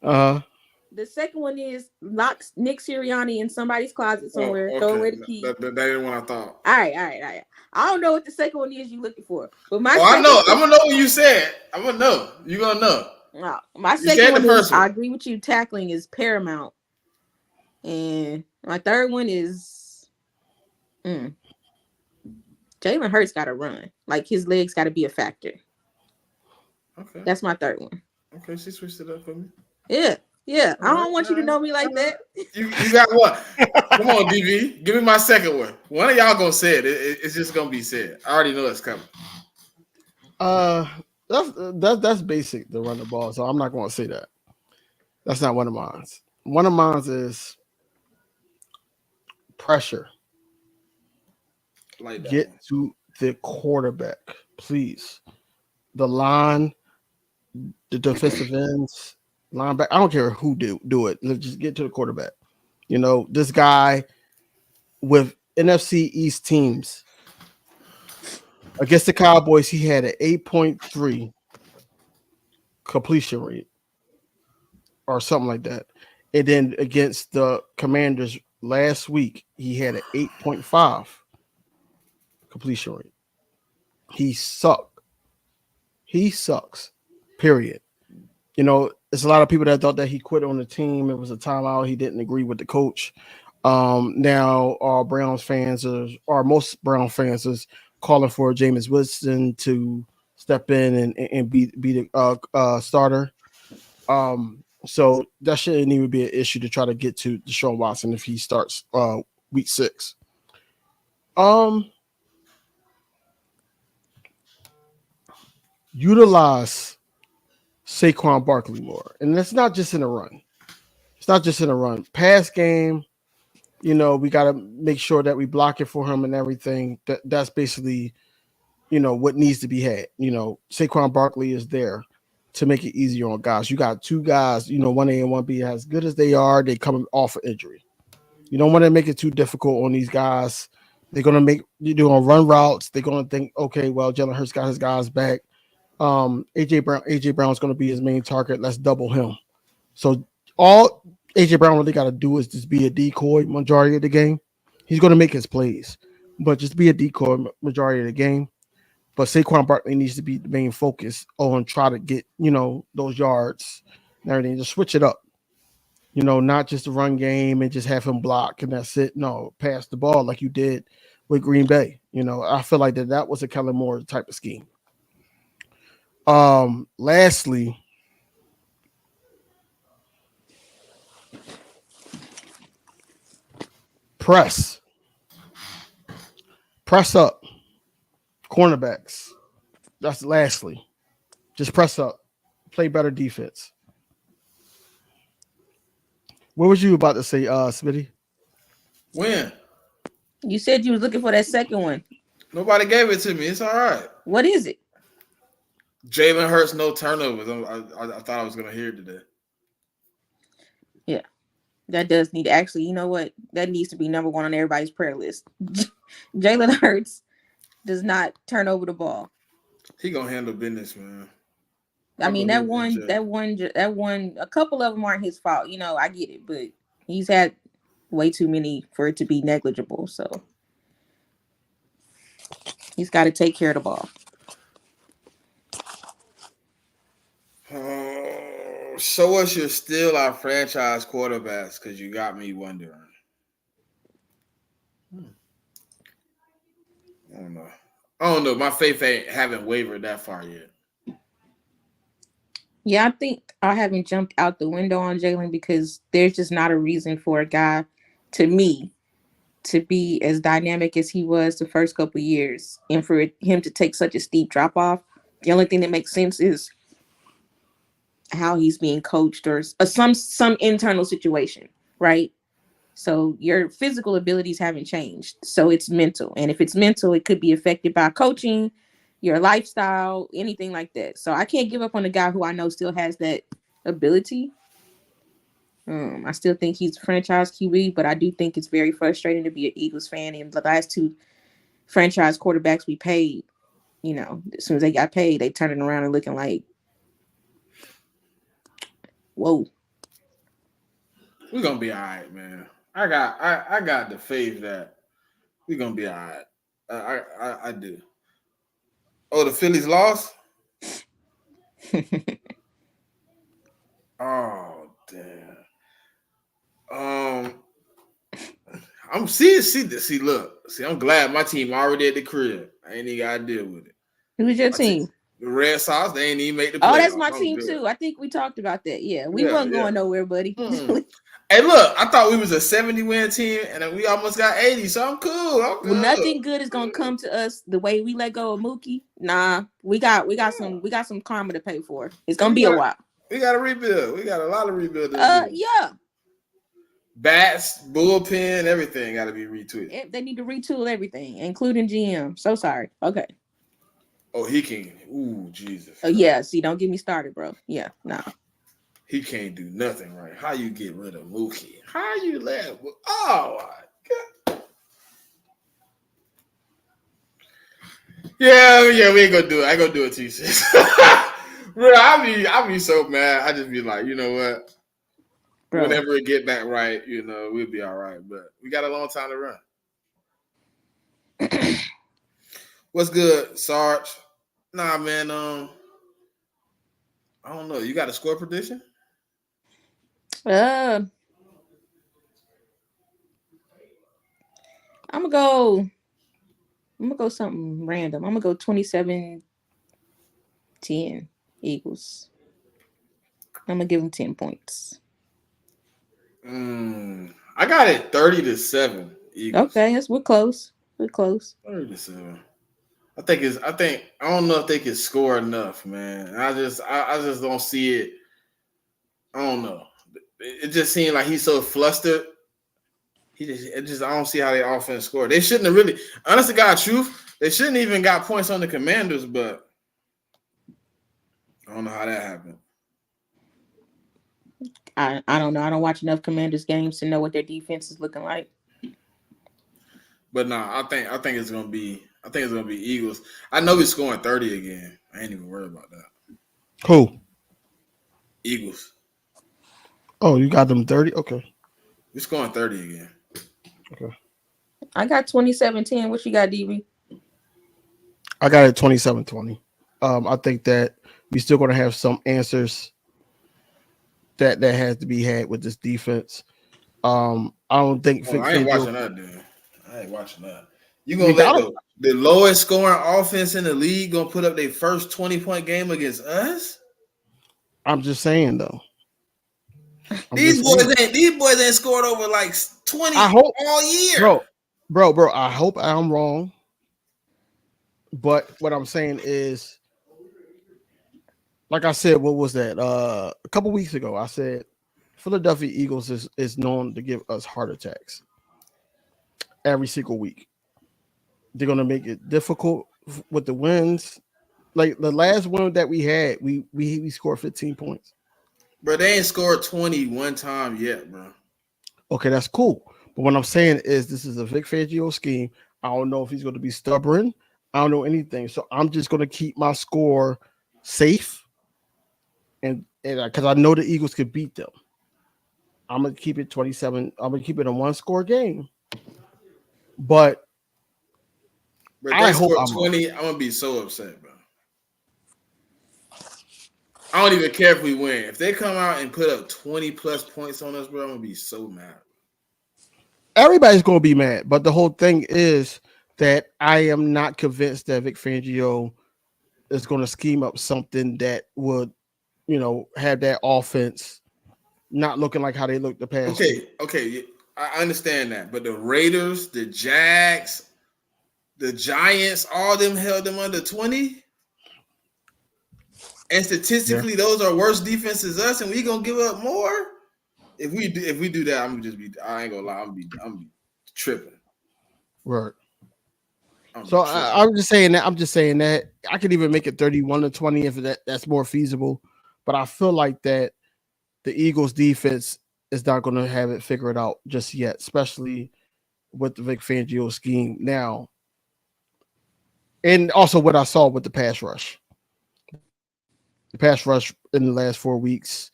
ball. The second one is lock Nick Sirianni in somebody's closet somewhere. Throw away the key. That ain't what I thought. All right. I don't know what the second one is you looking for, but my I know. I'm gonna know what you said. I'm gonna know. You're gonna know. No, my second one is I agree with you. Tackling is paramount, and my third one is Jalen Hurts got to run. Like his legs got to be a factor. Okay, that's my third one. Okay, she switched it up for me. Yeah. I don't want you to know me like that. You got one. Come on, DV. Give me my second one. One of y'all gonna say it. It's just gonna be said. I already know it's coming. That's basic to run the ball, so I'm not going to say that. That's not one of mine. One of mine is pressure. Like that Get one. to the quarterback, please. The line, the defensive ends, linebacker. I don't care who do it. Let's just get to the quarterback. You know, this guy with NFC East teams against the Cowboys, he had an 8.3 completion rate or something like that. And then against the Commanders last week, he had an 8.5 completion rate. He sucks. Period. You know, there's a lot of people that thought that he quit on the team. It was a timeout. He didn't agree with the coach. Now our Browns fans most Brown fans is calling for Jameis Winston to step in and be the starter. So that shouldn't even be an issue to try to get to Deshaun Watson if he starts week 6. Utilize Saquon Barkley more, and it's not just in a run. It's not just in a run. Pass game, we got to make sure that we block it for him and everything. That's basically, what needs to be had. Saquon Barkley is there to make it easier on guys. You got 2 guys, 1A and 1B, as good as they are, they coming off of injury. You don't want to make it too difficult on these guys. They're gonna run routes. They're gonna think, okay, well, Jalen Hurts got his guys back. AJ Brown's gonna be his main target. Let's double him. So all AJ Brown really got to do is just be a decoy majority of the game. He's gonna make his plays, but just be a decoy majority of the game. But Saquon Barkley needs to be the main focus on try to get those yards and everything. Just switch it up. Not just the run game and just have him block and that's it. No, pass the ball like you did with Green Bay. I feel like that was a Kellen Moore type of scheme. Lastly, press up cornerbacks. That's lastly, just press up, play better defense. What was you about to say, Smitty? When? You said you was looking for that second one. Nobody gave it to me. It's all right. What is it? Jalen Hurts, no turnovers. I thought I was going to hear it today. Yeah. That does need to actually, you know what? That needs to be number 1 on everybody's prayer list. Jalen Hurts does not turn over the ball. He going to handle business, man. I mean, that one, a couple of them aren't his fault. I get it, but he's had way too many for it to be negligible. So he's got to take care of the ball. Show us you're still our franchise quarterbacks because you got me wondering. I don't know. My faith haven't wavered that far yet. Yeah, I think I haven't jumped out the window on Jalen because there's just not a reason for a guy, to me, to be as dynamic as he was the first couple of years and for him to take such a steep drop off. The only thing that makes sense is how he's being coached or some internal situation, right? So your physical abilities haven't changed. So it's mental. And if it's mental, it could be affected by coaching, your lifestyle, anything like that. So I can't give up on a guy who I know still has that ability. I still think he's a franchise QB, but I do think it's very frustrating to be an Eagles fan. And the last 2 franchise quarterbacks we paid, as soon as they got paid, they turning around and looking like, whoa. We're gonna be all right, man. I got the faith that we're gonna be all right. I do. Oh, the Phillies lost? Oh, damn. I'm I'm glad my team already at the crib. I ain't even gotta deal with it. Who's your team? The Red Sox, they ain't even make the playoffs. Oh, that's my team too. I think we talked about that. Yeah, we weren't going nowhere, buddy. Hey, look, I thought we was a 70-win team, and we almost got 80, so I'm cool. Well, nothing good is gonna come to us the way we let go of Mookie. Nah, we got some karma to pay for. It's gonna be a while. We got to rebuild. We got a lot of rebuilding. Yeah. Bats, bullpen, everything got to be retweeted. They need to retool everything, including GM. So sorry. Okay. Oh, he can. Ooh, Jesus. Yeah. See, don't get me started, bro. Yeah, nah. He can't do nothing right. How you get rid of Mookie? How you let? Oh my God. Yeah, we ain't gonna do it. I ain't gonna do it to you, sis. Bro, I be so mad. I just be like, you know what? Bro. Whenever it get back right, we'll be all right. But we got a long time to run. What's good, Sarge? Nah, man. I don't know. You got a score prediction? I'm gonna go something random. I'm gonna go 27-20. 10 Eagles. I'm gonna give them 10 points. I got it 30-7 Eagles. Okay, we're close. We're close. 30-7. I don't know if they can score enough, man. I just don't see it. I don't know. It just seemed like he's so flustered. I don't see how their offense scored. They shouldn't have really, honest to God, truth, they shouldn't even got points on the Commanders, but I don't know how that happened. I don't know. I don't watch enough Commanders games to know what their defense is looking like. But no, I think it's gonna be Eagles. I know we're scoring 30 again. I ain't even worried about that. Who? Eagles. Oh, you got them 30? Okay. We're scoring 30 again. Okay. I got 27-10. What you got, DB? I got it 27-20. I think that we still going to have some answers that has to be had with this defense. I don't think I ain't watching that, dude. I ain't watching that. You gonna let the lowest scoring offense in the league gonna put up their first 20-point game against us? I'm just saying though. These boys ain't scored over like 20 all year. Bro, I hope I'm wrong. But what I'm saying is, like I said, what was that? A couple weeks ago, I said Philadelphia Eagles is known to give us heart attacks every single week. They're gonna make it difficult with the wins. Like the last one that we had, we scored 15 points. Bro, they ain't scored 20 one time yet, bro. Okay, that's cool. But what I'm saying is this is a Vic Fangio scheme. I don't know if he's going to be stubborn. I don't know anything. So I'm just going to keep my score safe. And because I know the Eagles could beat them. I'm going to keep it 27. I'm going to keep it a one-score game. But I hope I'm 20. I'm going to be so upset, bro. I don't even care if we win. If they come out and put up 20 plus points on us, bro, I'm gonna be so mad. Everybody's gonna be mad, but the whole thing is that I am not convinced that Vic Fangio is gonna scheme up something that would, have that offense not looking like how they looked the past. Okay, I understand that, but the Raiders, the Jags, the Giants, all them held them under 20. And statistically, those are worse defenses than us, and we gonna give up more. If we do that, I'm gonna just be. I ain't gonna lie. I'm be tripping. Right. So I'm just saying that. I'm just saying that I could even make it 31-20 if that's more feasible. But I feel like that the Eagles defense is not going to have it figured out just yet, especially with the Vic Fangio scheme now, and also what I saw with the pass rush. The pass rush in the last 4 weeks,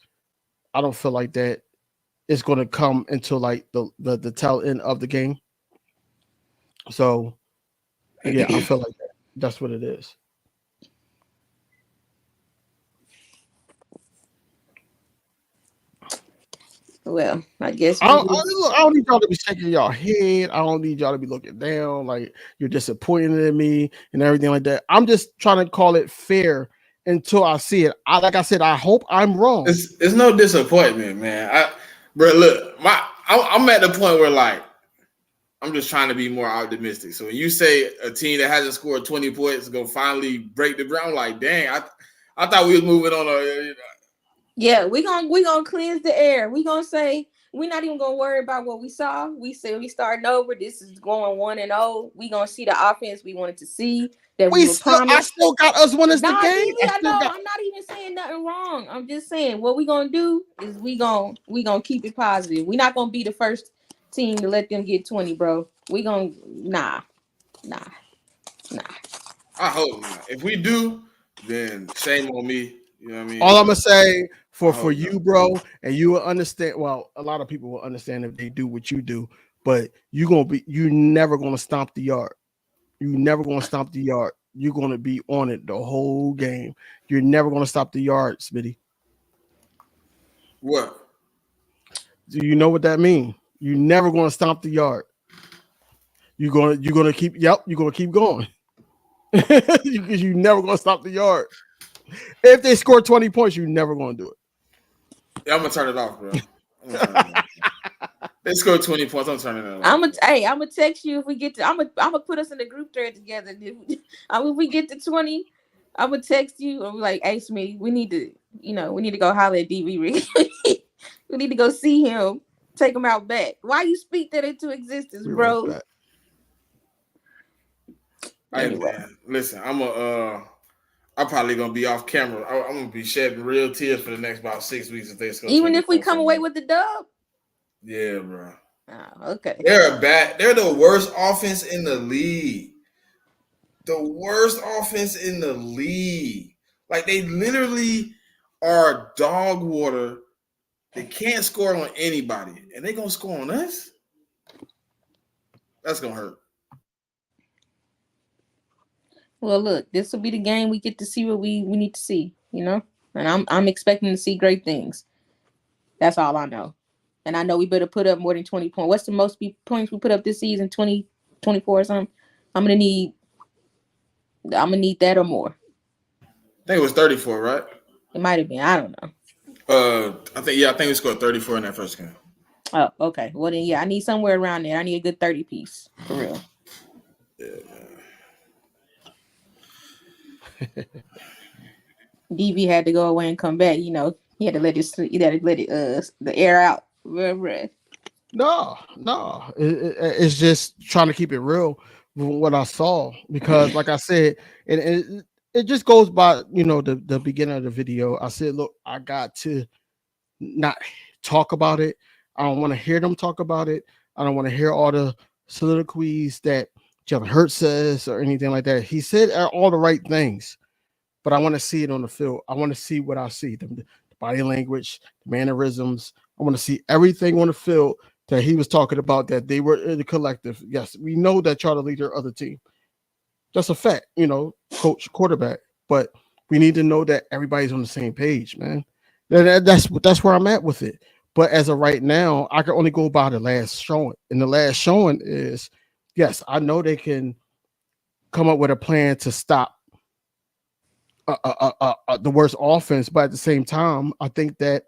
I don't feel like that is going to come until like the tail end of the game. So, yeah, I feel like that's what it is. Well, I guess I don't need y'all to be shaking your head. I don't need y'all to be looking down like you're disappointed in me and everything like that. I'm just trying to call it fair until I see it. Like I said, I hope I'm wrong. It's no disappointment, man. Bro, look, I'm at the point where like I'm just trying to be more optimistic. So when you say a team that hasn't scored 20 points is gonna finally break the ground, I'm like, dang, I thought we was moving on. Yeah, we gonna cleanse the air. We gonna say we're not even gonna worry about what we saw. We say we starting over. This is going 1-0. We gonna see the offense we wanted to see. That we were promised. I still got us winning the game. I know. I'm not even saying nothing wrong. I'm just saying what we gonna do is we gonna keep it positive. We're not gonna be the first team to let them get 20, bro. We gonna nah. I hope not. If we do, then shame on me. You know what I mean? All I'm gonna say for you, bro, and you will understand. Well, a lot of people will understand if they do what you do, but you never gonna stomp the yard. You never gonna stomp the yard. You're gonna be on it the whole game. You're never gonna stop the yard, Smitty. What? Do you know what that means? You're never gonna stomp the yard. You're gonna keep. Yep, you're gonna keep going. You're never gonna stop the yard. If they score 20 points, you're never going to do it. Yeah, I'm gonna turn it off, bro. They scored 20 points. I'm turning it off. I'm gonna text you if we get to. I'm gonna put us in the group thread together. If we get to 20, I'm gonna text you and be like, "Hey, Smitty, we need to go holler at DV Rick. We need to go see him, take him out back. Why you speak that into existence, bro?" Right. Anyway. Hey man, listen, I'm probably gonna be off camera. I'm gonna be shedding real tears for the next about 6 weeks if they score. Even if we come away with the dub. Yeah, bro. Oh, okay. They're bad. They're the worst offense in the league. The worst offense in the league. Like they literally are dog water. They can't score on anybody, and they gonna score on us. That's gonna hurt. Well, look, this will be the game we get to see what we need to see, and I'm expecting to see great things. That's all I know. And I know we better put up more than 20 points. What's the most points we put up this season? 20, 24 or something? I'm gonna need that or more. I think it was 34, right? It might have been. I don't know. I think we scored 34 in that first game. Oh, okay. Well then, yeah, I need somewhere around there. I need a good 30 piece for real. Yeah. DV had to go away and come back. He had to let the air out. No. It's just trying to keep it real from what I saw, because like I said, and it just goes by, the beginning of the video. I said, look, I got to not talk about it. I don't want to hear them talk about it. I don't want to hear all the soliloquies that Jalen Hurts says or anything like that. He said all the right things, but I want to see it on the field. I want to see what I see, the body language, the mannerisms. I want to see everything on the field that he was talking about, that they were in the collective. Yes, we know that y'all the leader of the team. That's a fact, coach, quarterback. But we need to know that everybody's on the same page, man. That's where I'm at with it. But as of right now, I can only go by the last showing. And the last showing is, yes, I know they can come up with a plan to stop the worst offense, but at the same time, I think that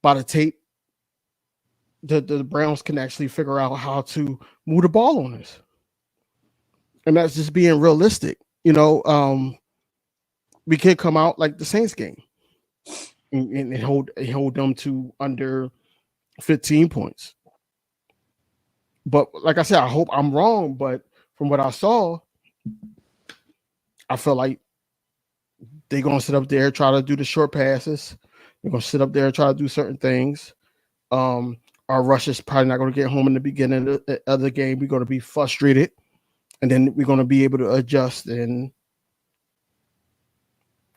by the tape, the Browns can actually figure out how to move the ball on us. And that's just being realistic. We could come out like the Saints game and hold them to under 15 points. But like I said, I hope I'm wrong. But from what I saw, I feel like they're going to sit up there, try to do the short passes. They're going to sit up there and try to do certain things. Our rush is probably not going to get home in the beginning of the game. We're going to be frustrated. And then we're going to be able to adjust and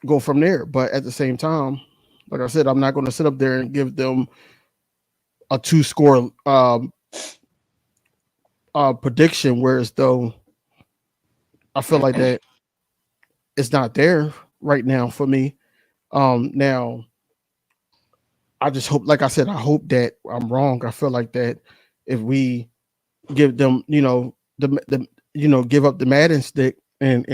go from there. But at the same time, like I said, I'm not going to sit up there and give them a 2-score prediction, whereas though I feel like that it's not there right now for me. Now, I just hope, like I said, I hope that I'm wrong. I feel like that if we give them, give up the Madden stick and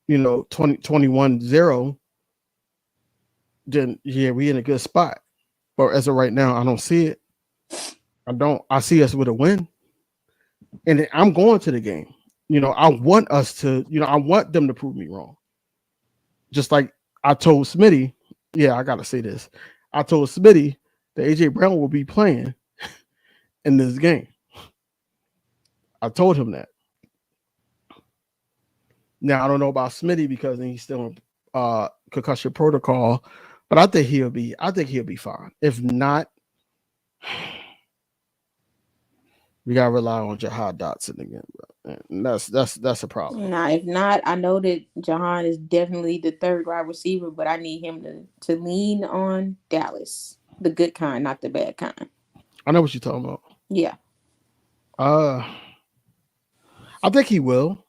21-0, then yeah, we in a good spot. But as of right now, I don't see it. I see us with a win. And I'm going to the game. I want us to, I want them to prove me wrong. Just like I told Smitty, I gotta say this. I told Smitty that AJ Brown will be playing in this game. I told him that. Now I don't know about Smitty because he's still in concussion protocol, but I think he'll be fine. If not, we gotta rely on Jahad Dotson again, bro. And that's a problem. Nah, if not, I know that Jahan is definitely the third wide receiver, but I need him to lean on Dallas, the good kind, not the bad kind. I know what you're talking about. Yeah. I think he will,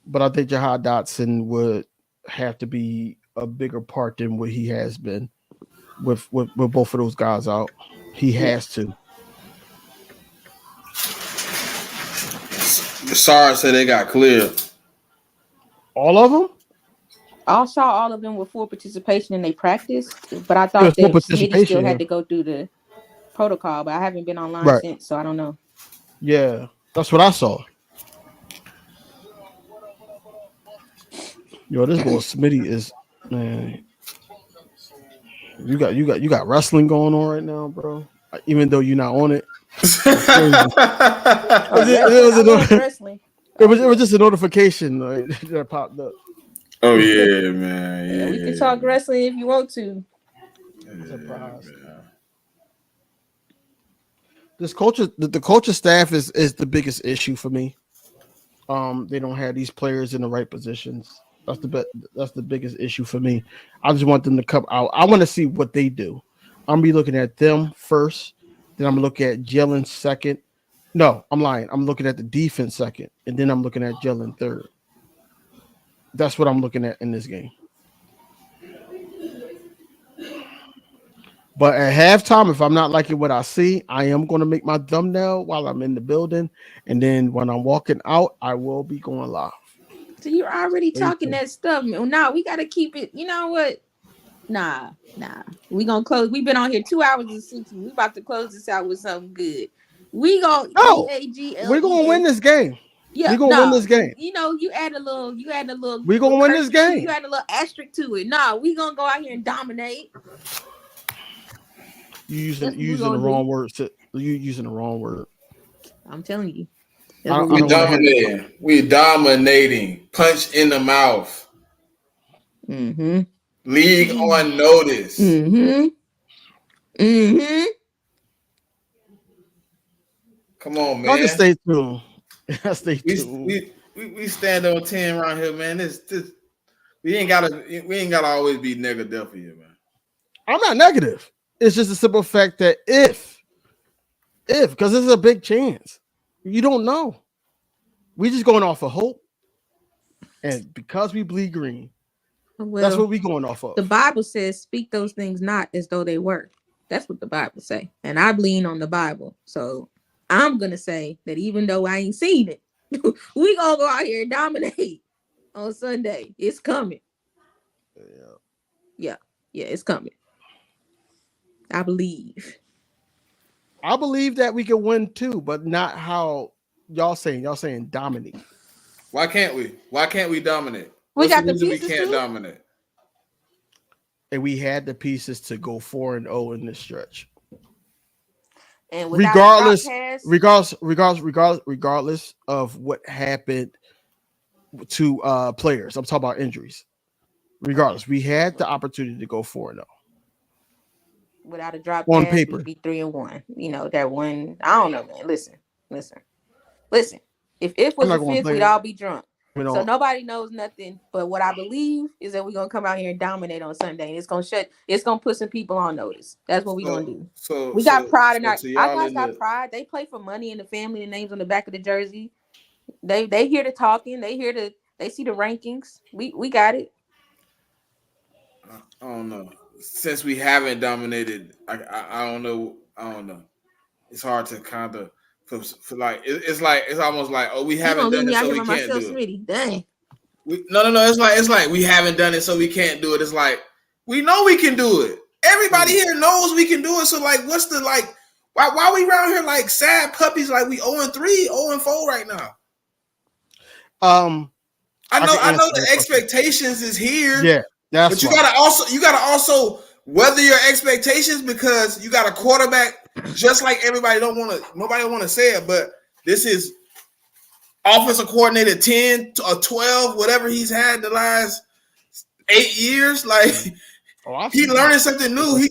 but I think Jahad Dotson would have to be a bigger part than what he has been with both of those guys out. He has to. The SARS said they got cleared. All of them? I saw all of them with full participation in their practice, but I It was thought full that Smitty still participation, yeah. had to go through the protocol, but I haven't been online Right. since, so I don't know. Yeah, that's what I saw. Yo, this boy Smitty is, man. You got wrestling going on right now, bro. Even though you're not on it, it's crazy. Oh, It wrestling! I love was, wrestling. it was just a notification like, that popped up. Oh yeah, man. Yeah, we can Yeah. talk wrestling if you want to. Surprise. This culture, the culture staff is the biggest issue for me. They don't have these players in the right positions. That's the biggest issue for me. I just want them to come out. I want to see what they do. I'm gonna be looking at them first, then I'm gonna look at Jalen second. No, I'm lying. I'm looking at the defense second, and then I'm looking at Jalen third. That's what I'm looking at in this game. But at halftime, if I'm not liking what I see, I am going to make my thumbnail while I'm in the building, and then when I'm walking out, I will be going live. So you're already What do you talking think? that stuff. Nah, we got to keep it. You know what? Nah. We gonna close. We've been on here 2 hours and 60. We about to close this out with something good. We gonna No, EAGLES. we're going to win this game. Yeah, We're going to win this game. You know, you add a little. We're going to win this game. You add a little asterisk to it. Nah, we gonna go out here and dominate. You using That's what we the gonna wrong do. word. You using the wrong word. I'm telling you. I We don't wanna dominating. We dominating. Punch in the mouth. Mm-hmm. League on notice. Mm-hmm. Mm-hmm. Come on, Y'all man. just stay tuned. Stay tuned. We stand on 10 around here, man. This we ain't gotta always be negative here, man. I'm not negative. It's just a simple fact that if because this is a big chance, you don't know. We just going off of hope, and because we bleed green, Well, that's what we going off of. the Bible says, "Speak those things not as though they were." That's what the Bible say, and I lean on the Bible. So I'm gonna say that even though I ain't seen it, we gonna go out here and dominate on Sunday. It's coming. Yeah, it's coming. I believe. I believe that we can win too, but not how y'all saying. Y'all saying dominate. Why can't we? Why can't we dominate? We What's got the the reason we pieces can't too. dominate? And we had the pieces to go 4-0 in this stretch. And without a drop Regardless of what happened to players. I'm talking about injuries. Regardless, we had the opportunity to go 4-0. without a drop On pass, paper. we'd be 3-1. You know, that one. I don't know, man. Listen. If it was I'm not a gonna fifth, blame we'd all be drunk. you So know, nobody knows nothing. But what I believe is that we're gonna come out here and dominate on Sunday. And it's gonna put some people on notice. That's what we're gonna do. We got pride in our to y'all guys in got the pride. They play for money and the family and names on the back of the jersey. They hear the talking, they see the rankings. We got it. I don't know. Since we haven't dominated, I don't know. It's hard to kind of for like it's almost like, oh, we You gonna haven't leave done me it, out so here we by can't myself, do it. Smitty. Dang. No. It's like we haven't done it, so we can't do it. It's like we know we can do it. Everybody here knows we can do it. So like, what's the like? Why we around here like sad puppies? Like we 0-3, 0-4 right now. I know the expectations is here. Yeah, that's but you gotta also weather your expectations because you got a quarterback just like nobody want to say it, but this is offensive coordinator 10 or 12, whatever he's had the last 8 years. Like he learning something new.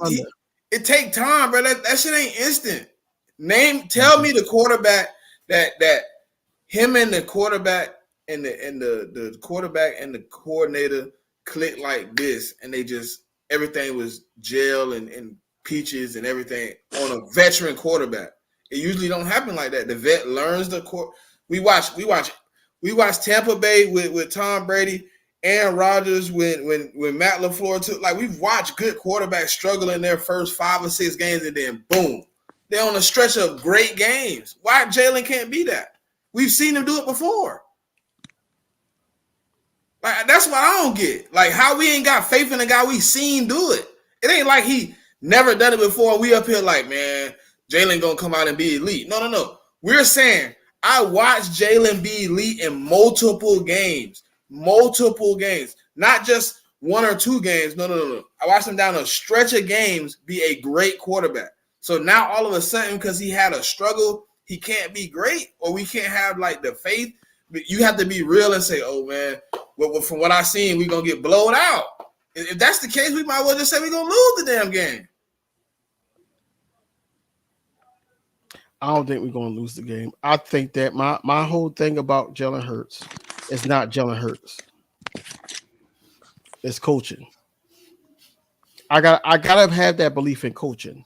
It take time, bro. That shit ain't instant. Tell me the quarterback that him and the quarterback and the quarterback and the coordinator clicked like this, and they just everything was gel and peaches and everything on a veteran quarterback. It usually don't happen like that. The vet learns the court. We watch Tampa Bay with Tom Brady, Aaron Rodgers when Matt LaFleur took. Like we've watched good quarterbacks struggle in their first 5 or 6 games, and then boom, they're on a stretch of great games. Why Jalen can't be that? We've seen him do it before. Like, that's what I don't get. Like, how we ain't got faith in the guy we seen do it. It ain't like he never done it before. We up here like, man, Jalen gonna come out and be elite. No. We're saying I watched Jalen be elite in multiple games, not just one or two games. No. I watched him down a stretch of games be a great quarterback. So now all of a sudden, because he had a struggle, he can't be great, or we can't have like the faith. You have to be real and say, oh man, well, from what I seen, we're gonna get blown out. If that's the case, we might well just say we're gonna lose the damn game. I don't think we're going to lose the game. I think that my whole thing about Jalen Hurts is not Jalen Hurts. It's coaching. I gotta have that belief in coaching.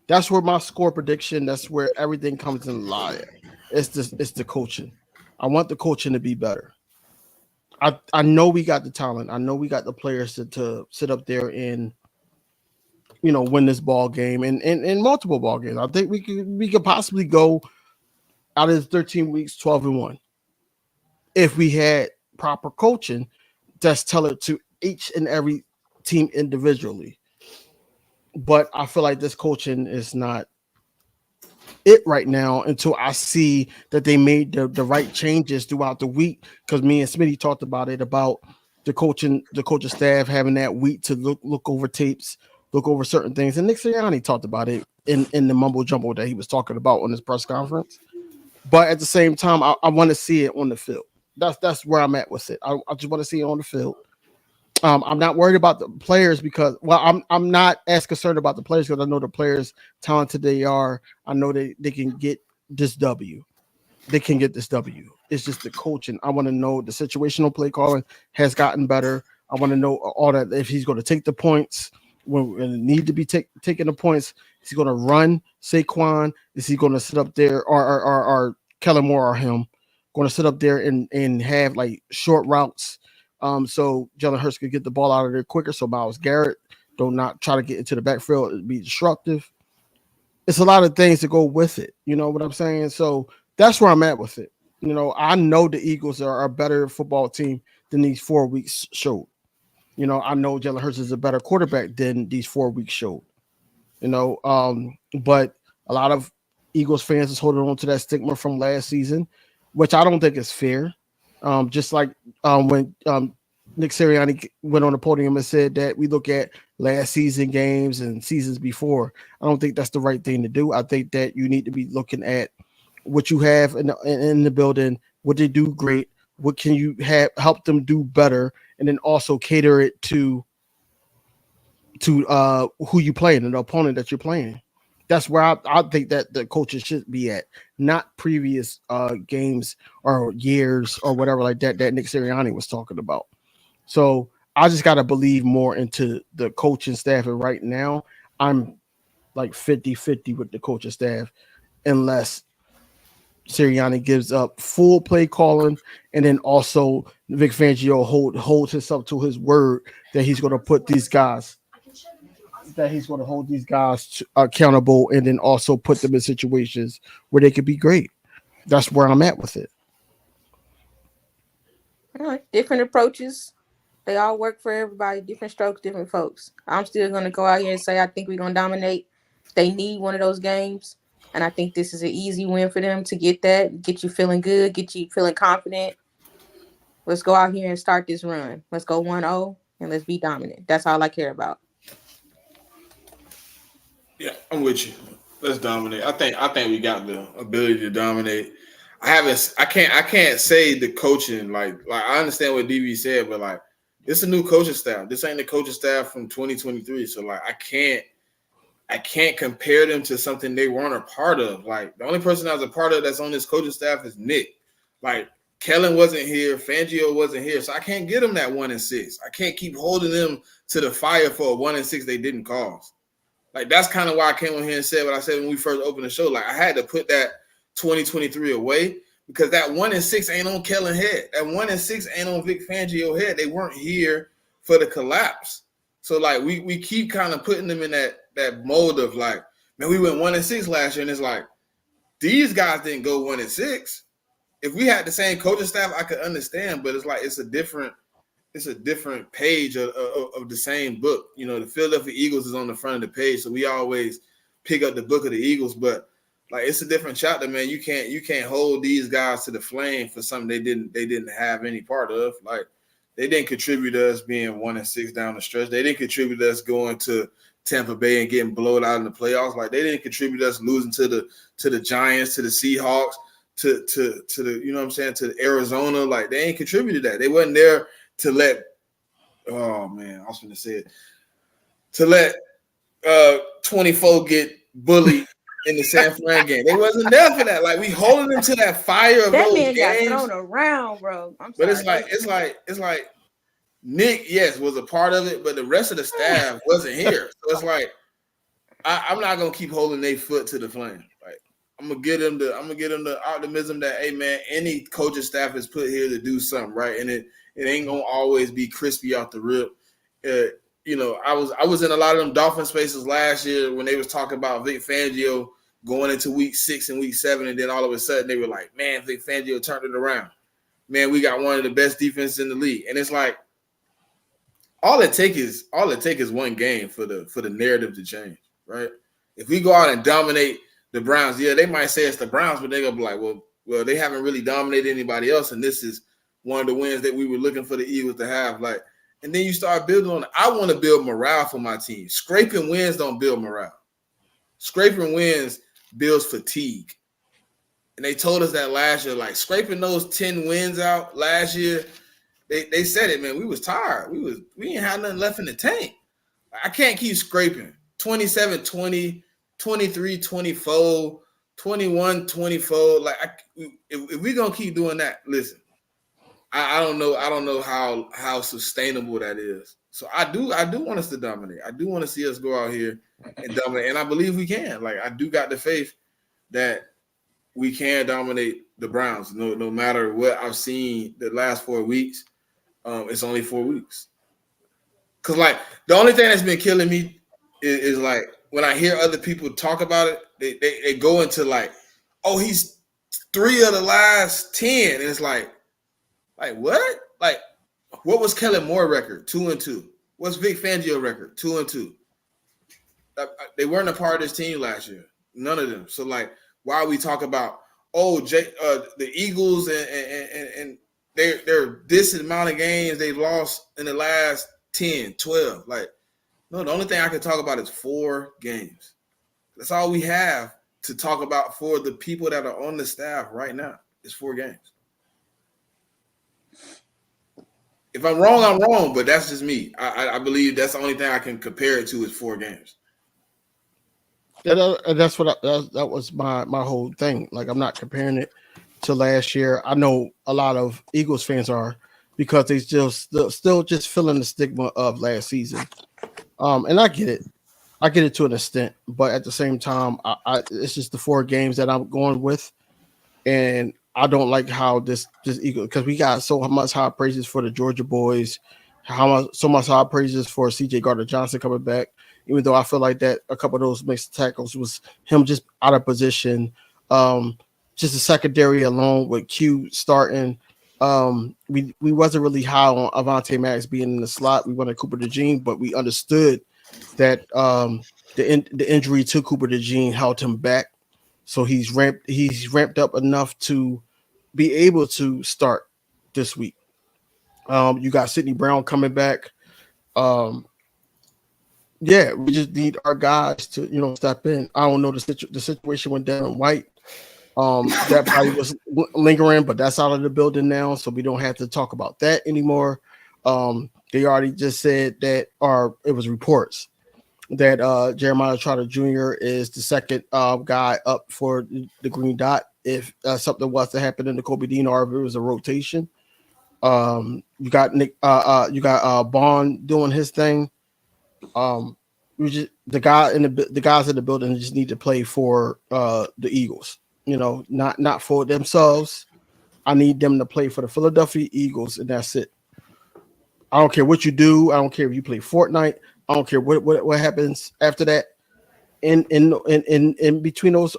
That's where my score prediction. That's where everything comes in lie. It's the coaching. I want the coaching to be better. I know we got the talent. I know we got the players to sit up there and win this ball game and multiple ball games. I think we could possibly go out of the 13 weeks 12-1 if we had proper coaching that's tailored to each and every team individually. But I feel like this coaching is not it right now until I see that they made the right changes throughout the week. Because me and Smitty talked about it, about the coaching staff having that week to look over tapes, look over certain things. And Nick Sirianni talked about it in the mumbo jumbo that he was talking about on his press conference. But at the same time, I want to see it on the field. That's where I'm at with it. I just want to see it on the field. I'm not worried about the players because, I'm not as concerned about the players because I know the players talented they are. I know they can get this W. They can get this W. It's just the coaching. I want to know the situational play calling has gotten better. I want to know all that. If he's going to take the points when it need to be taking the points, is he going to run Saquon? Is he going to sit up there or Kellen Moore or him going to sit up there and have like short routes? So Jalen Hurts could get the ball out of there quicker. So Myles Garrett don't not try to get into the backfield and be disruptive. It's a lot of things to go with it. You know what I'm saying? So that's where I'm at with it. I know the Eagles are a better football team than these 4 weeks showed. I know Jalen Hurts is a better quarterback than these 4 weeks showed. But a lot of Eagles fans is holding on to that stigma from last season, which I don't think is fair. Just like when Nick Sirianni went on the podium and said that we look at last season games and seasons before. I don't think that's the right thing to do. I think that you need to be looking at what you have in the building, what they do great, what can you help them do better, and then also cater it to who you playing and the opponent that you're playing. That's where I think that the coaches should be at, not previous games or years or whatever like that Nick Sirianni was talking about. So I just got to believe more into the coaching staff. And right now, I'm like 50-50 with the coaching staff, unless Sirianni gives up full play calling, and then also Vic Fangio holds himself to his word that he's going to put these guys. That he's going to hold these guys accountable and then also put them in situations where they could be great. That's where I'm at with it. Different approaches. They all work for everybody. Different strokes, different folks. I'm still going to go out here and say I think we're going to dominate. They need one of those games. And I think this is an easy win for them to get that, get you feeling good, get you feeling confident. Let's go out here and start this run. Let's go 1-0 and let's be dominant. That's all I care about. Yeah, I'm with you. Let's dominate. I think we got the ability to dominate. I can't say the coaching like I understand what DB said, but like it's a new coaching staff. This ain't the coaching staff from 2023. So like I can't compare them to something they weren't a part of. Like the only person I was a part of that's on this coaching staff is Nick. Like Kellen wasn't here, Fangio wasn't here, so I can't get them that 1-6. I can't keep holding them to the fire for a 1-6 they didn't cause. Like, that's kind of why I came on here and said what I said when we first opened the show. Like, I had to put that 2023 away because that 1-6 ain't on Kellen head. That 1-6 ain't on Vic Fangio head. They weren't here for the collapse. So, like, we keep kind of putting them in that mode of, like, man, we went 1-6 last year, and it's like, these guys didn't go 1-6. If we had the same coaching staff, I could understand, but it's like it's a different page of the same book. You know, the Philadelphia Eagles is on the front of the page, so we always pick up the book of the Eagles, but like it's a different chapter, man. You can't hold these guys to the flame for something they didn't have any part of. Like they didn't contribute to us being 1-6 down the stretch. They didn't contribute to us going to Tampa Bay and getting blown out in the playoffs. Like they didn't contribute to us losing to the Giants, to the Seahawks, to the, you know what I'm saying, to Arizona. Like they ain't contributed that. They wasn't there to let, oh man, I was going to say it, to let 24 get bullied in the San Fran game. They wasn't there for that. Like we holding them to that fire of that those man games. got thrown around, bro. But it's like Nick, yes, was a part of it, but the rest of the staff wasn't here. So it's like I'm not gonna keep holding their foot to the flame. Like I'm gonna get them the optimism that, hey man, any coaching staff is put here to do something, right? And it ain't gonna always be crispy off the rip. You know, I was in a lot of them Dolphin spaces last year when they was talking about Vic Fangio going into week 6 and week 7, and then all of a sudden they were like, man, Vic Fangio turned it around. Man, we got one of the best defenses in the league. And it's like all it take is one game for the narrative to change, right? If we go out and dominate the Browns, yeah, they might say it's the Browns, but they're gonna be like, well, they haven't really dominated anybody else, and this is one of the wins that we were looking for the Eagles to have. Like, and then you start building on it. I want to build morale for my team. Scraping wins don't build morale. Scraping wins builds fatigue. And they told us that last year, like scraping those 10 wins out last year, they said it, man. We was tired. We ain't had nothing left in the tank. I can't keep scraping. 27-20, 23-24, 21-24. Like if we're gonna keep doing that, listen. I don't know how sustainable that is. So I do want us to dominate. I do want to see us go out here and dominate. And I believe we can. Like I do got the faith that we can dominate the Browns. No matter what I've seen the last 4 weeks. It's only 4 weeks. Cause like the only thing that's been killing me is like when I hear other people talk about it, they go into like, oh, he's 3 of the last 10. And it's like what? Like, what was Kellen Moore record? 2-2. What's Vic Fangio record? 2-2. They weren't a part of this team last year. None of them. So like, why we talk about the Eagles and they're this amount of games they've lost in the last 10, 12. Like, no, the only thing I can talk about is 4 games. That's all we have to talk about for the people that are on the staff right now. It's 4 games. If I'm wrong, I'm wrong, but that's just me. I believe that's the only thing I can compare it to is 4 games. Yeah, that's what that was my whole thing. Like I'm not comparing it to last year. I know a lot of Eagles fans are because they still just feeling the stigma of last season. And I get it. I get it to an extent, but at the same time, it's just the 4 games that I'm going with, and I don't like how this Eagle, because we got so much high praises for the Georgia boys, so much high praises for CJ Gardner-Johnson coming back. Even though I feel like that a couple of those mixed tackles was him just out of position. Just a secondary alone with Q starting. We wasn't really high on Avonte Maddox being in the slot. We wanted Cooper DeJean, but we understood that the injury to Cooper DeJean held him back. So he's ramped up enough to be able to start this week. You got Sidney Brown coming back. Yeah, we just need our guys to step in. I don't know the situation with Devin White. That probably was lingering, but that's out of the building now, so we don't have to talk about that anymore. They already just said that, or it was reports that Jeremiah Trotter Jr. is the second guy up for the green dot if something was to happen in the Kobe Dean, or if it was a rotation. You got Nick, you got Bond doing his thing. The guys in the building just need to play for the Eagles. Not for themselves. I need them to play for the Philadelphia Eagles, and that's it. I don't care what you do. I don't care if you play Fortnite. I don't care what happens after that. In between those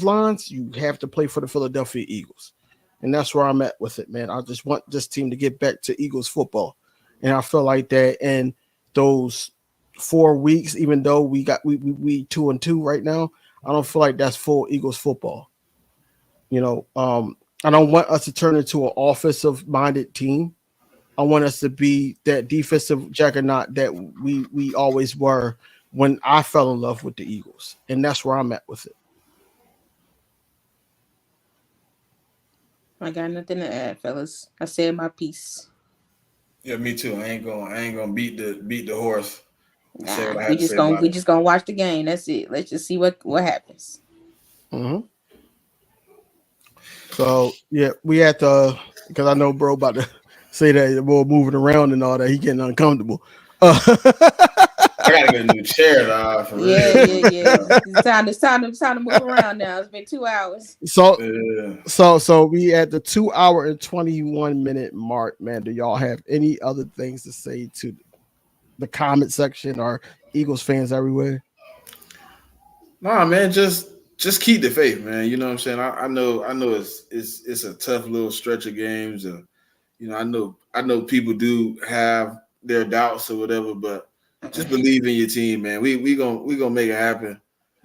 lines, you have to play for the Philadelphia Eagles, and that's where I'm at with it, man. I just want this team to get back to Eagles football. And I feel like that in those 4 weeks, even though we 2-2 right now, I don't feel like that's full Eagles football. I don't want us to turn into an offensive minded team. I want us to be that defensive juggernaut that we always were when I fell in love with the Eagles. And that's where I'm at with it. I got nothing to add, fellas. I said my piece. Yeah, me too. I ain't gonna beat the horse. Nah, we just gonna watch the game. That's it. Let's just see what happens. Mm-hmm. So yeah, we had to, because I know bro about to say that we're moving around and all that. He getting uncomfortable. I gotta get a new chair, dog. For real. It's time to move around now. It's been 2 hours. So we at the 2 hour and 21 minute mark, man. Do y'all have any other things to say to the comment section or Eagles fans everywhere? Nah, man, just keep the faith, man. You know what I'm saying? I know it's a tough little stretch of games. I know people do have their doubts or whatever, but just believe in your team, man. We gonna make it happen.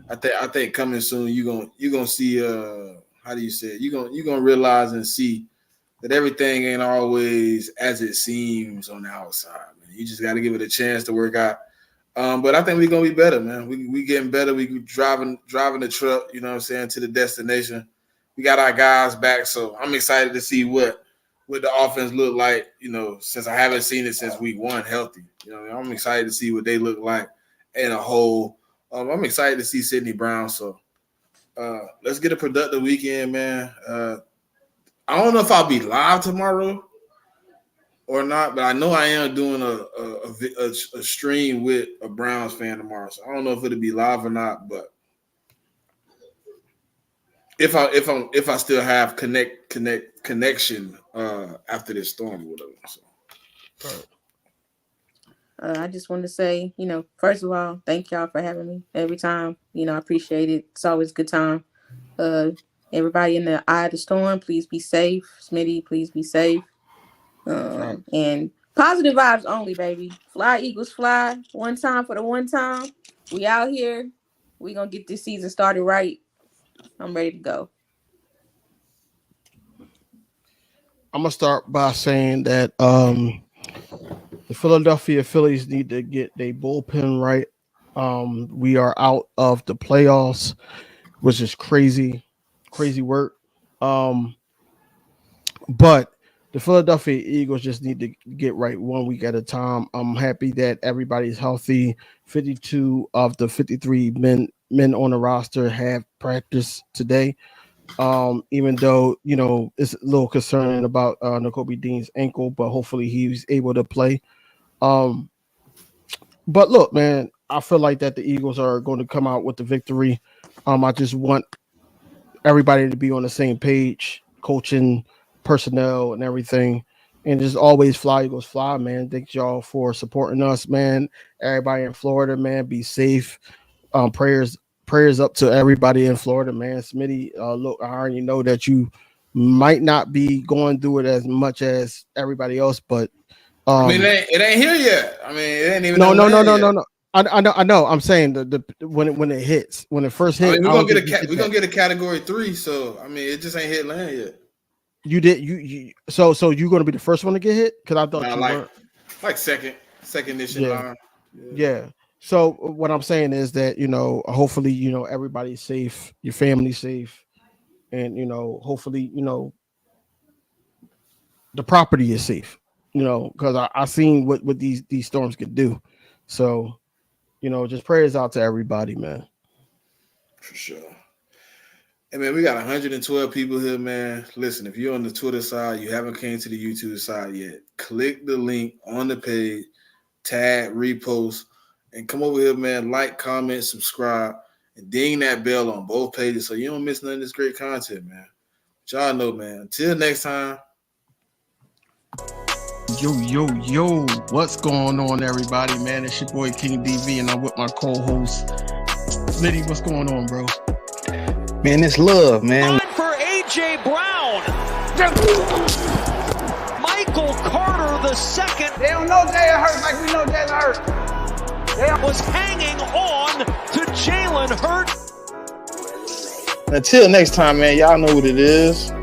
I think coming soon you gonna see how do you say it? You gonna realize and see that everything ain't always as it seems on the outside, man. You just gotta give it a chance to work out. But I think we're gonna be better, man. We getting better. We driving the truck, you know what I'm saying, to the destination. We got our guys back, so I'm excited to see what the offense look like, since I haven't seen it since week 1 healthy. I'm excited to see what they look like in a whole. I'm excited to see Sidney Brown. So let's get a productive weekend, man. I don't know if I'll be live tomorrow or not, but I know I am doing a stream with a Browns fan tomorrow. So I don't know if it'll be live or not, but if I still have connection after this storm or whatever. So. I just want to say, first of all, thank y'all for having me every time. I appreciate it. It's always a good time. Everybody in the eye of the storm, please be safe. Smitty, please be safe. And positive vibes only, baby. Fly, Eagles, fly. One time for the one time. We out here. We going to get this season started right. I'm ready to go. I'm going to start by saying that the Philadelphia Phillies need to get their bullpen right. We are out of the playoffs, which is crazy work. But the Philadelphia Eagles just need to get right 1 week at a time. I'm happy that everybody's healthy. 52 of the 53 men on the roster have practiced today. Even though, it's a little concerning about Nakobe Dean's ankle, but hopefully he's able to play. But look, man, I feel like that the Eagles are going to come out with the victory. I just want everybody to be on the same page, coaching, personnel, and everything. And just always fly, Eagles fly, man. Thank y'all for supporting us, man. Everybody in Florida, man, be safe. Prayers up to everybody in Florida, man. Smitty, look, I already know that you might not be going through it as much as everybody else, but it ain't here yet. I mean, it ain't even. No. I know. I'm saying the when it hits, when it first hit, we're gonna get a category 3. So I mean, it just ain't hit land yet. You did you so you're gonna be the first one to get hit? Because I thought you were like second issue. Yeah. So what I'm saying is that hopefully everybody's safe, your family's safe, and hopefully the property is safe. Because I seen what these storms could do. So just prayers out to everybody, man. For sure. Hey, man, we got 112 people here, man. Listen, if you're on the Twitter side, you haven't came to the YouTube side yet, click the link on the page, tag, repost, and come over here, man. Like, comment, subscribe, and ding that bell on both pages so you don't miss none of this great content, man. But y'all know, man. Until next time. Yo, what's going on, everybody, man? It's your boy King DV, and I'm with my co-host Smitty. What's going on, bro? Man, it's love, man. For AJ Brown. Michael Carter II They don't know Jalen Hurts like we know Jalen Hurts. was hanging on to Jalen Hurts. Until next time, man, y'all know what it is.